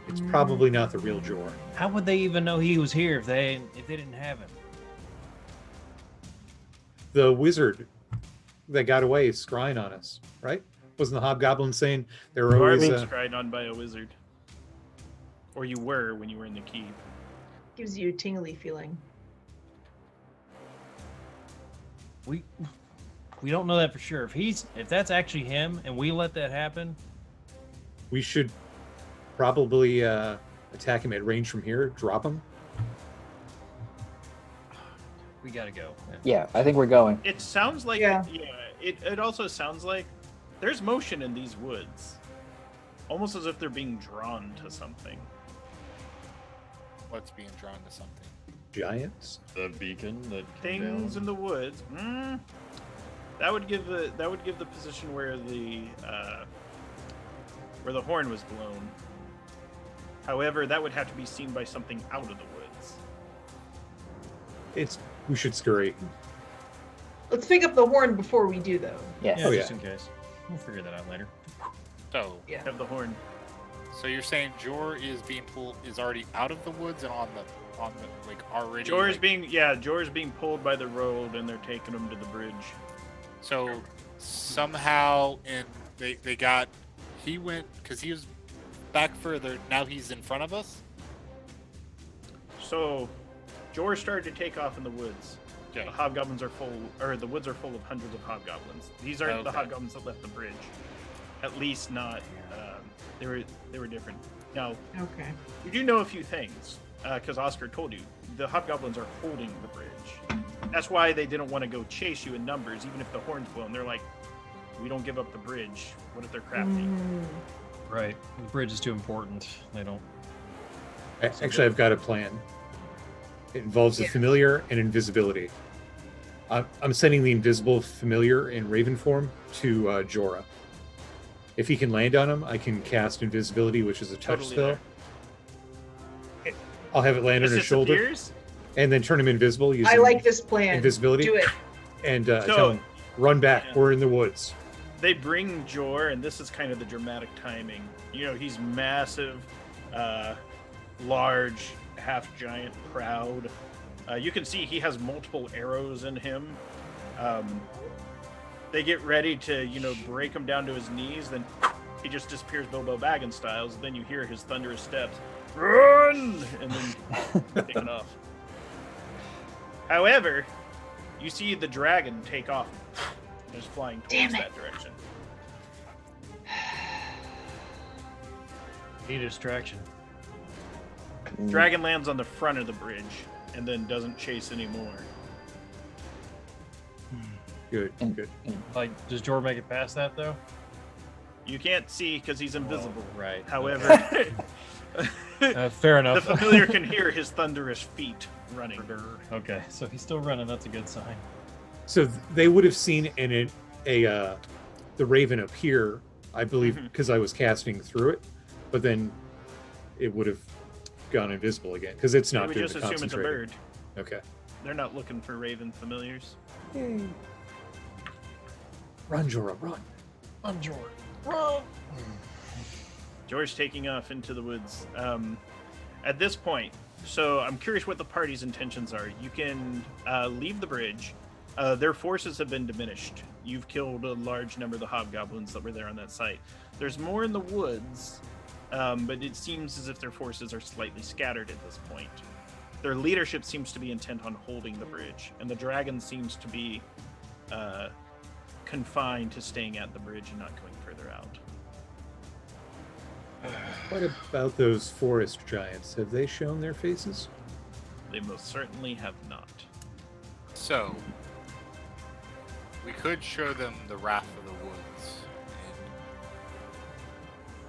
It's probably not the real Jor. How would they even know he was here if they didn't have him? The wizard that got away is scrying on us, right? Wasn't the hobgoblin saying there were You are always being scryed on by a wizard. Or you were when you were in the keep. Gives you a tingly feeling. We don't know that for sure. If that's actually him and we let that happen, we should probably attack him at range from here, drop him. we gotta go. Yeah, I think we're going. It sounds like Yeah. It also sounds like there's motion in these woods, almost as if they're being drawn to something. What's being drawn to something? Giants. The beacon that Things in the woods. That would give the position where the horn was blown. However, that would have to be seen by something out of the woods. We should scurry. Let's pick up the horn before we do, though. Yes. Yeah, Oh, just yeah. in case. We'll figure that out later. So, Yeah. Have the horn. so you're saying Jor is already out of the woods and on the like already. Jor's like, being pulled by the road, and they're taking him to the bridge. So somehow, he went because he was back further. Now he's in front of us. So, Jor started to take off in the woods. Okay. The hobgoblins are the woods are full of hundreds of hobgoblins. These aren't the Okay. hobgoblins that left the bridge. At least not. They were different. Now, Okay. you do know a few things, because Oscar told you. The hobgoblins are holding the bridge. That's why they didn't want to go chase you in numbers, even if the horn's blown. They're like, we don't give up the bridge. What if they're crafty? Right. The bridge is too important. They don't. Actually, I've got a plan. It involves a familiar and invisibility. I'm sending the invisible familiar in Raven form to Jorah. If he can land on him, I can cast invisibility, which is a touch Totally spell. I'll have it land on This his shoulder disappears? and then turn him invisible using I like this plan. invisibility. Do it. And tell him, run back. Yeah. We're in the woods. They bring Jor, and this is kind of the dramatic timing. You know, he's massive, large, half giant, proud. You can see he has multiple arrows in him. They get ready to, break him down to his knees. Then he just disappears Bilbo Baggins styles. Then you hear his thunderous steps. Run! And then taking off. However, you see the dragon take off, just flying towards that direction. Need a distraction. Dragon lands on the front of the bridge and then doesn't chase anymore. Good, And- good. Like, does Jor make it past that though? You can't see because he's invisible. Oh, right. However, Fair the enough. familiar can hear his thunderous feet running. Okay, so if he's still running, that's a good sign. So they would have seen the Raven appear, I believe, because I was casting through it, but then it would have gone invisible again because it's They not would doing just the assume it's a bird. Okay. They're not looking for raven familiars. Run, Jorah, run. George taking off into the woods. At this point, so I'm curious what the party's intentions are. You can leave the bridge. Their forces have been diminished. You've killed a large number of the hobgoblins that were there on that site. There's more in the woods, but it seems as if their forces are slightly scattered at this point. Their leadership seems to be intent on holding the bridge, and the dragon seems to be confined to staying at the bridge and not going further out. What about those forest giants? Have they shown their faces? They most certainly have not. So, we could show them the wrath of the woods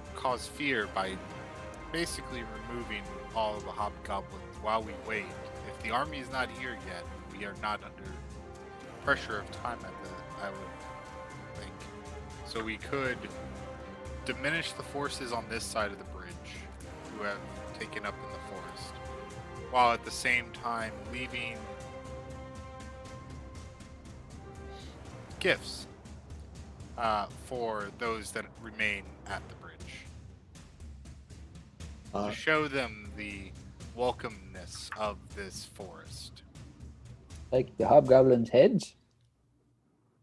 and cause fear by basically removing all of the hobgoblins while we wait. If the army is not here yet, we are not under pressure of time I would think. So we could diminish the forces on this side of the bridge who have taken up in the forest, while at the same time leaving gifts for those that remain at the bridge. To show them the welcomeness of this forest. Like the hobgoblins' heads?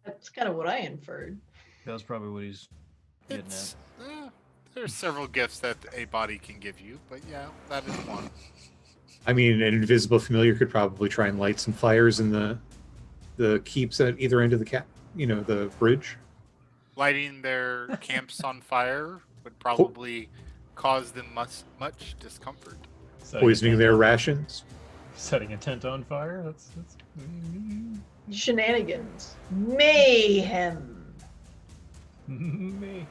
That's kind of what I inferred. That's probably what he's getting It's, there's several gifts that a body can give you, but yeah, that is one. I mean, an invisible familiar could probably try and light some fires in the keeps at either end of the bridge. Lighting their camps on fire would probably cause them much discomfort. at. Poisoning their rations. Setting a tent on fire? That's... Shenanigans. Mayhem. Me.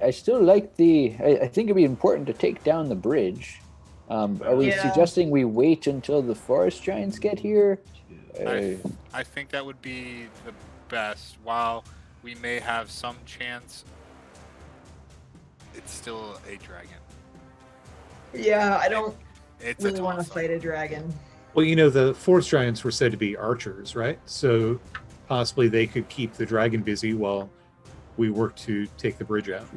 I still like I think it'd be important to take down the bridge. Are we Yeah. suggesting we wait until the forest giants get here? I think that would be the best. While we may have some chance, it's still a dragon. Yeah, I don't It's really a want to toss-up. fight a dragon. Well, you know, the forest giants were said to be archers, right? So possibly they could keep the dragon busy while we work to take the bridge out.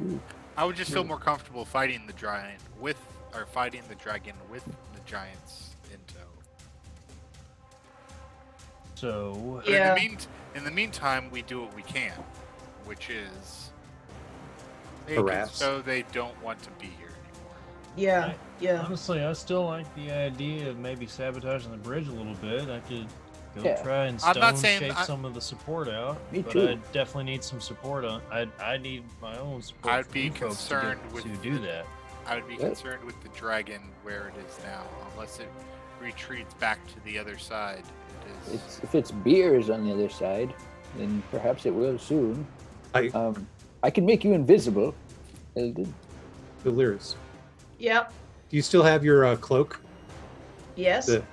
I would just feel more comfortable fighting the dragon with the giants in tow. So But Yeah. in the meantime, we do what we can, which is make it Harass. so they don't want to be here anymore. Yeah, yeah. honestly, I still like the idea of maybe sabotaging the bridge a little bit. I could go Yeah. try and I'm not stone saying shake I- some of the support out. Me but too. I definitely need some support on. I need my own support. I'd from be you folks concerned to, with to do the- that. I would be Yeah. concerned with the dragon where it is now, unless it retreats back to the other side. It is. If it's beers on the other side, then perhaps it will soon. I- I can make you invisible, Eldon. Delirious. Yep. Do you still have your cloak? Yes. The,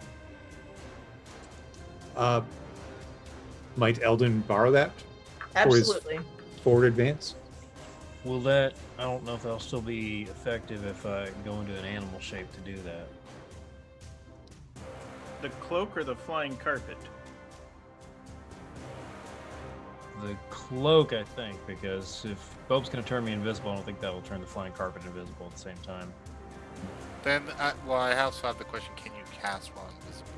might Eldon borrow that Absolutely. forward advance? Will that? I don't know if that'll still be effective if I go into an animal shape to do that. The cloak or the flying carpet? The cloak, I think, because if Bope's going to turn me invisible, I don't think that will turn the flying carpet invisible at the same time. Then, I also have the question: can you cast while invisible?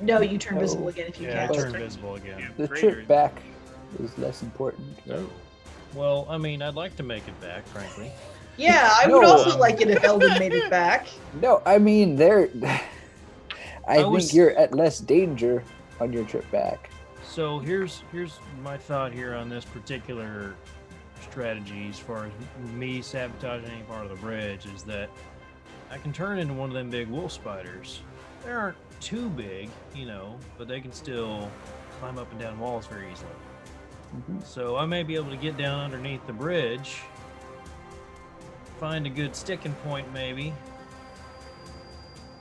No, you turn Oh. visible again if you Yeah, I cast. turn invisible again. The Greater- trip back is less important. Right? Well, I mean, I'd like to make it back, frankly. Yeah, I would No. also like it if Eldon made it back. No, I mean there. I think was- you're at less danger on your trip back. So here's my thought here on this particular strategy as far as me sabotaging any part of the bridge is that I can turn into one of them big wolf spiders. They aren't too big, but they can still climb up and down walls very easily. Mhm. So I may be able to get down underneath the bridge, find a good sticking point maybe,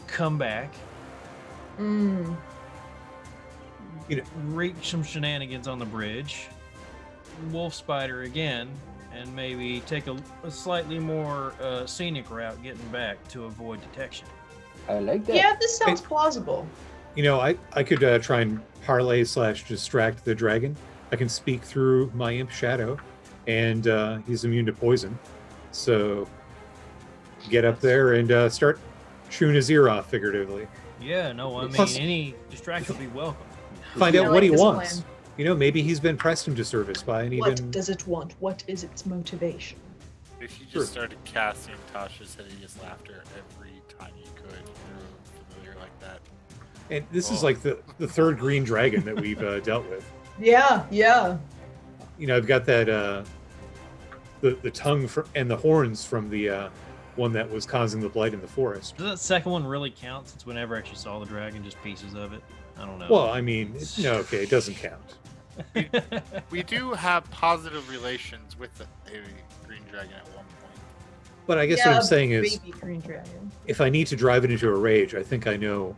come back, Mm. reach some shenanigans on the bridge, wolf spider again, and maybe take a slightly more scenic route getting back to avoid detection. I like that. Yeah, this sounds plausible. You know, I could try and parlay / distract the dragon. I can speak through my imp shadow, and he's immune to poison. So get up there and start chewing his ear off, figuratively. Yeah, no, I mean, Plus- any distraction would be welcome. Find I out like what he this wants. plan. You know, maybe he's been pressed into service by an What even. does it want? What is its motivation? If you Sure. just started casting Tasha's hideous laughter every time you could, you're familiar like that. And this is Oh. like the third green dragon that we've dealt with. Yeah, yeah. You know, I've got that the tongue and the horns from the one that was causing the blight in the forest. Does that second one really count since we never actually saw the dragon, just pieces of it? I don't know. Well, I mean, no, okay, it doesn't count. We do have positive relations with a green dragon at one point. But I guess Yeah, what I'm saying is, Baby green dragon. if I need to drive it into a rage, I think I know.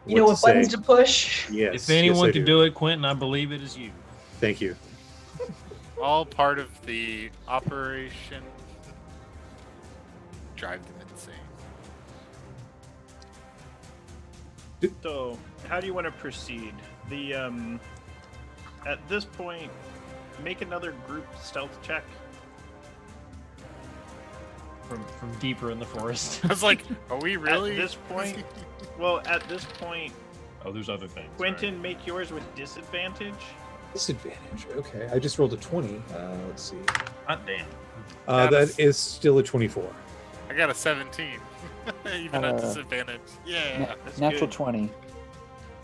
You know what to buttons say. to push? Yes. if anyone yes, I can do it, Quentin, I believe it is you. Thank you. All part of the operation. Drive them insane. So, how do you want to proceed? The at this point, make another group stealth check. From deeper in the forest. I was like, are we really? At this point, well, at this point, Oh, there's other things. Quentin, make yours with disadvantage. Disadvantage. Okay, I just rolled a 20. Let's see. Hot damn. That is still a 24. I got a 17. Even at Uh, disadvantage. Yeah. That's Natural good. 20.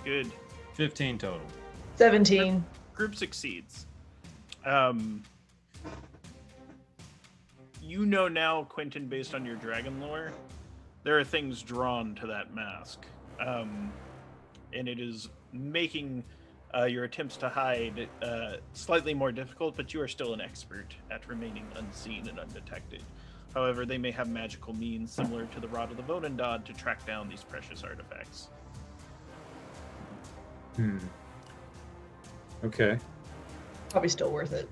Good. 15 total. 17. Group succeeds. You know now, Quentin, based on your dragon lore, there are things drawn to that mask. And it is making your attempts to hide slightly more difficult, but you are still an expert at remaining unseen and undetected. However, they may have magical means similar to the Rod of the Vonendad to track down these precious artifacts. Okay. Probably still worth it.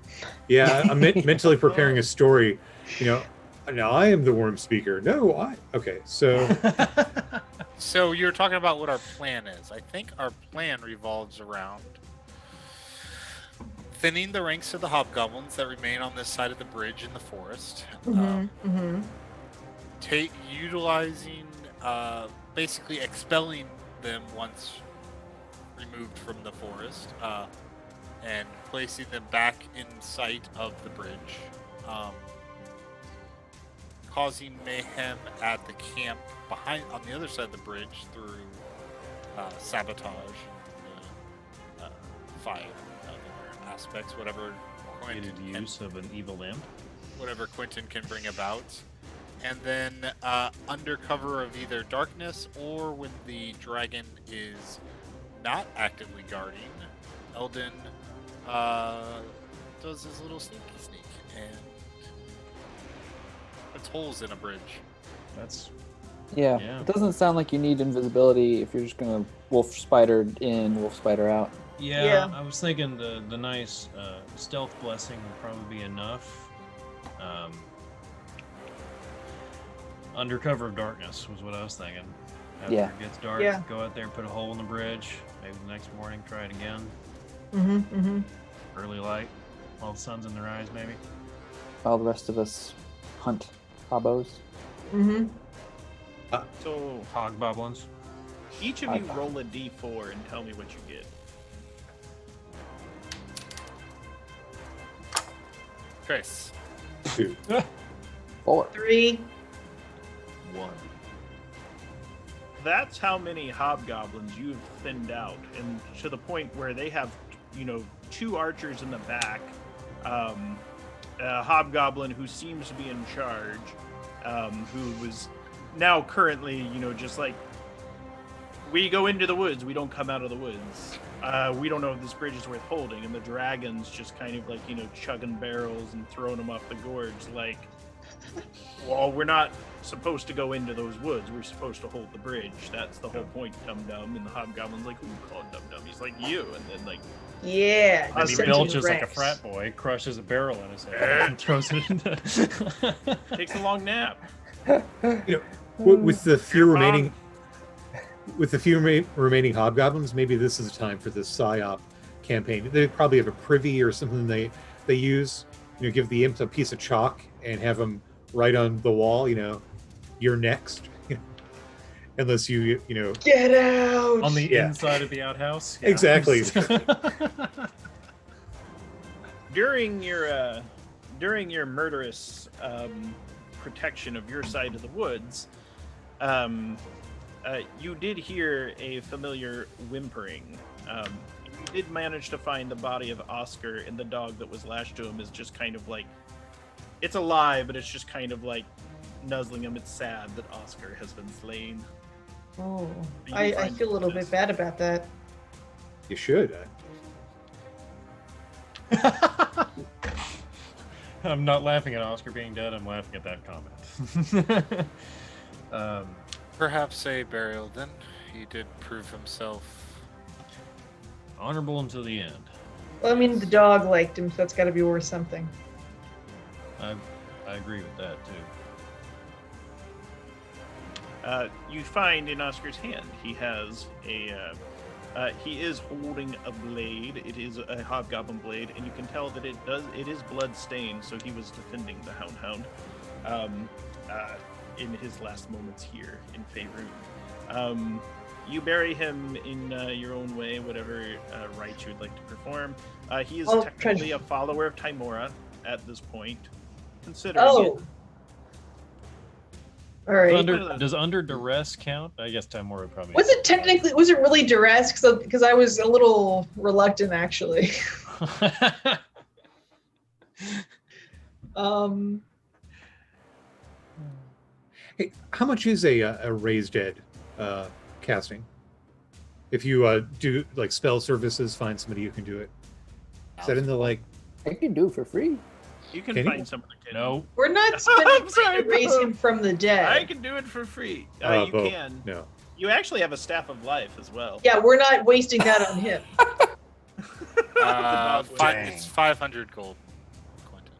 Yeah, I'm mentally preparing a story. Now I am the worm speaker. No, Okay, so So you're talking about what our plan is. I think our plan revolves around thinning the ranks of the hobgoblins that remain on this side of the bridge in the forest. Utilizing, basically expelling them once removed from the forest, and placing them back in sight of the bridge, causing mayhem at the camp on the other side of the bridge through sabotage and fire, other aspects, whatever Use of an evil lamp. whatever Quentin can bring about. And then under cover of either darkness or when the dragon is not actively guarding, Eldon does his little sneak and puts holes in a bridge. That's Yeah, Yeah. it doesn't sound like you need invisibility if you're just gonna wolf spider in, wolf spider out. yeah. I was thinking the nice stealth blessing would probably be enough. Under cover of darkness was what I was thinking. After Yeah. it gets dark, Yeah. go out there, put a hole in the bridge. Maybe the next morning, try it again. Early light, while the sun's in their eyes, maybe. While the rest of us hunt hobos. So Hogboblins. each of you roll a d4 and tell me what you get. Chris. 2. 4. 3. 1. That's how many hobgoblins you've thinned out, and to the point where they have, 2 archers in the back, a hobgoblin who seems to be in charge, who was now currently, just like, we go into the woods, we don't come out of the woods. We don't know if this bridge is worth holding, and the dragon's just kind of like, chugging barrels and throwing them up the gorge, like, well, we're not supposed to go into those woods. We're supposed to hold the bridge. That's the whole point, dum-dum. And the hobgoblin's like, who called dum-dum? He's like, you. And then, like, Yeah. And he dissenting belches like a ranks. frat boy, crushes a barrel in his head, and throws it into. takes a long nap. With the few Your remaining, remaining hobgoblins, maybe this is the time for this psyop campaign. They probably have a privy or something they use. Give the imps a piece of chalk and have them write on the wall. You're next. Unless you Get out! On the Yeah. inside of the outhouse. Exactly. During your murderous protection of your side of the woods, you did hear a familiar whimpering. You did manage to find the body of Oscar, and the dog that was lashed to him is just kind of like, it's alive, but it's just kind of like nuzzling him. It's sad that Oscar has been slain. Oh, You I find feel a little this. bit bad about that. You should. I'm not laughing at Oscar being dead. I'm laughing at that comment. Perhaps a burial then. He did prove himself. Honorable until the end. Well, I mean, the dog liked him, so that's got to be worth something. I agree with that too. You find in Oscar's hand he has he is holding a blade. It is a hobgoblin blade, and you can tell that it is blood stained. So he was defending the hound in his last moments here in Faerun. You bury him in your own way, whatever rites you would like to perform. He is I'll technically try- a follower of Timora at this point, considering Oh. it. All right. Does under duress count? I guess Timor would probably. Was it really duress? Because I was a little reluctant, actually. Hey, how much is a raised dead casting? If you do like spell services, find somebody who can do it. Is that in the like? I can do it for free. You can Can you? find someone that can. No. We're not spending I'm sorry, money to raise Bo. him from the dead. I can do it for free. You Bo, can. No. You actually have a staff of life as well. Yeah, we're not wasting that on him. It's 500 gold, Quentin.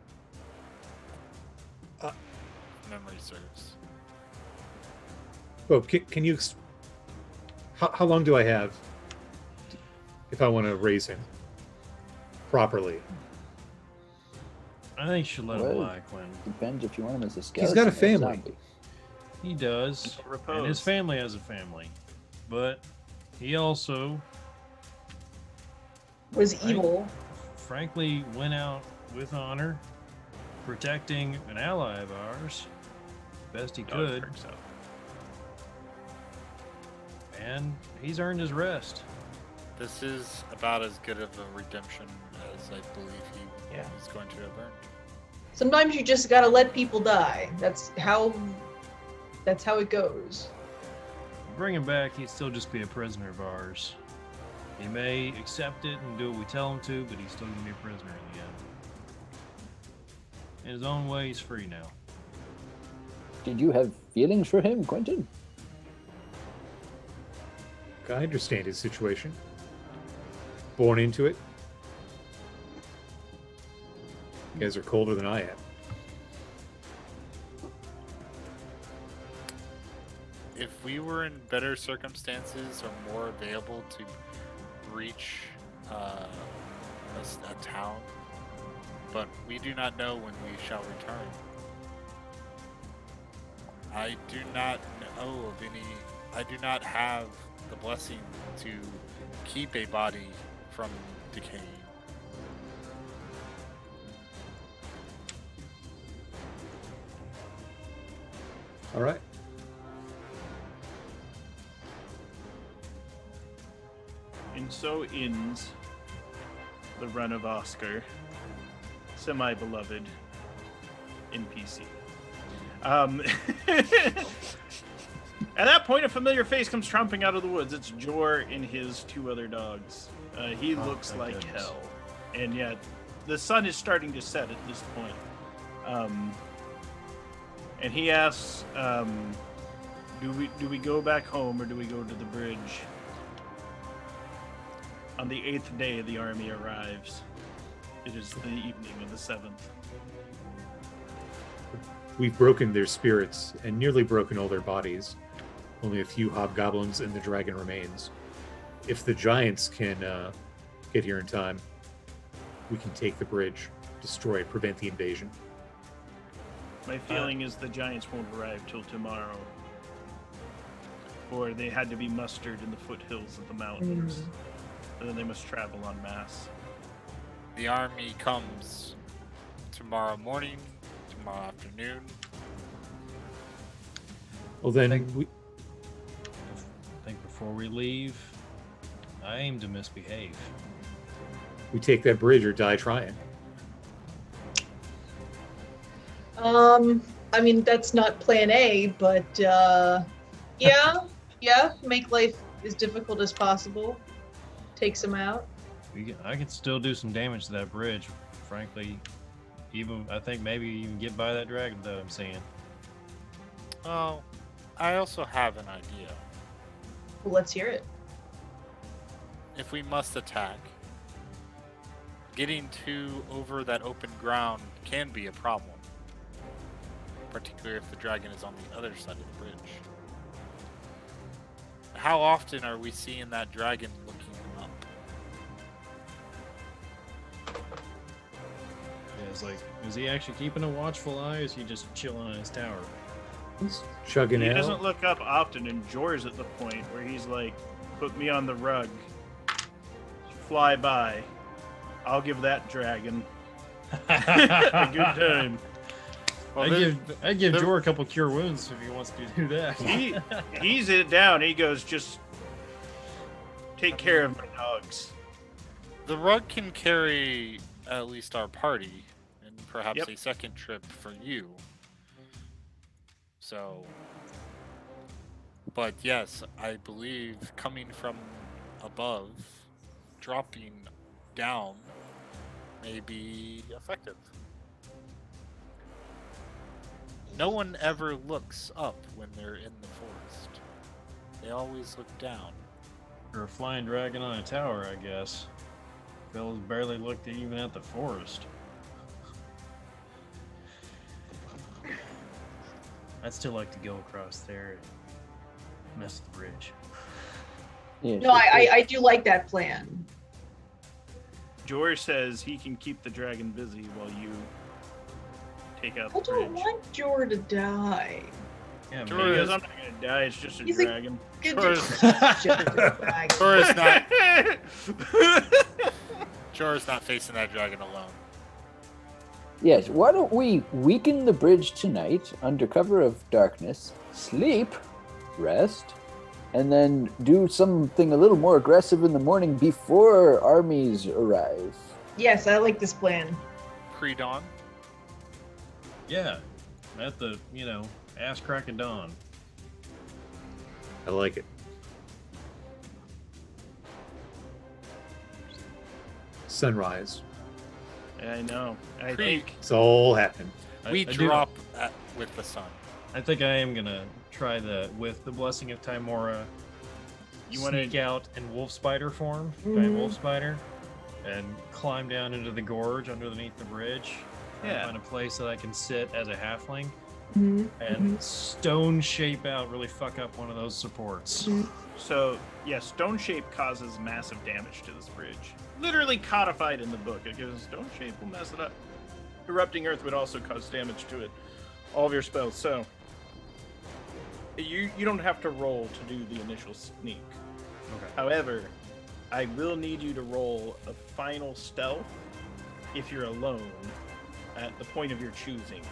Memory serves. Oh, can you? How long do I have if I want to raise him properly? I think you should let him Well, lie, Quinn. Depends if you want him as a skeleton. got a or family. zombie. He does, Repose. and his family has a family, but he also, Was evil. frankly, went out with honor, protecting an ally of ours, best he could, So. and he's earned his rest. This is about as good of a redemption as I believe he is going to have earned. Sometimes you just gotta let people die. That's how it goes. Bring him back, he'd still just be a prisoner of ours. He may accept it and do what we tell him to, but he's still gonna be a prisoner in the end. In his own way, he's free now. Did you have feelings for him, Quentin? I understand his situation. Born into it. You guys are colder than I am. If we were in better circumstances or more available to reach a town, but we do not know when we shall return. I do not know of any. I do not have the blessing to keep a body from decaying. All right. And so ends the run of Oscar, semi-beloved NPC. At that point, a familiar face comes tromping out of the woods. It's Jor and his two other dogs. He looks thank like goodness. hell, and yet the sun is starting to set at this point. And he asks, "Do we go back home or do we go to the bridge?" On the 8th day, the army arrives. It is the evening of the 7th. We've broken their spirits and nearly broken all their bodies. Only a few hobgoblins and the dragon remains. If the giants can get here in time, we can take the bridge, destroy it, prevent the invasion. My feeling is the giants won't arrive till tomorrow. Or they had to be mustered in the foothills of the mountains. And then they must travel en masse. The army comes tomorrow morning, tomorrow afternoon. Well, then I think before we leave, I aim to misbehave. we take that bridge or die trying. I mean, that's not plan A, but yeah, make life as difficult as possible. Takes them out. I could still do some damage to that bridge, frankly. I think maybe even get by that dragon that I'm seeing. Oh, I also have an idea. Well, let's hear it. If we must attack, getting over that open ground can be a problem. Particularly if the dragon is on the other side of the bridge. How often are we seeing that dragon looking up? Yeah, it's like, is he actually keeping a watchful eye, or is he just chilling on his tower? He's chugging He out. doesn't look up often, and Jor's at the point where he's like, "Put me on the rug. Fly by. I'll give that dragon a good time." Well, I'd give Jor a couple cure wounds if he wants to do that. He's it down. He goes, "Just take care of my dogs." the rug can carry at least our party, and perhaps Yep. a second trip for you. So, but yes, I believe coming from above, dropping down, may be effective. No one ever looks up when they're in the forest. They always look down. Or a flying dragon on a tower, I guess. Fellas barely looked even at the forest. I'd still like to go across there and mess with the bridge. Yeah, No, I do like that plan. George says he can keep the dragon busy while you take out I the bridge. don't want Jor to die. Yeah, He maybe goes, I'm not gonna die. It's just a He's a- dragon. Jor's Jor's not facing that dragon alone. Yes, why don't we weaken the bridge tonight under cover of darkness, sleep, rest, and then do something a little more aggressive in the morning before armies arrive? Yes, I like this plan. Pre-dawn. Yeah, at the, ass crack of dawn. I like it. Sunrise. I know. I Pre- think It's all happening. We I do- drop with the sun. I think I am gonna try with the blessing of Timora. You You wanna- sneak out in wolf spider form, giant Mhm. wolf spider, and climb down into the gorge underneath the bridge. Try to Yeah. find a place that I can sit as a halfling Mhm, and stone shape out, really fuck up one of those supports. mhm. so. Yeah, stone shape causes massive damage to this bridge. Literally codified in the book. It goes, stone shape will mess it up. Erupting earth would also cause damage to it. All of your spells. So you don't have to roll to do the initial sneak. Okay. However, I will need you to roll a final stealth if you're alone at the point of your choosing.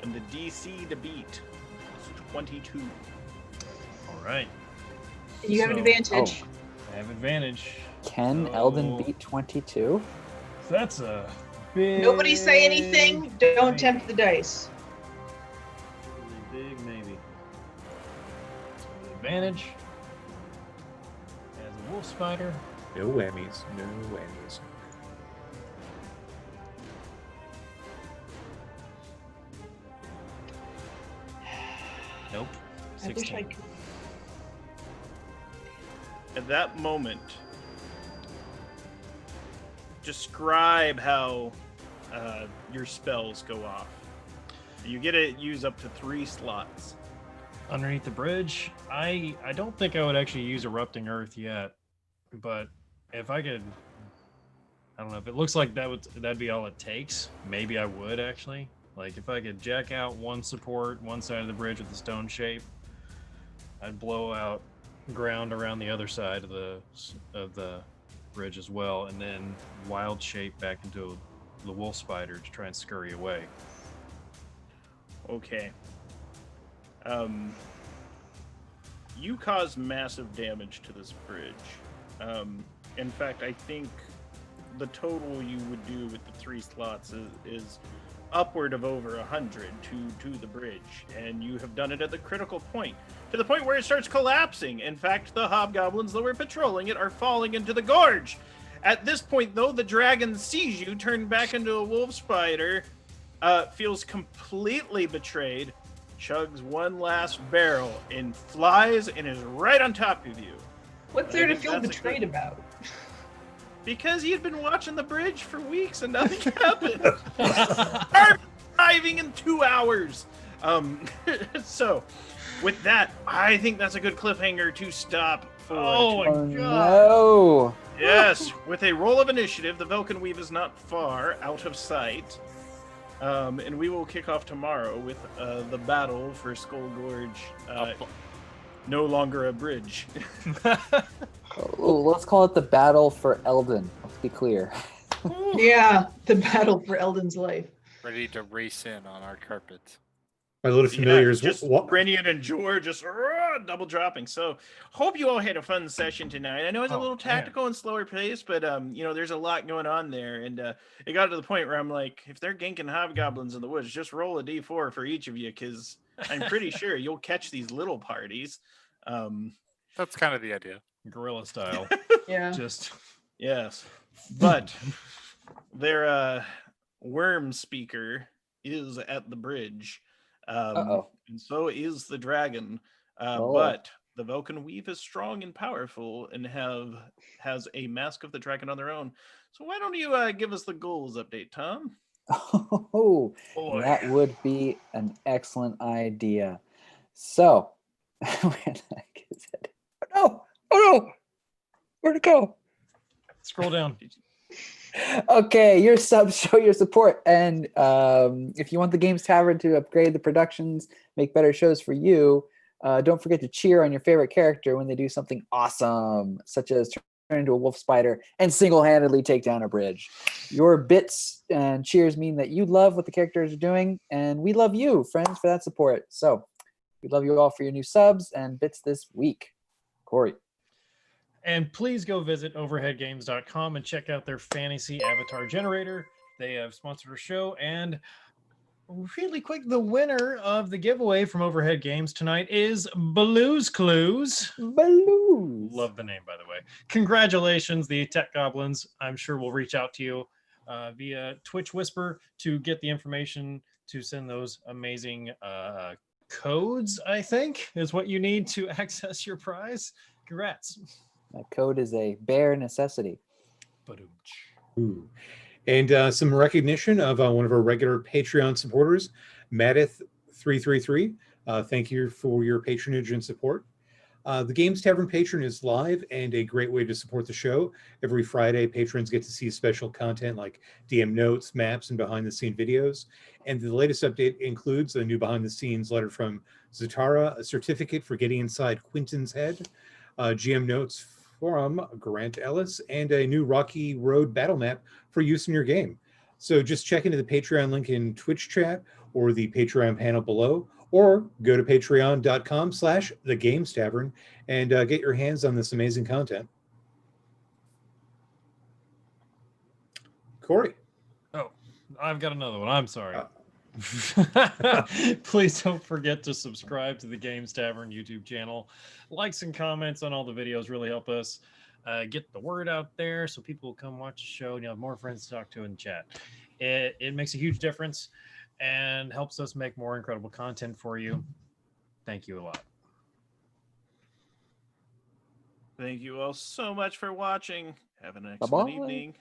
And the DC to beat is 22. All right. You have an So- advantage. I have advantage. Can So- Eldon beat 22? That's a big. Nobody say anything. Don't tempt the dice. Really big, maybe. So advantage. As a wolf spider. No whammies. No whammies. Nope. I wish 16. I could. At that moment, describe how your spells go off. You get to use up to 3 slots. Underneath the bridge, I don't think I would actually use erupting earth yet, but if I could, I don't know if it looks like that'd be all it takes. Maybe I would actually. Like if I could jack out one support, one side of the bridge with the stone shape, I'd blow out ground around the other side of the bridge as well, and then wild shape back into the wolf spider to try and scurry away. Okay. You cause massive damage to this bridge. In fact, I think the total you would do with the 3 slots is upward of over 100 to the bridge, and you have done it at the critical point, to the point where it starts collapsing. In fact, the hobgoblins that were patrolling it are falling into the gorge. At this point, though, the dragon sees you turn back into a wolf spider, feels completely betrayed, chugs one last barrel, and flies and is right on top of you. What's I there to think feel that's a betrayed good- about? Because he had been watching the bridge for weeks and nothing happened. Start arriving in 2 hours. So, with that, I think that's a good cliffhanger to stop for. Oh my Oh god! no! Yes, with a roll of initiative, the Velkyn Weave is not far out of sight. And we will kick off tomorrow with the battle for Skull Gorge. No longer a bridge. Oh, let's call it the battle for Eldon. Let's be clear. Yeah, the battle for Eldon's life. Ready to race in on our carpet. My little familiars. just What? Brennian and George just double dropping. So hope you all had a fun session tonight. I know it's a Oh, little man. tactical and slower pace, but there's a lot going on there, and it got to the point where I'm like, if they're ganking hobgoblins in the woods, just roll a d4 for each of you, because I'm pretty sure you'll catch these little parties. That's kind of the idea. Guerrilla style. Yeah. Just Yes, but their worm speaker is at the bridge, Uh-oh. and so is the dragon. Oh. But the Velkyn Weave is strong and powerful and has a Mask of the Dragon on their own. So why don't you give us the goals update, Tom? Oh, Boy. that would be an excellent idea. So, where the heck is it? Oh no! Where'd it go? Scroll down. Okay, your subs show your support, and if you want the Games Tavern to upgrade the productions, make better shows for you, don't forget to cheer on your favorite character when they do something awesome, such as turn into a wolf spider and single-handedly take down a bridge. Your bits and cheers mean that you love what the characters are doing, and we love you, friends, for that support. So we love you all for your new subs and bits this week. Corey. And please go visit overheadgames.com and check out their fantasy avatar generator. They have sponsored our show. And really quick, the winner of the giveaway from Overhead Games tonight is Blues Clues. Balloons. Love the name, by the way. Congratulations, the Tech Goblins. I'm sure we'll reach out to you via Twitch Whisper to get the information to send those amazing codes, I think, is what you need to access your prize. Congrats. That code is a bare necessity. Ooh. And some recognition of one of our regular Patreon supporters, Madith333. Thank you for your patronage and support. The Games Tavern Patron is live and a great way to support the show. Every Friday, patrons get to see special content like DM notes, maps, and behind-the-scene videos. And the latest update includes a new behind-the-scenes letter from Zatara, a certificate for getting inside Quinton's head, GM notes from Grant Ellis, and a new Rocky Road battle map for use in your game. So just check into the Patreon link in Twitch chat or the Patreon panel below, or go to patreon.com/thegamestavern and get your hands on this amazing content. Corey. Oh, I've got another one. I'm sorry. Please don't forget to subscribe to the Games Tavern YouTube channel. Likes and comments on all the videos really help us get the word out there so people will come watch the show and you'll have more friends to talk to in chat. It makes a huge difference and helps us make more incredible content for you. Thank you a lot. Thank you all so much for watching. Have an excellent Bye-bye. evening.